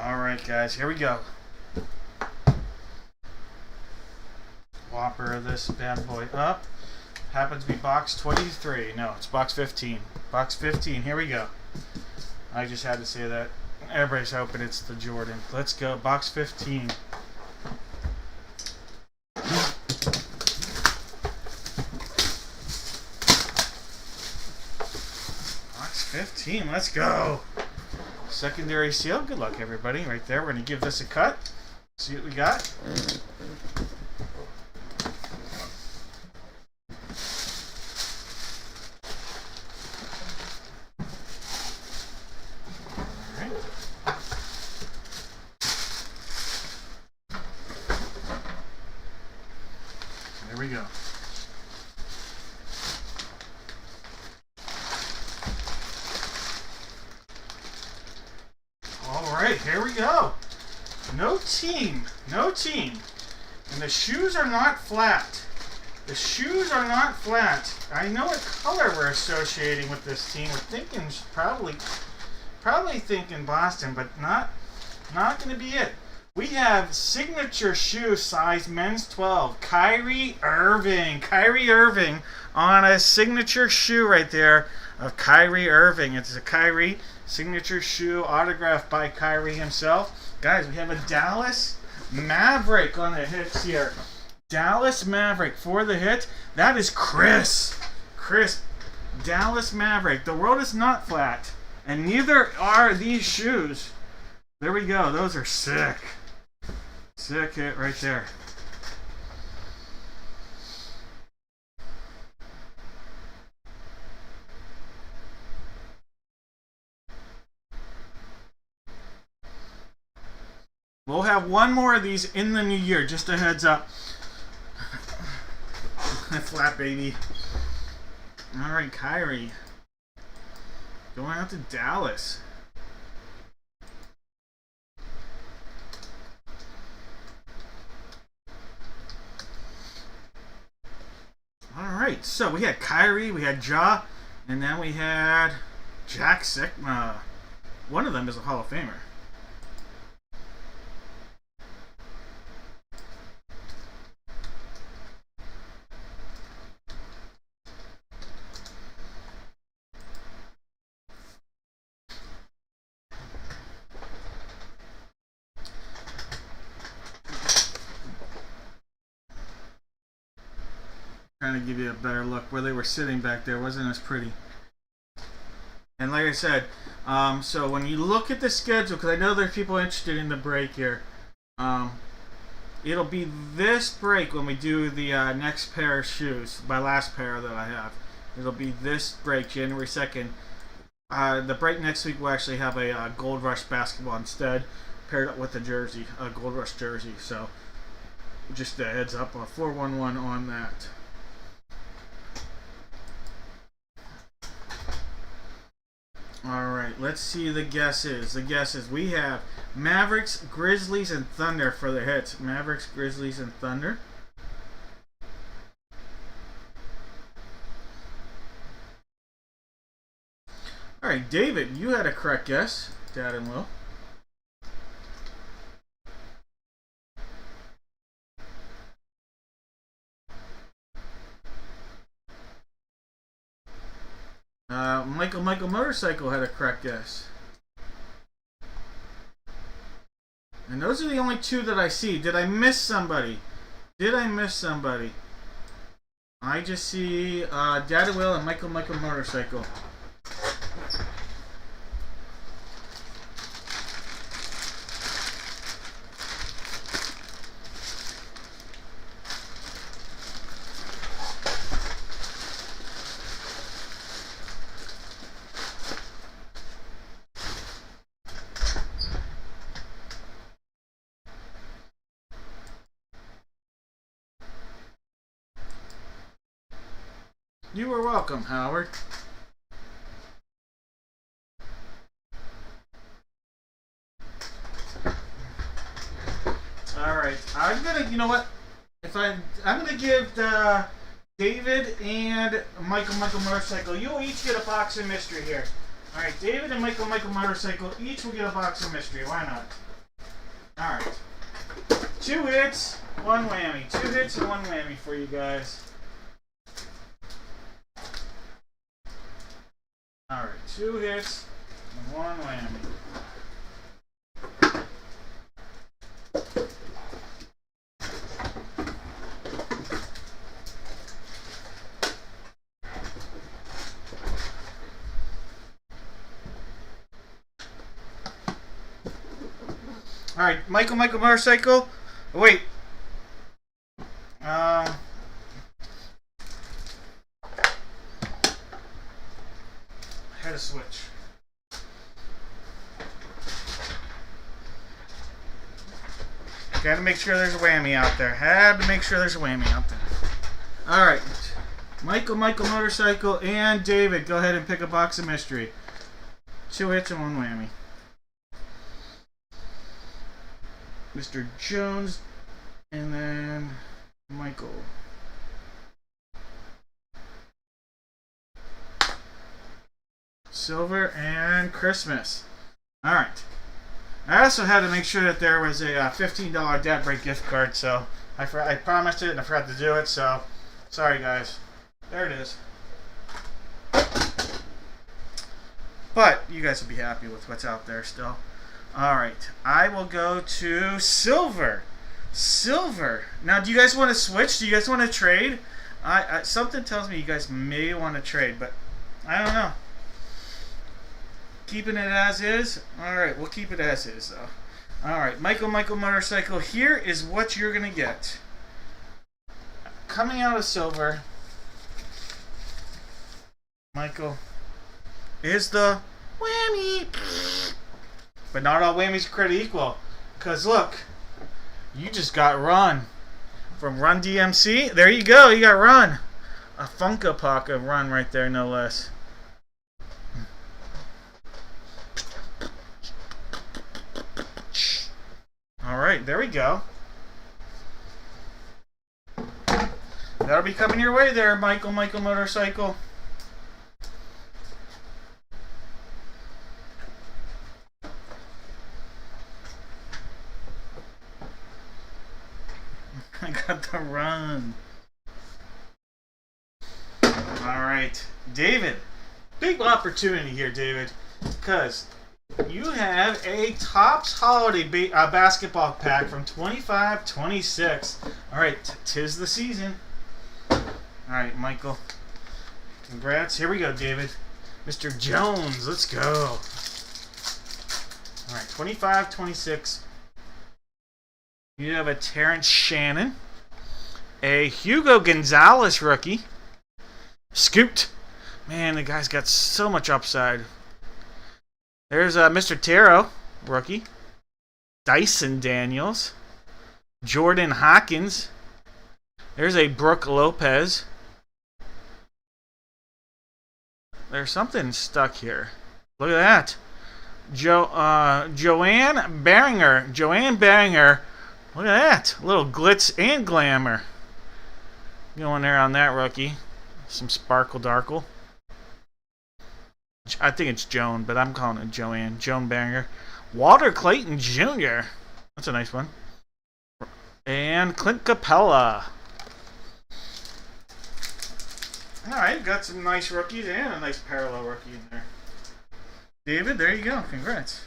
[SPEAKER 1] All right, guys, here we go. Whopper this bad boy up. Happens to be box 23. No, it's box 15. Box 15. Here we go. I just had to say that. Everybody's hoping it's the Jordan. Let's go. Box 15. Box 15. Let's go. Secondary seal. Good luck, everybody. Right there. We're going to give this a cut. See what we got. There we go. All right, here we go. No team. And the shoes are not flat. The shoes are not flat. I know what color we're associating with this team. We're thinking probably thinking Boston, but not going to be it. We have signature shoe size men's 12. Kyrie Irving. Kyrie Irving on a signature shoe right there of Kyrie Irving. It's a Kyrie signature shoe autographed by Kyrie himself. Guys, we have a Dallas Maverick on the hits here. Dallas Maverick for the hit. That is Chris. Dallas Maverick. The world is not flat. And neither are these shoes. There we go. Those are sick. Sick hit right there. We'll have one more of these in the new year. Just a heads up. Flat baby. All right, Kyrie. Going out to Dallas. Alright, so we had Kyrie, we had Ja, and then we had Jack Sikma. One of them is a Hall of Famer. Trying to give you a better look. Where they were sitting back there wasn't as pretty. And like I said, so when you look at the schedule, because I know there's people interested in the break here, it'll be this break when we do the next pair of shoes, my last pair that I have. It'll be this break, January 2nd. The break next week will actually have a Gold Rush basketball instead, paired up with the jersey, a Gold Rush jersey. So just a heads up, 411 on that. Alright, let's see the guesses. The guesses. We have Mavericks, Grizzlies, and Thunder for the hits. Mavericks, Grizzlies, and Thunder. Alright, David, you had a correct guess. Dad and Will. Michael Motorcycle had a correct guess. And those are the only two that I see. Did I miss somebody? I just see Dad and Will and Michael Motorcycle. You are welcome, Howard. Alright, I'm gonna, you know what? I'm gonna give David and Michael Motorcycle, you'll each get a box of mystery here. Alright, David and Michael Motorcycle each will get a box of mystery. Why not? Alright. 2 hits, 1 whammy. 2 hits and 1 whammy for you guys. Alright, 2 hits and 1 whammy. Alright, Michael Motorcycle. Wait. Had a switch. Gotta make sure there's a whammy out there. Had to make sure there's a whammy out there. Alright. Michael Motorcycle and David, go ahead and pick a box of mystery. 2 hits and 1 whammy. Mr. Jones and then Michael. Silver and Christmas. Alright. I also had to make sure that there was a $15 Dad Break gift card, so I promised it and I forgot to do it, so sorry guys. There it is. But you guys will be happy with what's out there still. Alright, I will go to Silver. Silver. Now, do you guys want to switch? Do you guys want to trade? Something tells me you guys may want to trade, but I don't know. Keeping it as is? Alright, we'll keep it as is, though. Alright, Michael Motorcycle, here is what you're going to get. Coming out of Silver, Michael, is the whammy. But not all whammies are created equal. Because look, you just got Run. From Run DMC. There you go, you got Run. A Funko Pop of Run right there, no less. Alright, there we go. That'll be coming your way there, Michael Motorcycle. I got the Run. Alright, David. Big opportunity here, David. Because you have a Topps Holiday basketball pack from 25-26. Alright, tis the season. All right, Michael. Congrats. Here we go, David. Mr. Jones, let's go. All right, 25, 26. You have a Terrence Shannon. A Hugo Gonzalez rookie. Scooped. Man, the guy's got so much upside. There's Mr. Taro, rookie. Dyson Daniels. Jordan Hawkins. There's a Brooke Lopez. There's something stuck here. Look at that. Joanne Beringer. Joanne Beringer. Look at that. A little glitz and glamour going there on that rookie. Some sparkle darkle. I think it's Joan, but I'm calling it Joanne. Joan Beringer. Walter Clayton Jr. That's a nice one. And Clint Capella. Alright, got some nice rookies and a nice parallel rookie in there. David, there you go. Congrats.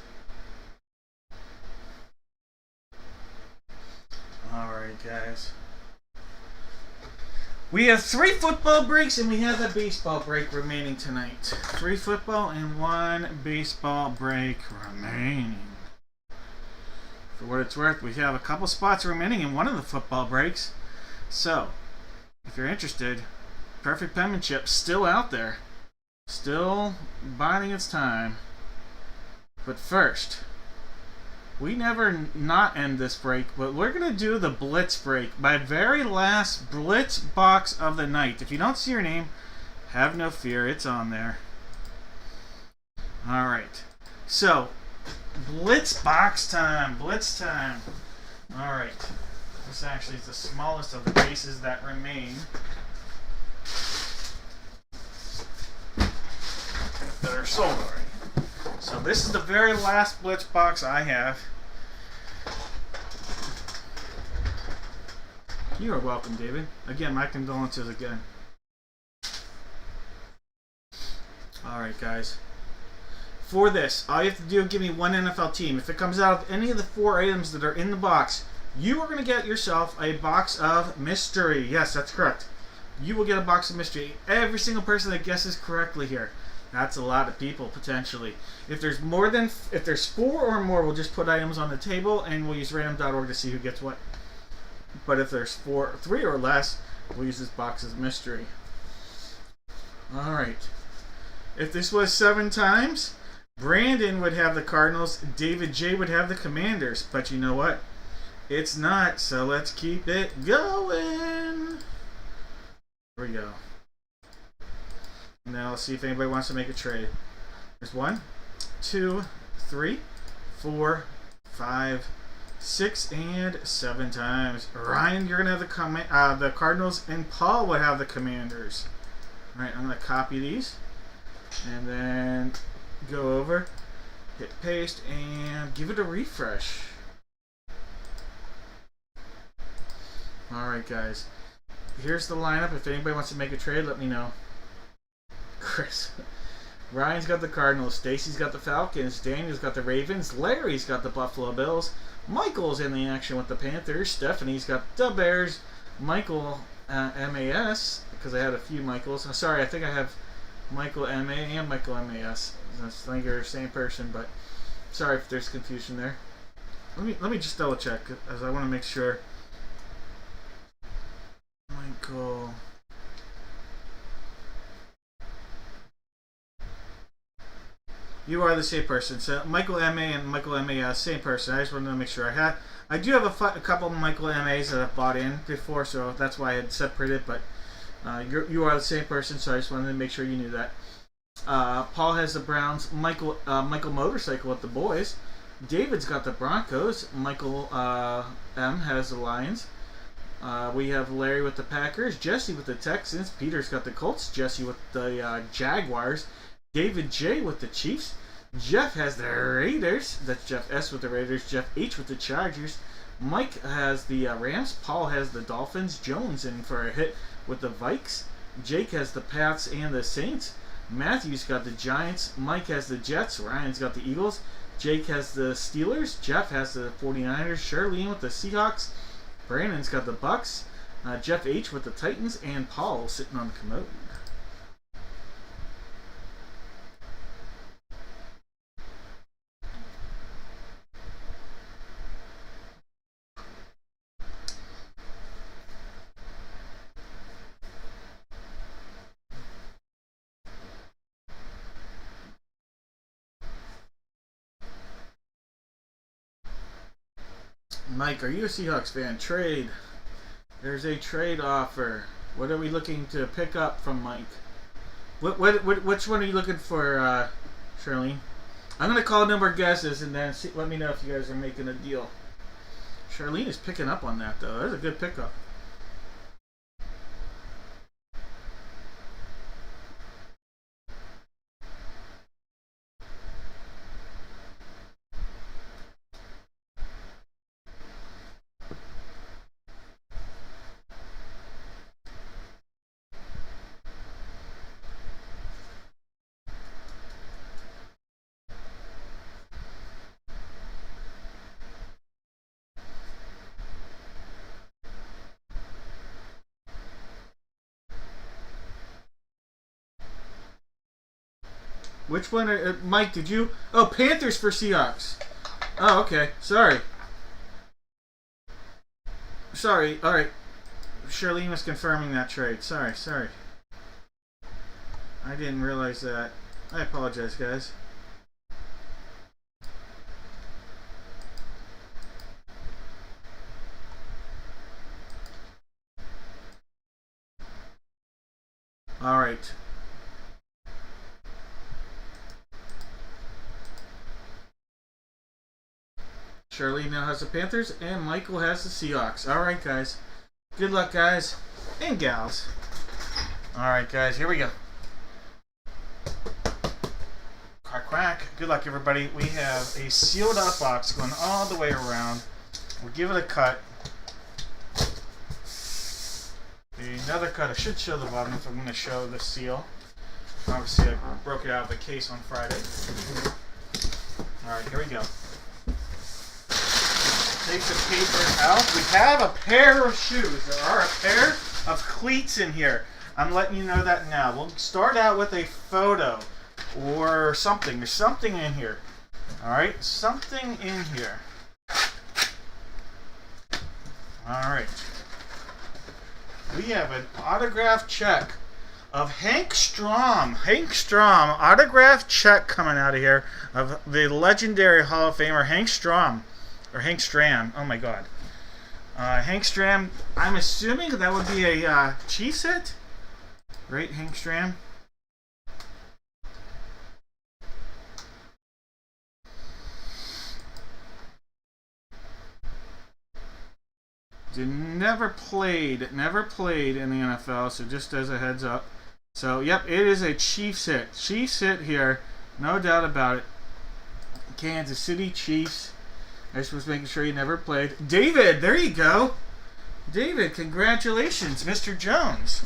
[SPEAKER 1] Alright, guys. We have 3 football breaks and we have a baseball break remaining tonight. 3 football and 1 baseball break remaining. For what it's worth, we have a couple spots remaining in one of the football breaks. So, if you're interested, Perfect Penmanship still out there. Still biding its time. But first, we never not end this break, but we're going to do the Blitz break. My very last Blitz box of the night. If you don't see your name, have no fear, it's on there. Alright. So, Blitz box time. Blitz time. Alright. This actually is the smallest of the cases that remain. That are sold already. So this is the very last Blitz box I have. You are welcome, David. Again, my condolences again. Alright, guys. For this, all you have to do is give me one NFL team. If it comes out of any of the 4 items that are in the box, you are going to get yourself a box of mystery. Yes, that's correct. You will get a box of mystery. Every single person that guesses correctly here. That's a lot of people, potentially. If there's 4 or more, we'll just put items on the table and we'll use random.org to see who gets what. But if there's 3 or less, we'll use this box as mystery. Alright. If this was 7 times, Brandon would have the Cardinals, David J would have the Commanders. But you know what? It's not, so let's keep it going. Here we go. Now let's see if anybody wants to make a trade. There's 1, 2, 3, 4, 5, 6, and 7 times. Ryan, you're gonna have the Cardinals, and Paul would have the Commanders. All right, I'm gonna copy these, and then go over, hit paste, and give it a refresh. All right, guys. Here's the lineup. If anybody wants to make a trade, let me know. Chris. Ryan's got the Cardinals. Stacy's got the Falcons. Daniel's got the Ravens. Larry's got the Buffalo Bills. Michael's in the action with the Panthers. Stephanie's got the Bears. Michael MAS, because I had a few Michaels. Sorry, I think I have Michael MA and Michael MAS. I think they're the same person, but sorry if there's confusion there. Let me just double check, as I want to make sure. Michael. You are the same person. So Michael MA and Michael MAS, same person. I just wanted to make sure I do have a couple of Michael MAs that I've bought in before, so that's why I had separated. But you are the same person, so I just wanted to make sure you knew that. Paul has the Browns. Michael Motorcycle with the boys. David's got the Broncos. Michael M has the Lions. We have Larry with the Packers. Jesse with the Texans. Peter's got the Colts. Jesse with the Jaguars. David J with the Chiefs. Jeff has the Raiders. That's Jeff S with the Raiders. Jeff H with the Chargers. Mike has the Rams. Paul has the Dolphins. Jones in for a hit with the Vikes. Jake has the Pats and the Saints. Matthew's got the Giants. Mike has the Jets. Ryan's got the Eagles. Jake has the Steelers. Jeff has the 49ers. Shirley with the Seahawks. Brandon's got the Bucks. Jeff H with the Titans, and Paul sitting on the commode. Mike, are you a Seahawks fan? Trade. There's a trade offer. What are we looking to pick up from Mike? Which one are you looking for, Charlene? I'm going to call a number of guesses and then let me know if you guys are making a deal. Charlene is picking up on that, though. That's a good pickup. Which one? Mike, did you? Oh, Panthers for Seahawks. Oh, okay. Sorry. Sorry. All right. Charlene was confirming that trade. Sorry. I didn't realize that. I apologize, guys. All right. Charlene now has the Panthers, and Michael has the Seahawks. All right, guys. Good luck, guys and gals. All right, guys. Here we go. Quack, quack. Good luck, everybody. We have a sealed up box going all the way around. We'll give it a cut. Another cut. I should show the bottom if I'm going to show the seal. Obviously, I broke it out of the case on Friday. All right, here we go. Take the paper out. We have a pair of shoes. There are a pair of cleats in here. I'm letting you know that now. We'll start out with a photo or something. There's something in here. All right, something in here. All right. We have an autograph check of Hank Strom. Hank Strom, autograph check coming out of here of the legendary Hall of Famer Hank Strom. Or Hank Stram. Oh my God. Hank Stram. I'm assuming that would be a Chiefs hit. Right, Hank Stram? Never played in the NFL, so just as a heads up. So, yep, it is a Chiefs hit. Chiefs hit here. No doubt about it. Kansas City Chiefs. I just was making sure you never played. David, there you go. David, congratulations, Mr. Jones.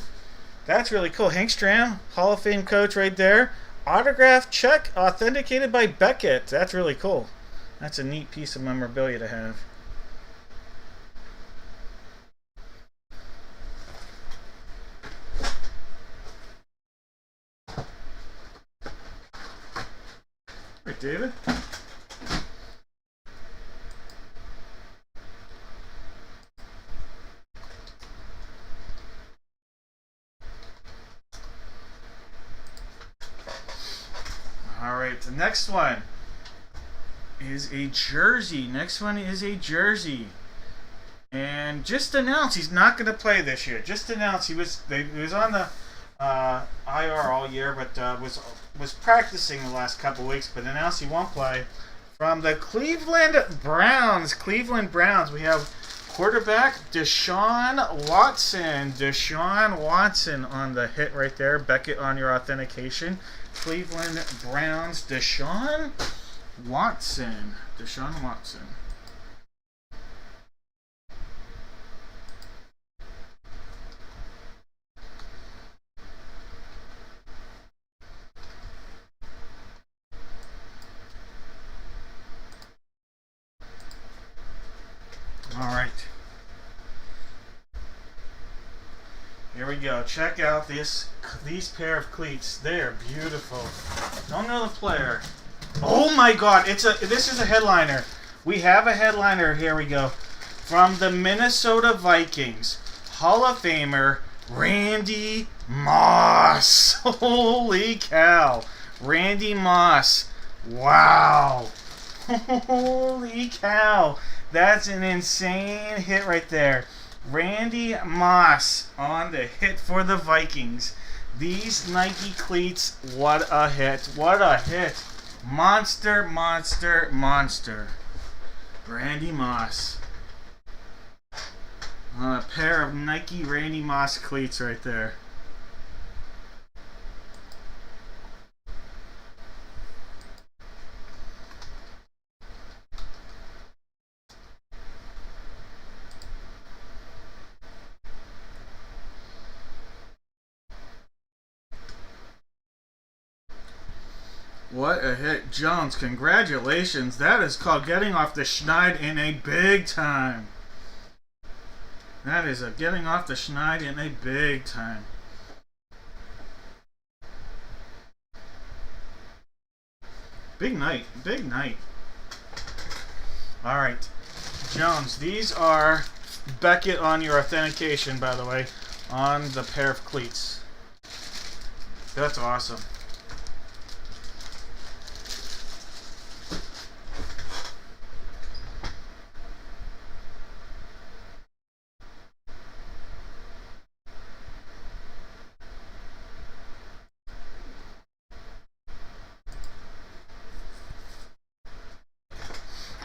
[SPEAKER 1] That's really cool. Hank Stram, Hall of Fame coach right there. Autograph check authenticated by Beckett. That's really cool. That's a neat piece of memorabilia to have. Right, David. Alright, the next one is a jersey. And just announced he's not going to play this year. Just announced he was on the IR all year, but was practicing the last couple weeks, but announced he won't play. From the Cleveland Browns, we have quarterback Deshaun Watson on the hit right there. Beckett on your authentication. Cleveland Browns, Deshaun Watson. All right. Here we go. Check out these pair of cleats. They are beautiful. Don't know the player. Oh my God! This is a headliner. We have a headliner. Here we go. From the Minnesota Vikings, Hall of Famer Randy Moss. Holy cow! Randy Moss. Wow. Holy cow! That's an insane hit right there. Randy Moss on the hit for the Vikings. These Nike cleats, what a hit. What a hit. Monster, monster, monster. Randy Moss. On a pair of Nike Randy Moss cleats right there. What a hit. Jones, congratulations. That is called getting off the schneid in a big time. That is a getting off the schneid in a big time. Big night. Big night. Alright. Jones, these are Beckett on your authentication, by the way, on the pair of cleats. That's awesome.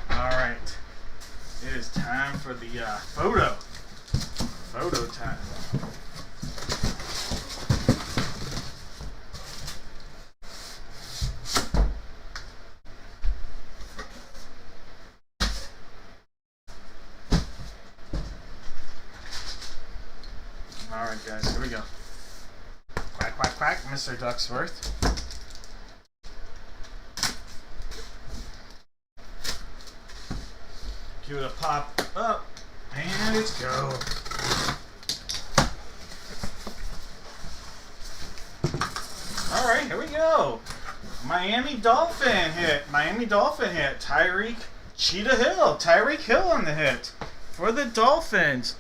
[SPEAKER 1] Alright. It is time for the photo. Photo time. Alright guys, here we go. Quack, quack, quack, Mr. Ducksworth. Cue to pop up, and let's go. Alright, here we go. Miami Dolphin hit. Miami Dolphin hit. Tyreek Cheetah Hill. Tyreek Hill on the hit for the Dolphins.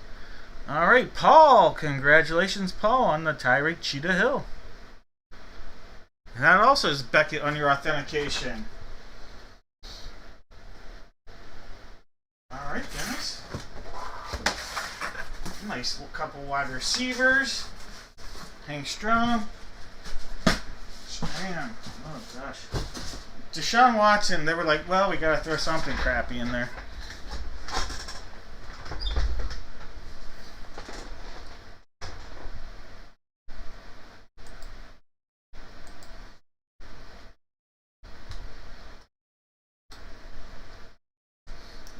[SPEAKER 1] Alright, Paul. Congratulations, Paul, on the Tyreek Cheetah Hill. And that also is Beckett on your authentication. Alright, guys. Nice couple wide receivers. Hank Strom. Man, oh gosh. Deshaun Watson, they were like, well, we gotta throw something crappy in there.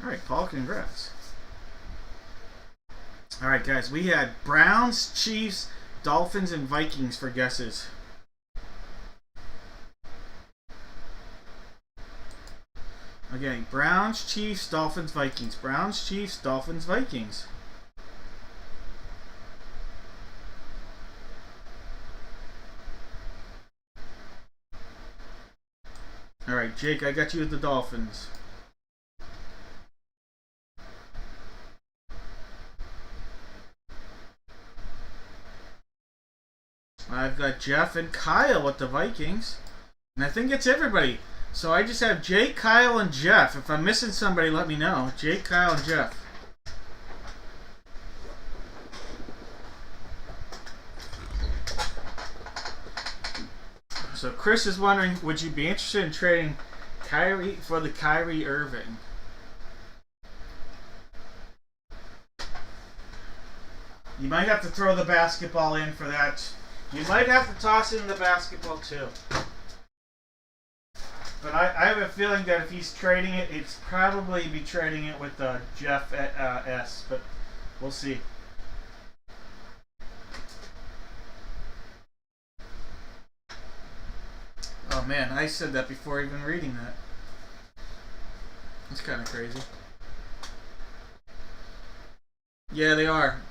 [SPEAKER 1] Alright, Paul, congrats. Alright, guys, we had Browns, Chiefs, Dolphins, and Vikings for guesses. Okay, Browns, Chiefs, Dolphins, Vikings. Browns, Chiefs, Dolphins, Vikings. Alright, Jake, I got you with the Dolphins. I've got Jeff and Kyle with the Vikings. And I think it's everybody. So I just have Jake, Kyle, and Jeff. If I'm missing somebody, let me know. Jake, Kyle, and Jeff. So Chris is wondering, would you be interested in trading Kyrie for the Kyrie Irving? You might have to throw the basketball in for that. You might have to toss in the basketball too. But I have a feeling that if he's trading it, it's probably be trading it with Jeff at S. But we'll see. Oh man, I said that before even reading that. That's kind of crazy. Yeah, they are.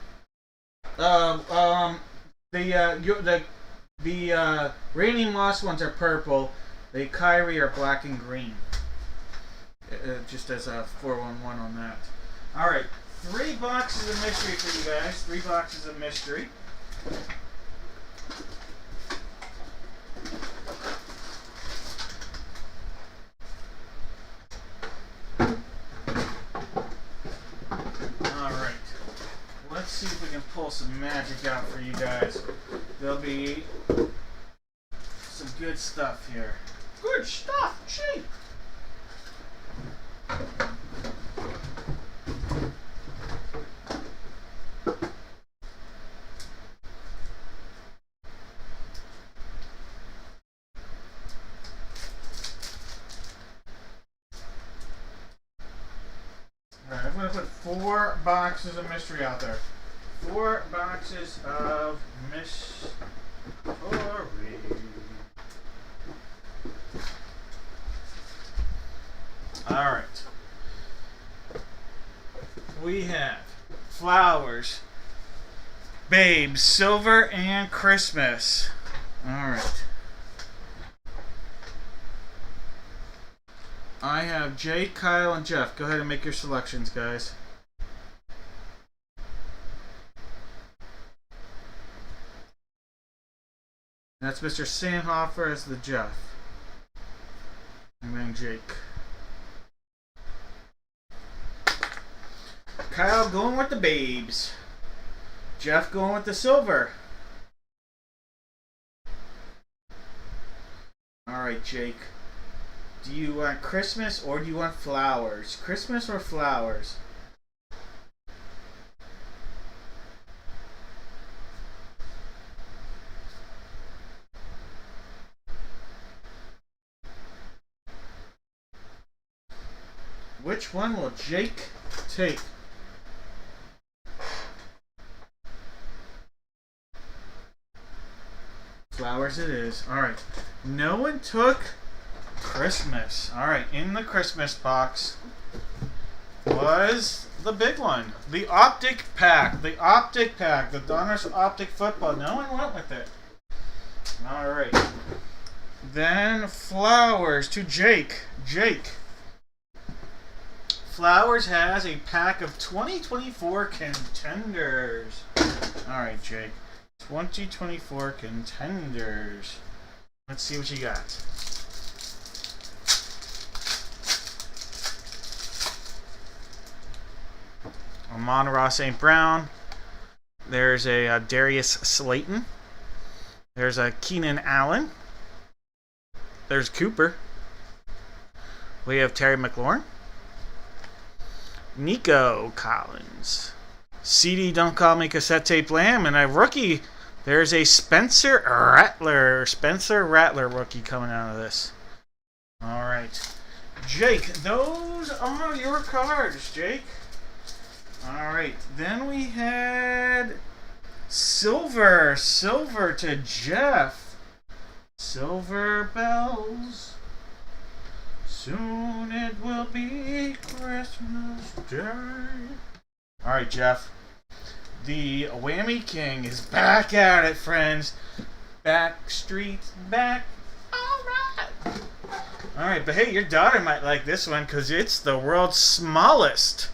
[SPEAKER 1] Um, um, the Reigning Lost ones are purple. The Kyrie are black and green. Just as a 411 on that. All right, 3 boxes of mystery for you guys. 3 boxes of mystery. All right. Let's see if we can pull some magic out for you guys. There'll be some good stuff here. Good stuff, gee. Alright, I'm going to put 4 boxes of mystery out there. 4 boxes of mystery. Alright. We have flowers, babes, silver, and Christmas. Alright. I have Jay, Kyle, and Jeff. Go ahead and make your selections, guys. That's Mr. Sandhofer as the Jeff. And then Jake. Kyle going with the babes. Jeff going with the silver. Alright, Jake. Do you want Christmas or do you want flowers? Christmas or flowers? Which one will Jake take? Flowers it is. Alright. No one took Christmas. Alright, in the Christmas box was the big one. The Optic Pack. The Optic Pack. The Donruss Optic Football. No one went with it. Alright. Then flowers to Jake. Jake. Flowers has a pack of 2024 contenders. Alright, Jake. 2024 contenders. Let's see what you got. Amon-Ra St. Brown. There's a Darius Slayton. There's a Keenan Allen. There's Cooper. We have Terry McLaurin. Nico Collins. CD Don't Call Me Cassette Tape Lamb. And a rookie. There's a Spencer Rattler. Spencer Rattler rookie coming out of this. Alright. Jake, those are your cards, Jake. Alright, then we had silver to Jeff. Silver bells. Soon it will be Christmas Day. Alright, Jeff. The Whammy King is back at it, friends. Back streets back. Alright. Alright, but hey, your daughter might like this one because it's the world's smallest.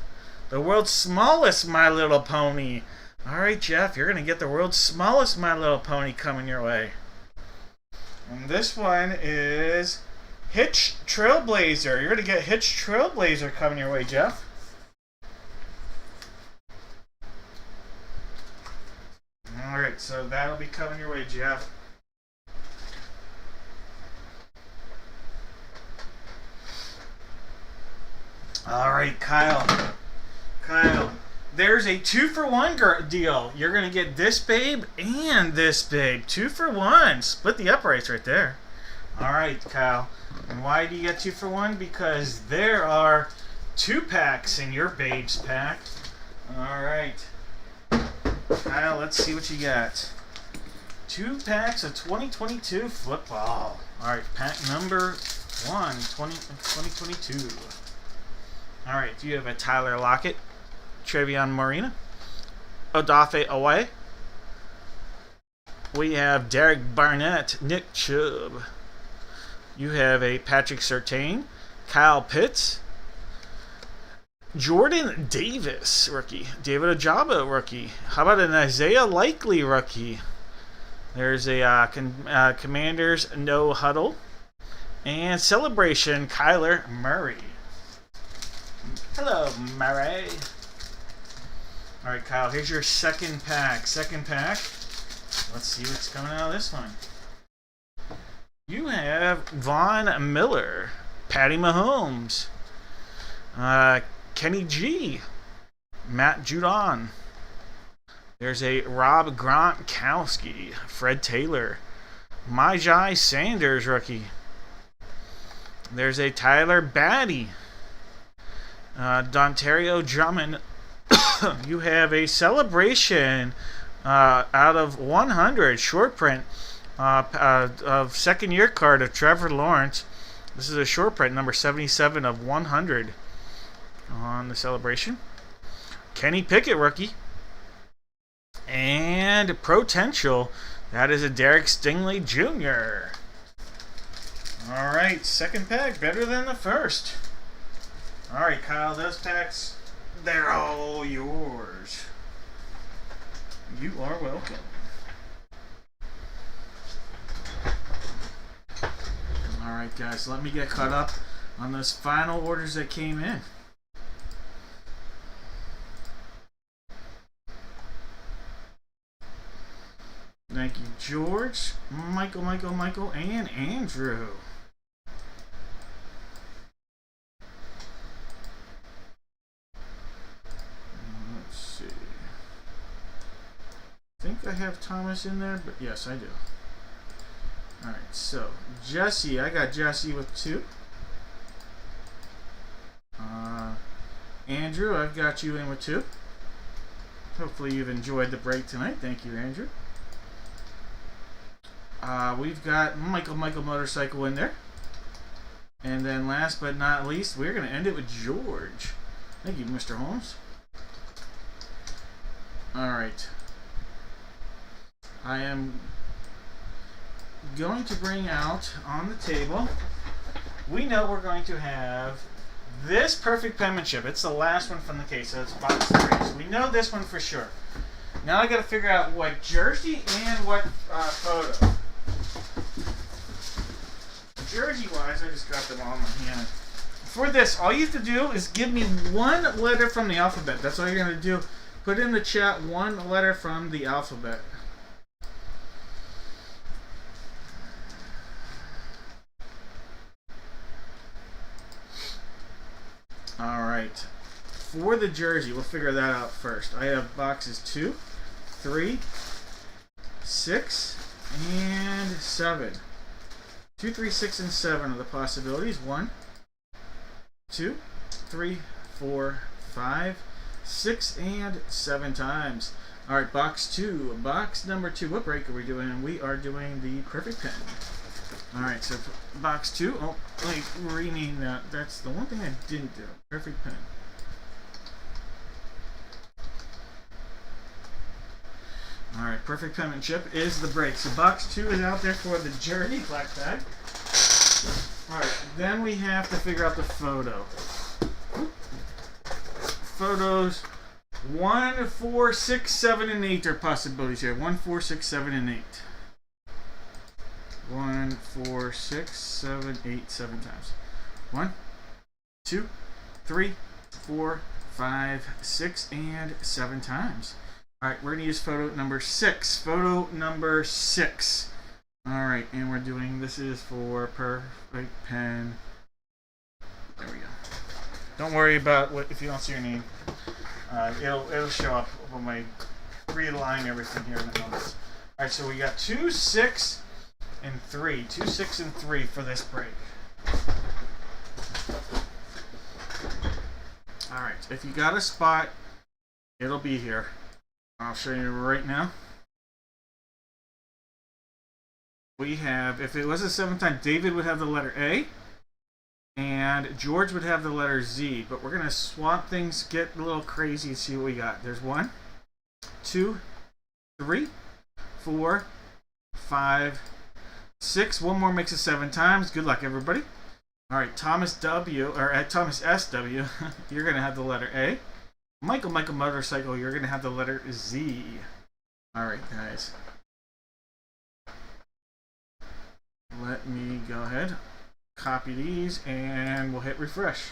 [SPEAKER 1] The world's smallest My Little Pony. Alright, Jeff, you're going to get the world's smallest My Little Pony coming your way. And this one is Hitch Trailblazer. You're going to get Hitch Trailblazer coming your way, Jeff. Alright, so that'll be coming your way, Jeff. Alright, Kyle. There's a 2-for-1 deal. You're going to get this babe and this babe. 2 for 1. Split the uprights right there. Alright, Kyle. And why do you get 2 for 1? Because there are 2 packs in your babes pack. Alright. Kyle, let's see what you got. 2 packs of 2022 football. Alright, pack number 1, 2022. Alright, do you have a Tyler Lockett, Trevion Marina, Odafe Away, We have Derek Barnett, Nick Chubb. You have a Patrick Surtain, Kyle Pitts, Jordan Davis, rookie. David Ojabo, rookie. How about an Isaiah Likely, rookie? There's a Commanders no huddle. And celebration, Kyler Murray. Hello, Murray. All right, Kyle, here's your second pack. Let's see what's coming out of this one. You have Von Miller, Patty Mahomes, Kenny G, Matt Judon. There's a Rob Gronkowski, Fred Taylor, Myjai Sanders, rookie. There's a Tyler Batty, Dontario Drummond. You have a celebration out of 100 short print of second year card of Trevor Lawrence. This is a short print, number 77 of 100 on the celebration. Kenny Pickett, rookie. And potential, that is a Derek Stingley Jr. All right, second pack, better than the first. All right, Kyle, those packs, they're all yours. You are welcome. All right, guys, let me get caught up on those final orders that came in. Thank you, George, Michael, and Andrew. Let's see. I think I have Thomas in there, but yes, I do. Alright, so Jesse, I got Jesse with 2. Andrew, I've got you in with 2. Hopefully you've enjoyed the break tonight. Thank you, Andrew. We've got Michael Motorcycle in there. And then last but not least, we're going to end it with George. Thank you, Mr. Holmes. Alright. I am going to bring out on the table, we know we're going to have this perfect penmanship. It's the last one from the case, so it's box 3. So we know this one for sure. Now I got to figure out what jersey and what photo. Jersey-wise, I just got them all in my hand. For this, all you have to do is give me one letter from the alphabet. That's all you're going to do. Put in the chat one letter from the alphabet. Alright. For the jersey, we'll figure that out first. I have boxes 2, 3, 6, and 7. 2, 3, 6, and 7 are the possibilities. 1, 2, 3, 4, 5, 6, and 7 times. Alright, box 2. Box number 2. What break are we doing? We are doing the perfect pen. Alright, so box 2. Oh, wait, rename that. That's the one thing I didn't do. Perfect pen. Alright, perfect penmanship is the break. So box 2 is out there for the jersey, black bag. Alright, then we have to figure out the photo. Photos 1, 4, 6, 7, and 8 are possibilities here. 1, 4, 6, 7, and 8. 1, 4, 6, 7, 8, 7 times. 1, 2, 3, 4, 5, 6, and 7 times. Alright, we're going to use photo number 6. Photo number 6. Alright, and we're doing, this is for perfect pen. There we go. Don't worry about what if you don't see your name. It'll show up when I realign everything here in the notes. Alright, so we got 2, 6, and 3. 2, 6, and 3 for this break. Alright, if you got a spot, it'll be here. I'll show you right now. We have, if it was a 7th time, David would have the letter A, and George would have the letter Z. But we're going to swap things, get a little crazy, and see what we got. There's 1, 2, 3, 4, 5, 6. One more makes it 7 times. Good luck, everybody. All right, Thomas W. or Thomas S.W. You're gonna have the letter A. Michael Motorcycle. You're gonna have the letter Z. All right, guys. Let me go ahead, copy these, and we'll hit refresh.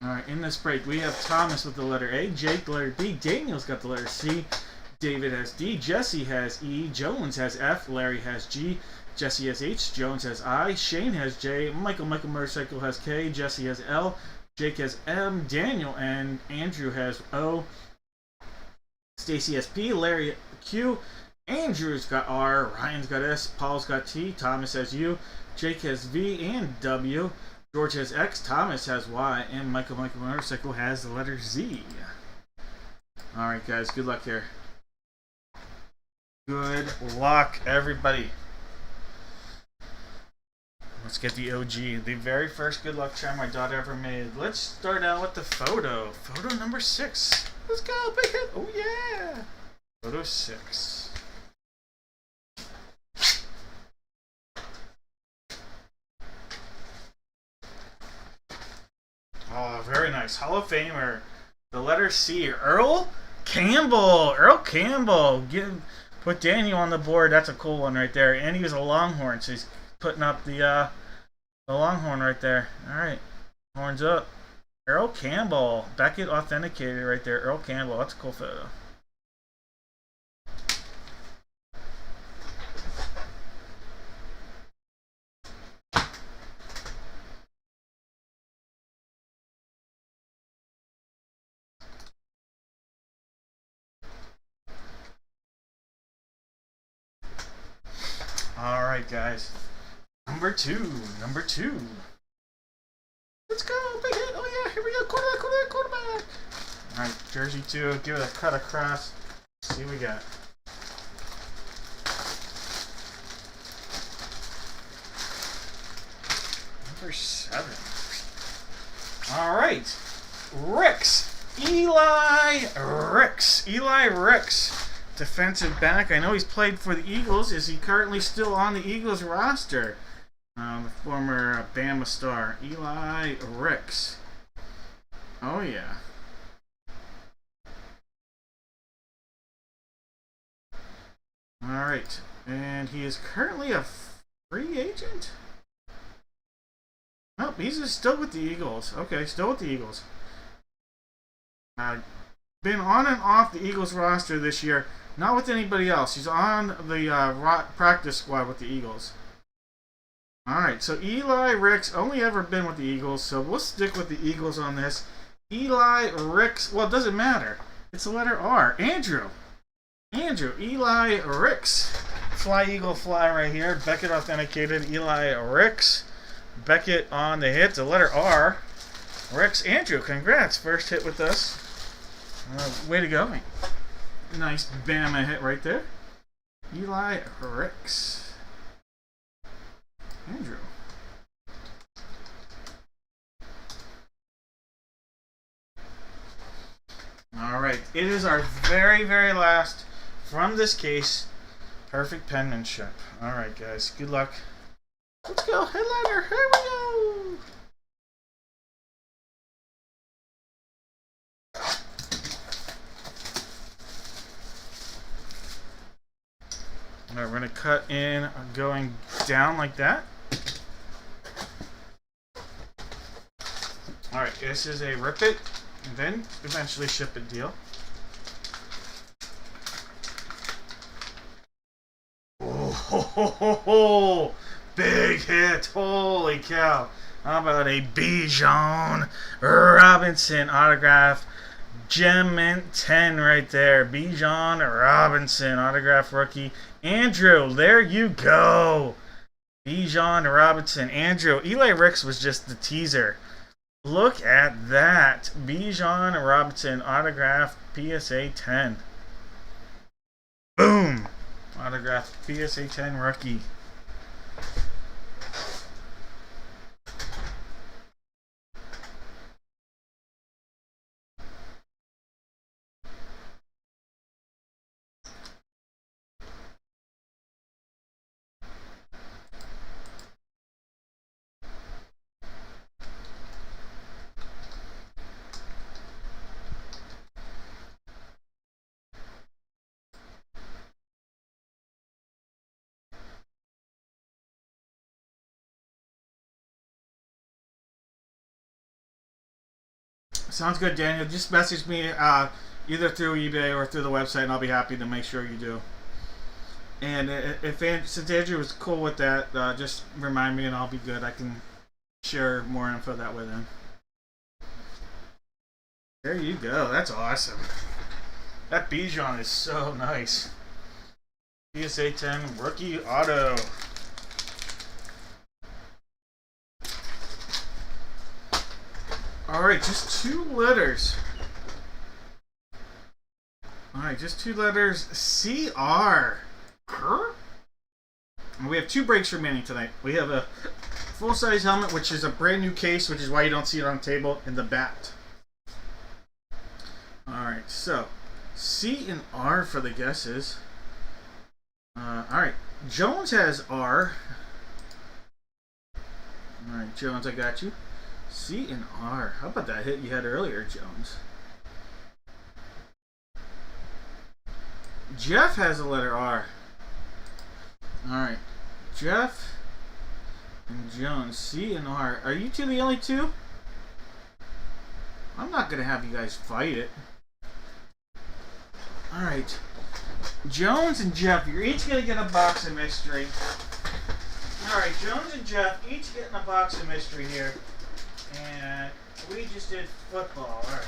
[SPEAKER 1] Alright, in this break, we have Thomas with the letter A, Jake the letter B, Daniel's got the letter C, David has D, Jesse has E, Jones has F, Larry has G, Jesse has H, Jones has I, Shane has J, Michael Motorcycle has K, Jesse has L, Jake has M, Daniel and Andrew has O, Stacy has P, Larry Q, Andrew's got R, Ryan's got S, Paul's got T, Thomas has U, Jake has V and W, George has X, Thomas has Y, and Michael Motorcycle has the letter Z. Alright guys, good luck here. Good luck, everybody. Let's get the OG, the very first good luck charm my daughter ever made. Let's start out with the photo. Photo number 6. Let's go, big hit. Oh yeah. Photo 6. Oh, very nice. Hall of Famer. The letter C. Earl Campbell. Earl Campbell. Put Daniel on the board. That's a cool one right there. And he was a Longhorn, so he's putting up the Longhorn right there. All right. Horns up. Earl Campbell. Beckett authenticated right there. Earl Campbell. That's a cool photo. Alright guys, number two. Let's go, big hit. Oh yeah, here we go, quarterback. Alright, jersey 2, give it a cut across. Let's see what we got. Number 7. Alright, Eli Ricks. Defensive back. I know he's played for the Eagles. Is he currently still on the Eagles roster? The former Bama star, Eli Ricks. Oh yeah. Alright. And he is currently a free agent? Nope, he's still with the Eagles. Okay, still with the Eagles. Been on and off the Eagles roster this year. Not with anybody else. He's on the practice squad with the Eagles. Alright, so Eli Ricks only ever been with the Eagles, so we'll stick with the Eagles on this. Eli Ricks, well, it doesn't matter. It's the letter R. Andrew, Eli Ricks. Fly Eagle Fly right here. Beckett authenticated. Eli Ricks. Beckett on the hit. The letter R. Ricks. Andrew, congrats. First hit with us. Way to go. Nice Bama hit right there. Eli Ricks. Andrew. Alright, it is our very, very last from this case. Perfect penmanship. Alright, guys, good luck. Let's go, headliner. Here we go. Alright, we're going to cut in going down like that. Alright, this is a rip it and then eventually ship it deal. Oh, big hit. Holy cow. How about a Bijan Robinson autograph? Gem Mint 10 right there. Bijan Robinson autograph rookie. Andrew, there you go. Bijan Robinson. Andrew, Eli Ricks was just the teaser. Look at that. Bijan Robinson autograph PSA 10. Boom. Autograph PSA 10 rookie. Sounds good, Daniel. Just message me either through eBay or through the website, and I'll be happy to make sure you do. And since Andrew was cool with that, just remind me, and I'll be good. I can share more info that way then. There you go. That's awesome. That Bijan is so nice. PSA 10 rookie auto. Alright, just 2 letters. Alright, just 2 letters. CR. And we have 2 breaks remaining tonight. We have a full-size helmet, which is a brand new case, which is why you don't see it on the table, and the bat. Alright, so C and R for the guesses. Alright, Jones has R. Alright, Jones, I got you. C and R. How about that hit you had earlier, Jones? Jeff has a letter R. Alright, Jeff and Jones, C and R. Are you 2 the only 2? I'm not going to have you guys fight it. Alright, Jones and Jeff, you're each going to get a box of mystery. Alright, Jones and Jeff each getting a box of mystery here. And we just did football. Alright.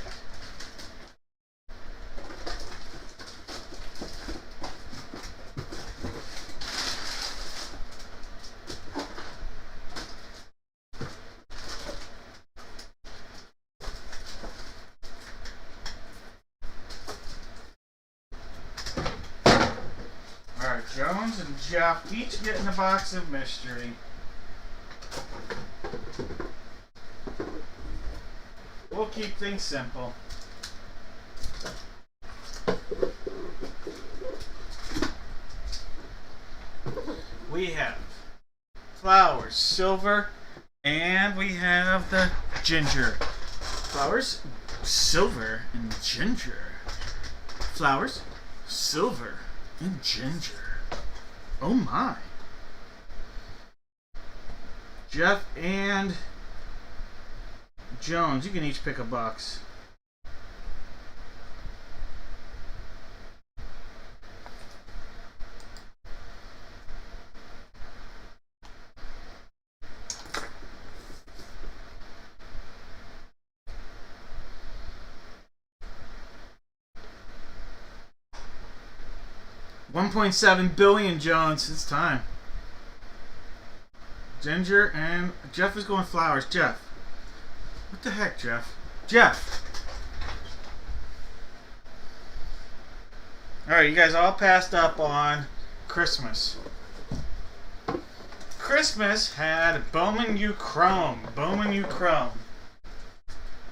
[SPEAKER 1] Alright, Jones and Jeff each getting a box of mystery. We'll keep things simple. We have flowers, silver, and we have the ginger. Flowers, silver, and ginger. Flowers, silver, and ginger. Oh my. Jeff and Jones, you can each pick a box. $1.7 billion, Jones. It's time. Ginger and Jeff is going flowers. Jeff. What the heck, Jeff? Jeff! Alright, you guys all passed up on Christmas. Christmas had Bowman U Chrome. Bowman U Chrome.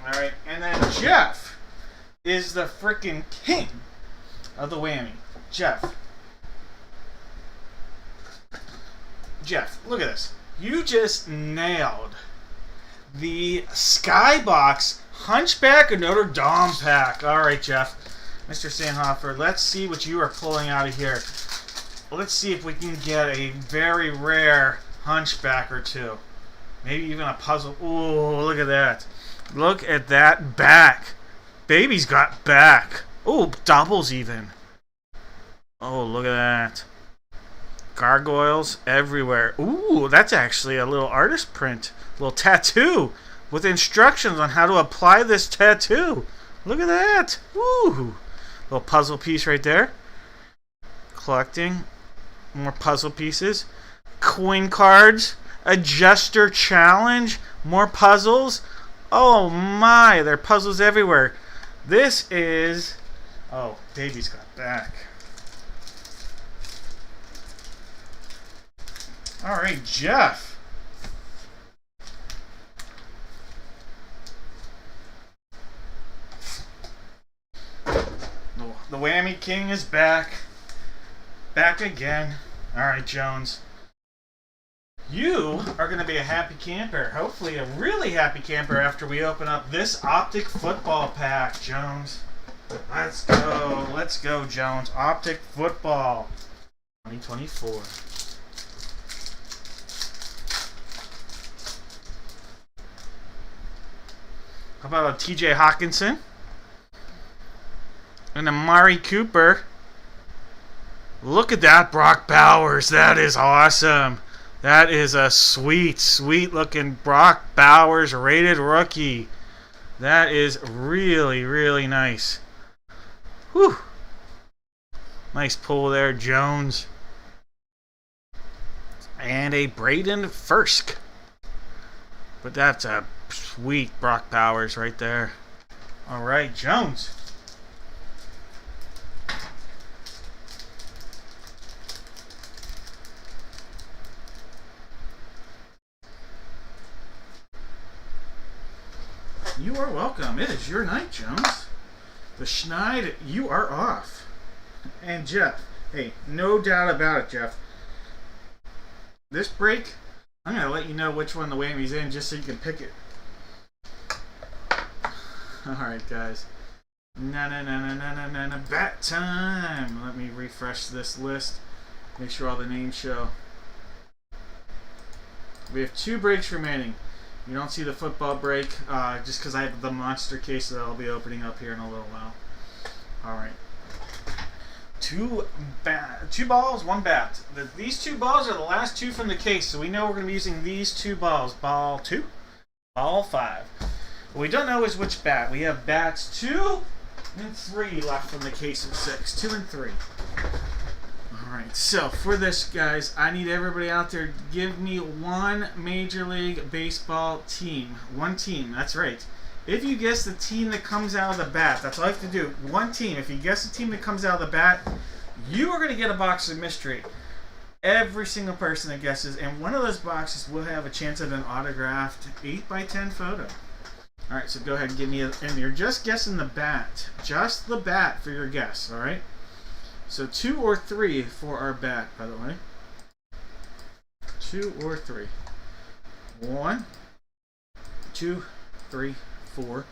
[SPEAKER 1] Alright, and then Jeff is the freaking king of the whammy. Jeff. Jeff, look at this. You just nailed the Skybox Hunchback of Notre Dame pack. Alright, Jeff. Mr. Sandhofer, let's see what you are pulling out of here. Let's see if we can get a very rare Hunchback or 2. Maybe even a puzzle. Ooh, look at that. Look at that back. Baby's got back. Ooh, doubles even. Oh, look at that. Gargoyles everywhere. Ooh, that's actually a little artist print. A little tattoo with instructions on how to apply this tattoo. Look at that. Ooh. Little puzzle piece right there. Collecting more puzzle pieces. Coin cards. A Jester challenge. More puzzles. Oh my, there are puzzles everywhere. This is... Oh, baby's got back. Alright, Jeff. The Whammy King is back. Back again. Alright, Jones. You are going to be a happy camper. Hopefully a really happy camper after we open up this Optic Football pack, Jones. Let's go. Let's go, Jones. Optic Football 2024. How about a TJ Hawkinson? And Amari Cooper. Look at that, Brock Bowers. That is awesome. That is a sweet, sweet looking Brock Bowers rated rookie. That is really, really nice. Whew. Nice pull there, Jones. And a Braden Fursk. But that's a sweet Brock Bowers right there. All right, Jones. You are welcome. It is your night, Jones. The Schneid, you are off. And Jeff, hey, no doubt about it, Jeff. This break, I'm going to let you know which one the whammies in just so you can pick it. Alright, guys. Bat time. Let me refresh this list. Make sure all the names show. We have 2 breaks remaining. You don't see the football break just because I have the monster case that I'll be opening up here in a little while. Alright. 2 balls, 1 bat. These 2 balls are the last 2 from the case, so we know we're going to be using these 2 balls. Ball 2, ball 5. What we don't know is which bat. We have bats 2 and 3 left from the case of 6. 2 and 3. Alright, so for this, guys, I need everybody out there to give me 1 Major League Baseball team. 1 team, that's right. If you guess the team that comes out of the bat, that's all I have to do. 1 team. If you guess the team that comes out of the bat, you are going to get a box of mystery. Every single person that guesses, and one of those boxes will have a chance at an autographed 8x10 photo. Alright, so go ahead and give me and you're just guessing the bat. Just the bat for your guess, alright? So 2 or 3 for our bat, by the way. 2 or 3. 1, 2, 3, 4,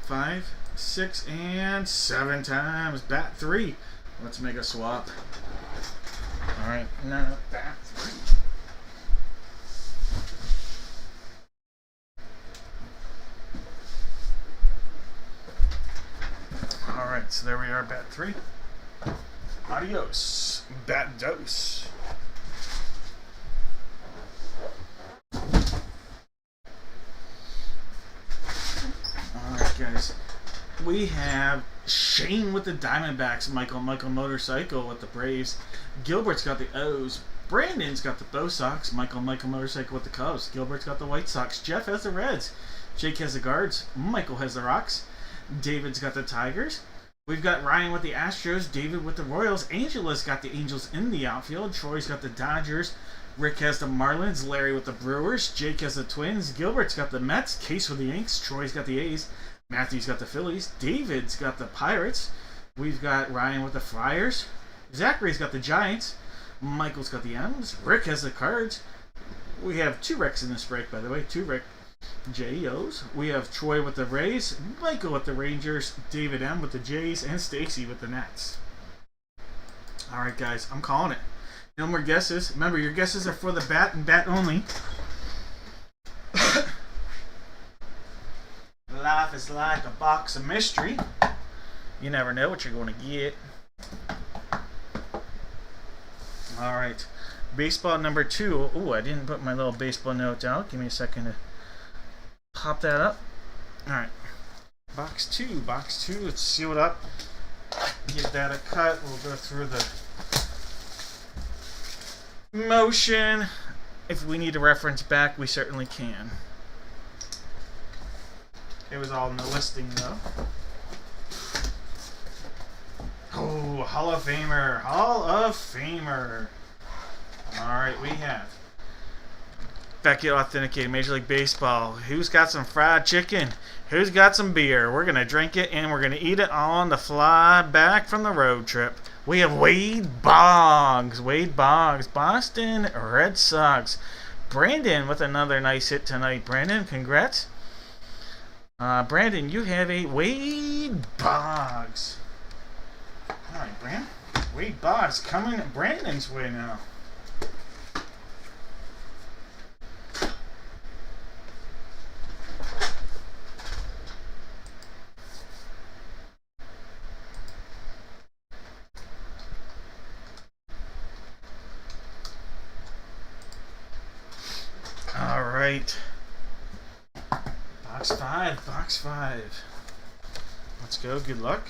[SPEAKER 1] 5, 6, and 7 times. Bat 3. Let's make a swap. Alright, now bat 3. Alright, so there we are, bat 3. Adios, bat dose. Alright, guys. We have Shane with the Diamondbacks, Michael Motorcycle with the Braves. Gilbert's got the O's. Brandon's got the Bo Sox. Michael Motorcycle with the Cubs. Gilbert's got the White Sox. Jeff has the Reds. Jake has the Guards. Michael has the Rocks. David's got the Tigers. We've got Ryan with the Astros, David with the Royals, Angela's got the Angels in the outfield, Troy's got the Dodgers, Rick has the Marlins, Larry with the Brewers, Jake has the Twins, Gilbert's got the Mets, Case with the Yanks, Troy's got the A's, Matthew's got the Phillies, David's got the Pirates, we've got Ryan with the Flyers, Zachary's got the Giants, Michael's got the M's, Rick has the Cards. We have 2 Ricks in this break, by the way, 2 Rick. J.O.'s. We have Troy with the Rays, Michael with the Rangers, David M. with the Jays, and Stacy with the Nats. Alright, guys, I'm calling it. No more guesses. Remember, your guesses are for the bat and bat only. Life is like a box of mystery. You never know what you're going to get. Alright. Baseball number 2. Ooh, I didn't put my little baseball note out. Give me a second to pop that up. Alright. Box 2. Let's seal it up. Give that a cut. We'll go through the motion. If we need to reference back, we certainly can. It was all in the listing, though. Oh, Hall of Famer. Alright, we have Beckett Authenticated Major League Baseball. Who's got some fried chicken? Who's got some beer? We're going to drink it and we're going to eat it on the fly back from the road trip. We have Wade Boggs. Boston Red Sox. Brandon with another nice hit tonight. Brandon, congrats. Brandon, you have a Wade Boggs. Alright, Brandon. Wade Boggs coming Brandon's way now. right. Box 5, box 5. Let's go, good luck.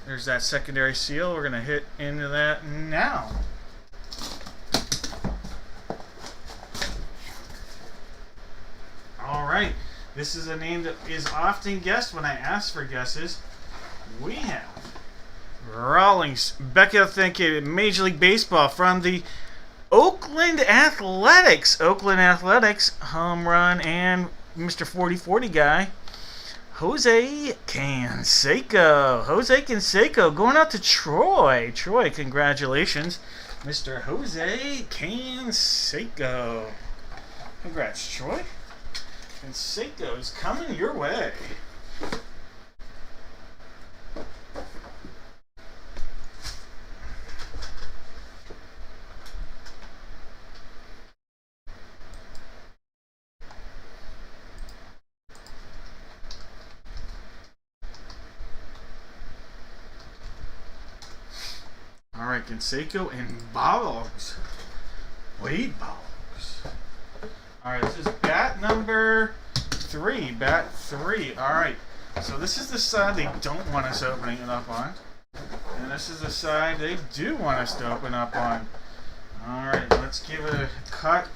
[SPEAKER 1] There's that secondary seal. We're going to hit into that now. Alright, this is a name that is often guessed when I ask for guesses. We have Rawlings, Becky authenticated Major League Baseball from the Oakland Athletics. Oakland Athletics, home run and Mr. 40-40 guy, Jose Canseco. Jose Canseco going out to Troy. Troy, congratulations, Mr. Jose Canseco. Congrats, Troy. Canseco is coming your way. Alright, Canseco and Boggs. Wade Boggs. Alright, this is bat number 3. Bat 3. Alright, so this is the side they don't want us opening it up on. And this is the side they do want us to open up on. Alright, let's give it a cut,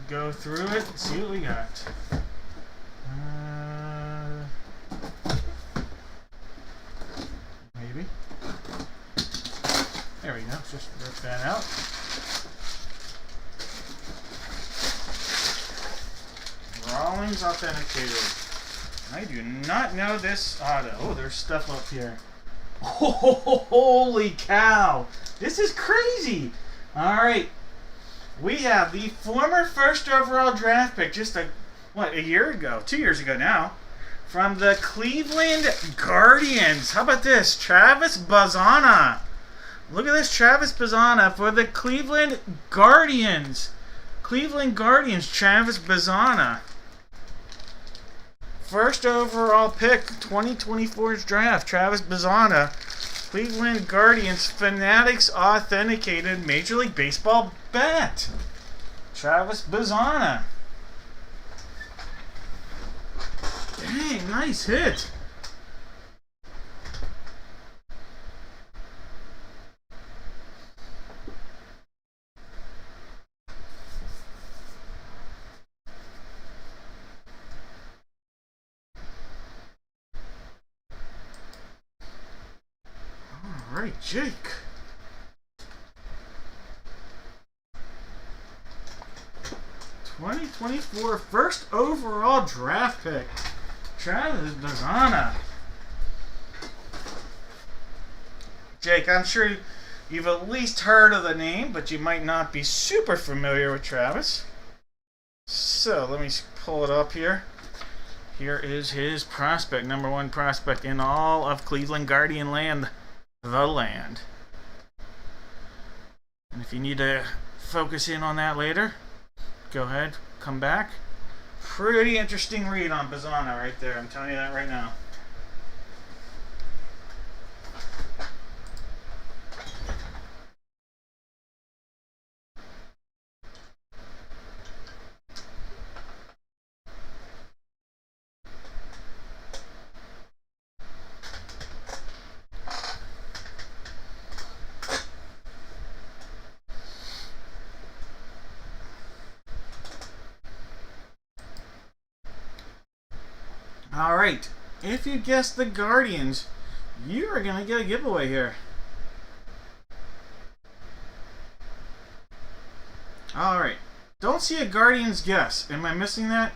[SPEAKER 1] go through it, and see what we got. Maybe. There we go, just rip that out. Rawlings authenticated. I do not know this auto. Oh, there's stuff up here. Oh, holy cow. This is crazy. Alright. We have the former first overall draft pick, just a year ago, 2 years ago now, from the Cleveland Guardians. How about this? Travis Bazzana. Look at this, Travis Bazzana for the Cleveland Guardians. Cleveland Guardians, Travis Bazzana. First overall pick, 2024's draft, Travis Bazzana. Cleveland Guardians, Fanatics authenticated Major League Baseball bat. Travis Bazzana. Dang, nice hit. Alright, Jake. '24 first overall draft pick, Travis Bazzana. Jake, I'm sure you've at least heard of the name, but you might not be super familiar with Travis. So let me pull it up here. Here is his prospect, number 1 prospect in all of Cleveland Guardian land. The land. And if you need to focus in on that later, go ahead, come back. Pretty interesting read on Bazzana right there. I'm telling you that right now. Alright, if you guessed the Guardians, you are going to get a giveaway here. Alright, don't see a Guardians guess. Am I missing that?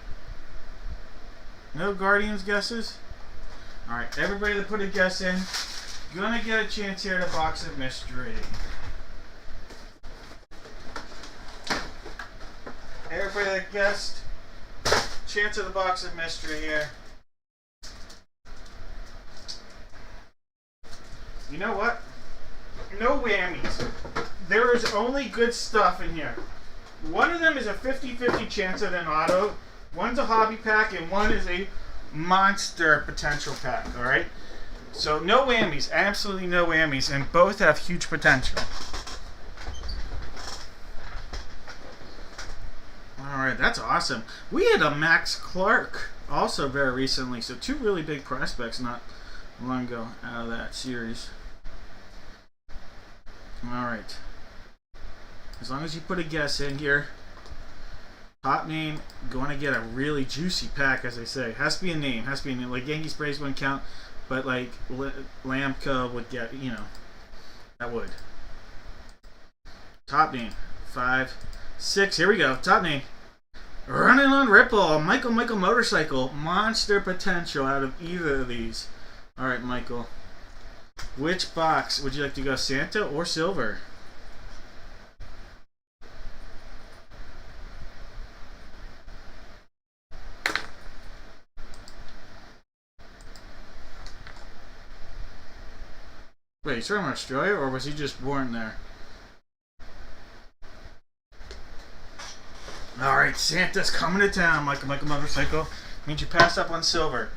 [SPEAKER 1] No Guardians guesses? Alright, everybody that put a guess in, gonna get a chance here at a box of mystery. Everybody that guessed, chance at the box of mystery here. You know what? No whammies. There is only good stuff in here. One of them is a 50-50 chance at an auto. One's a hobby pack, and one is a monster potential pack, alright? So no whammies. Absolutely no whammies, and both have huge potential. right, that's awesome. We had a Max Clark also very recently, so 2 really big prospects not long ago out of that series. All right. As long as you put a guess in here, top name, going to get a really juicy pack, as they say. Has to be a name. Has to be a name. Like Yankees Braves wouldn't count, but like Lamka would get, you know, that would. Top name. 5, 6. Here we go. Top name. Running on Ripple. Michael Motorcycle. Monster potential out of either of these. All right, Michael. Which box would you like to go, Santa or Silver? Wait, he's from Australia, or was he just born there? Alright, Santa's coming to town, Michael Motorcycle. Means you passed up on Silver.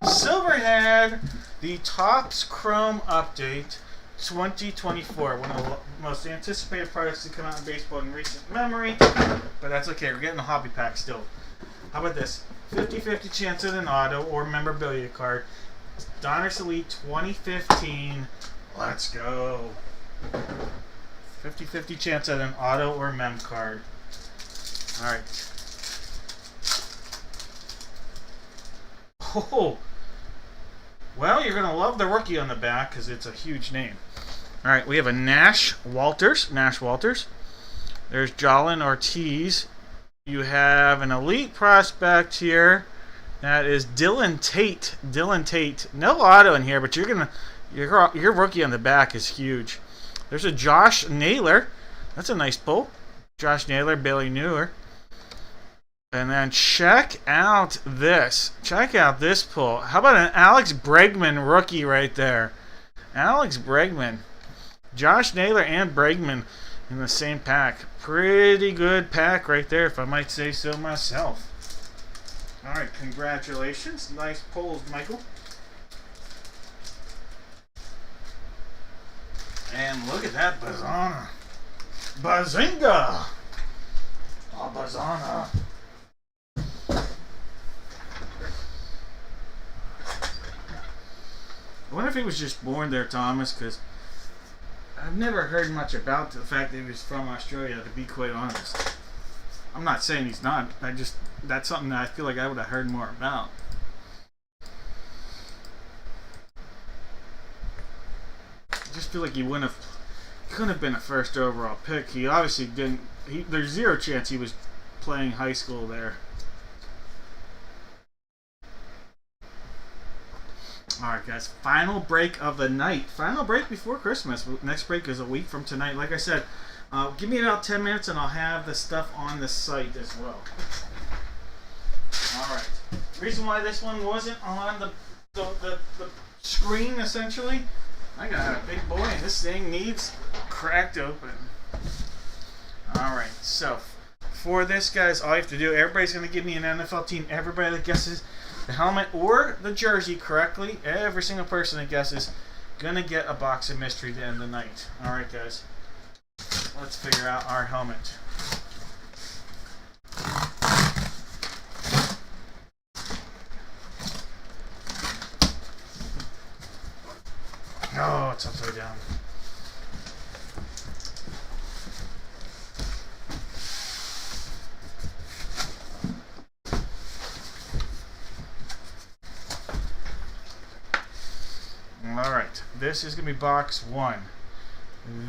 [SPEAKER 1] Silver had the Topps Chrome Update 2024. One of the most anticipated products to come out in baseball in recent memory. But that's okay, we're getting a hobby pack still. How about this? 50-50 chance at an auto or memorabilia card. Donruss Elite 2015. Let's go. 50-50 chance at an auto or mem card. Alright. Oh. Well, you're going to love the rookie on the back because it's a huge name. Alright, we have a Nash Walters. There's Jolin Ortiz. You have an elite prospect here. That is Dylan Tate. No auto in here, but you're going to... Your rookie on the back is huge. There's a Josh Naylor. That's a nice pull. Josh Naylor, Bailey Newer. And then check out this. Check out this pull. How about an Alex Bregman rookie right there? Alex Bregman. Josh Naylor and Bregman in the same pack. Pretty good pack right there, if I might say so myself. All right, congratulations. Nice pulls, Michael. And look at that Bazana. Bazinga! Oh, Bazana. I wonder if he was just born there, Thomas, because I've never heard much about the fact that he was from Australia, to be quite honest. I'm not saying he's not. That's something that I feel like I would have heard more about. I just feel like he couldn't have been a first overall pick. He obviously didn't. There's zero chance he was playing high school there. Alright, guys. Final break of the night. Final break before Christmas. Next break is a week from tonight. Like I said, give me about 10 minutes and I'll have the stuff on the site as well. Alright. Reason why this one wasn't on the screen, essentially, I got a big boy and this thing needs cracked open. Alright, so for this, guys, all you have to do, everybody's going to give me an NFL team. Everybody that guesses the helmet or the jersey correctly, every single person that guesses, going to get a box of mystery to end the night. Alright, guys, let's figure out our helmet. Oh, it's upside down. Alright, this is going to be box 1.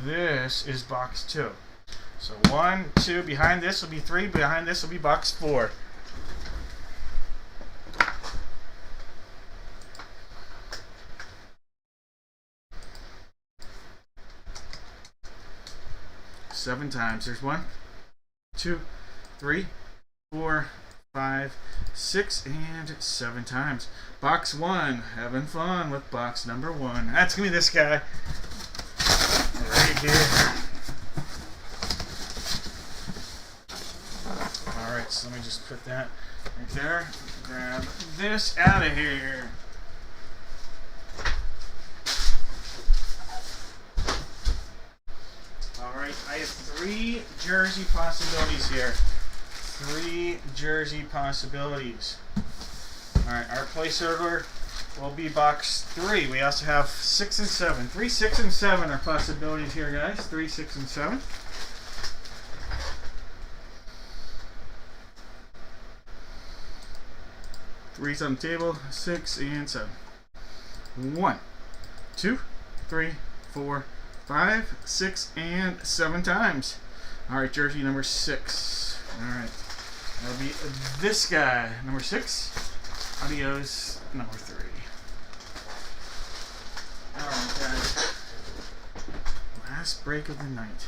[SPEAKER 1] This is box 2. So 1, 2, behind this will be 3, behind this will be box 4. Seven times. There's 1, 2, 3, 4, 5, 6, and 7 times. Box 1. Having fun with box number 1. That's going to be this guy. Right here. Alright, so let me just put that right there. Grab this out of here. Alright, I have 3 jersey possibilities here. 3 jersey possibilities. Alright, our place order will be box 3. We also have 6 and 7. 3, 6, and 7 are possibilities here, guys. 3, 6, and 7. Three's on the table. 6 and 7. 1, 2, 3, 4, 5, 6, and 7 times. Alright, jersey number 6. Alright. That'll be this guy. Number 6. Adios, number 3. Alright, guys. Last break of the night.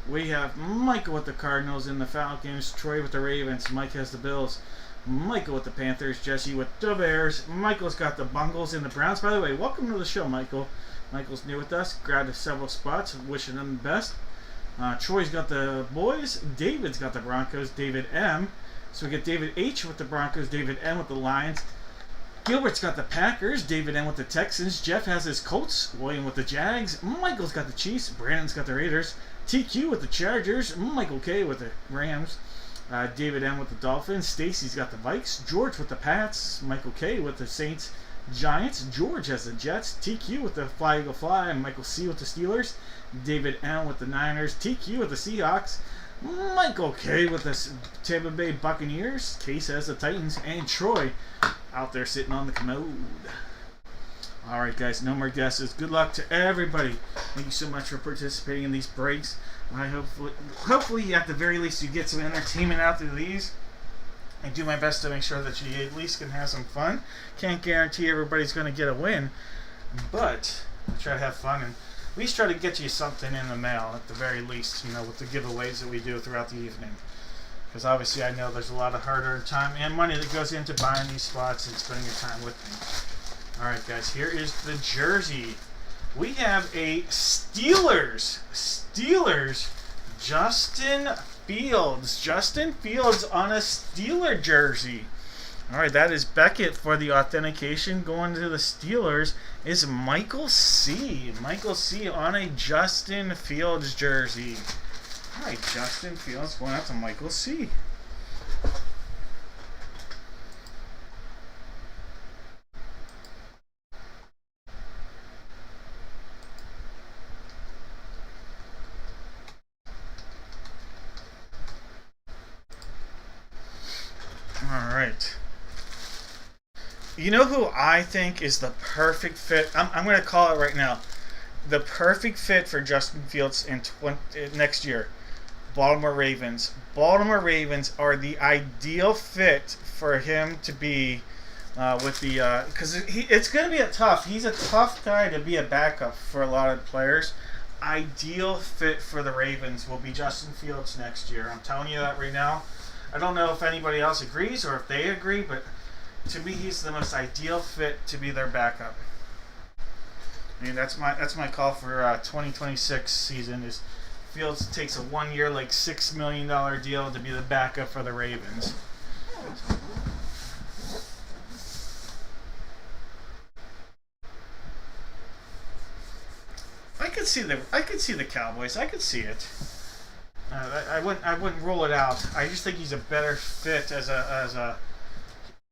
[SPEAKER 1] We have Michael with the Cardinals and the Falcons, Troy with the Ravens, Mike has the Bills, Michael with the Panthers, Jesse with the Bears, Michael's got the Bungles and the Browns. By the way, welcome to the show, Michael. Michael's new with us, grabbed several spots, wishing them the best. Troy's got the Boys, David's got the Broncos, David M. So we get David H with the Broncos, David M with the Lions. Gilbert's got the Packers, David M with the Texans, Jeff has his Colts, William with the Jags, Michael's got the Chiefs, Brandon's got the Raiders, TQ with the Chargers, Michael K with the Rams, David M with the Dolphins, Stacy's got the Vikes, George with the Pats, Michael K with the Saints, Giants, George has the Jets, TQ with the Fly Eagle Fly, and Michael C with the Steelers, David M with the Niners, TQ with the Seahawks, Michael K with the Tampa Bay Buccaneers, Case has the Titans, and Troy out there sitting on the commode. Alright guys, no more guesses. Good luck to everybody. Thank you so much for participating in these breaks. I hopefully at the very least you get some entertainment out through these. I do my best to make sure that you at least can have some fun. Can't guarantee everybody's going to get a win, but I try to have fun and at least try to get you something in the mail at the very least, you know, with the giveaways that we do throughout the evening. Because obviously I know there's a lot of hard-earned time and money that goes into buying these spots and spending your time with me. Alright guys, here is the jersey. We have a Steelers, Justin Fields. Justin Fields on a Steeler jersey. Alright, that is Beckett for the authentication. Going to the Steelers is Michael C. Michael C on a Justin Fields jersey. Alright, Justin Fields going out to Michael C. Alright. You know who I think is the perfect fit? I'm going to call it right now. The perfect fit for Justin Fields in next year. Baltimore Ravens. Baltimore Ravens are the ideal fit for him to be with the... Because it's going to be he's a tough guy to be a backup for a lot of players. Ideal fit for the Ravens will be Justin Fields next year. I'm telling you that right now. I don't know if anybody else agrees or if they agree, but to me, he's the most ideal fit to be their backup. I mean, that's my call for 2026 season. Is Fields takes a 1 year, like $6 million deal to be the backup for the Ravens. I could see the Cowboys. I could see it. I wouldn't rule it out. I just think he's a better fit as a.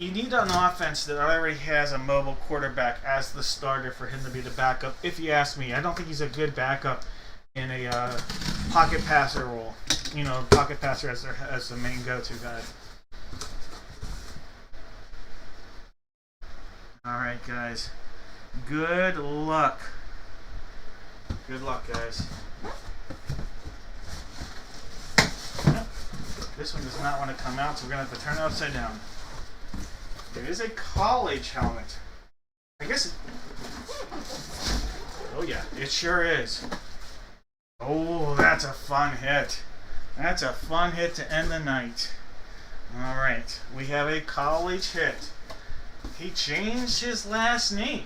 [SPEAKER 1] You need an offense that already has a mobile quarterback as the starter for him to be the backup. If you ask me, I don't think he's a good backup in a pocket passer role. You know, pocket passer as the main go-to guy. All right, guys. Good luck. Good luck, guys. This one does not want to come out, so we're going to have to turn it upside down. It is a college helmet. I guess oh yeah, it sure is. Oh, that's a fun hit. That's a fun hit to end the night. Alright, we have a college hit. He changed his last name.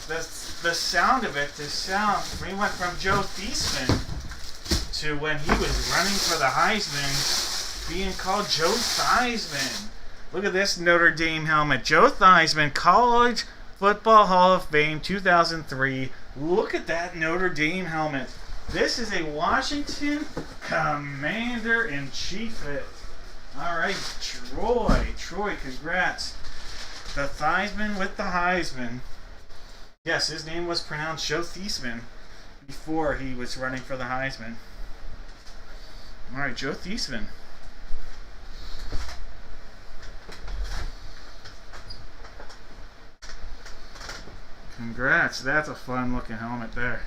[SPEAKER 1] The sound of it, we went from Joe Theismann to when he was running for the Heisman being called Joe Theismann. Look at this Notre Dame helmet. Joe Theismann, College Football Hall of Fame 2003. Look at that Notre Dame helmet. This is a Washington Commander-in-Chief hit. All right, Troy. Troy, congrats. The Theismann with the Heisman. Yes, his name was pronounced Joe Theismann before he was running for the Heisman. All right, Joe Theismann. Congrats. That's a fun looking helmet there.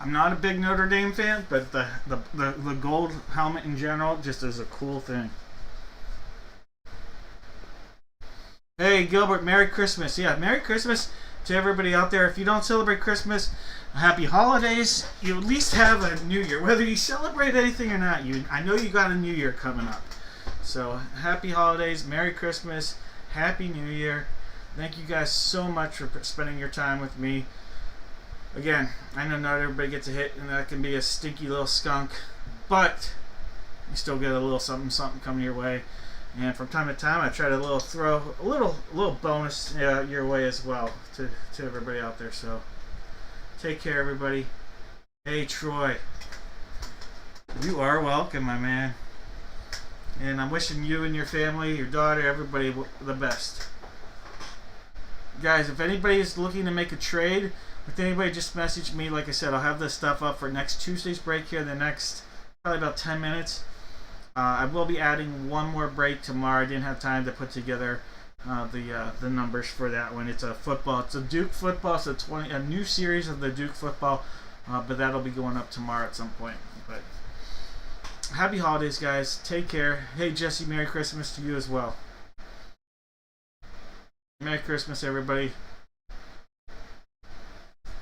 [SPEAKER 1] I'm not a big Notre Dame fan, but the gold helmet in general just is a cool thing. Hey, Gilbert, Merry Christmas. Yeah, Merry Christmas to everybody out there. If you don't celebrate Christmas, happy holidays. You at least have a New Year. Whether you celebrate anything or not, I know you got a New Year coming up. So, happy holidays, Merry Christmas, Happy New Year. Thank you guys so much for spending your time with me. Again, I know not everybody gets a hit, and that can be a stinky little skunk, but you still get a little something coming your way. And from time to time, I try to throw a little bonus your way as well to everybody out there. So take care, everybody. Hey, Troy, you are welcome, my man. And I'm wishing you and your family, your daughter, everybody the best. Guys, if anybody is looking to make a trade with anybody, just message me. Like I said, I'll have this stuff up for next Tuesday's break here in the next probably about 10 minutes. I will be adding one more break tomorrow. I didn't have time to put together the numbers for that one. It's a football. It's a Duke football. It's a new series of the Duke football, but that'll be going up tomorrow at some point. But happy holidays, guys. Take care. Hey, Jesse, Merry Christmas to you as well. Merry Christmas, everybody.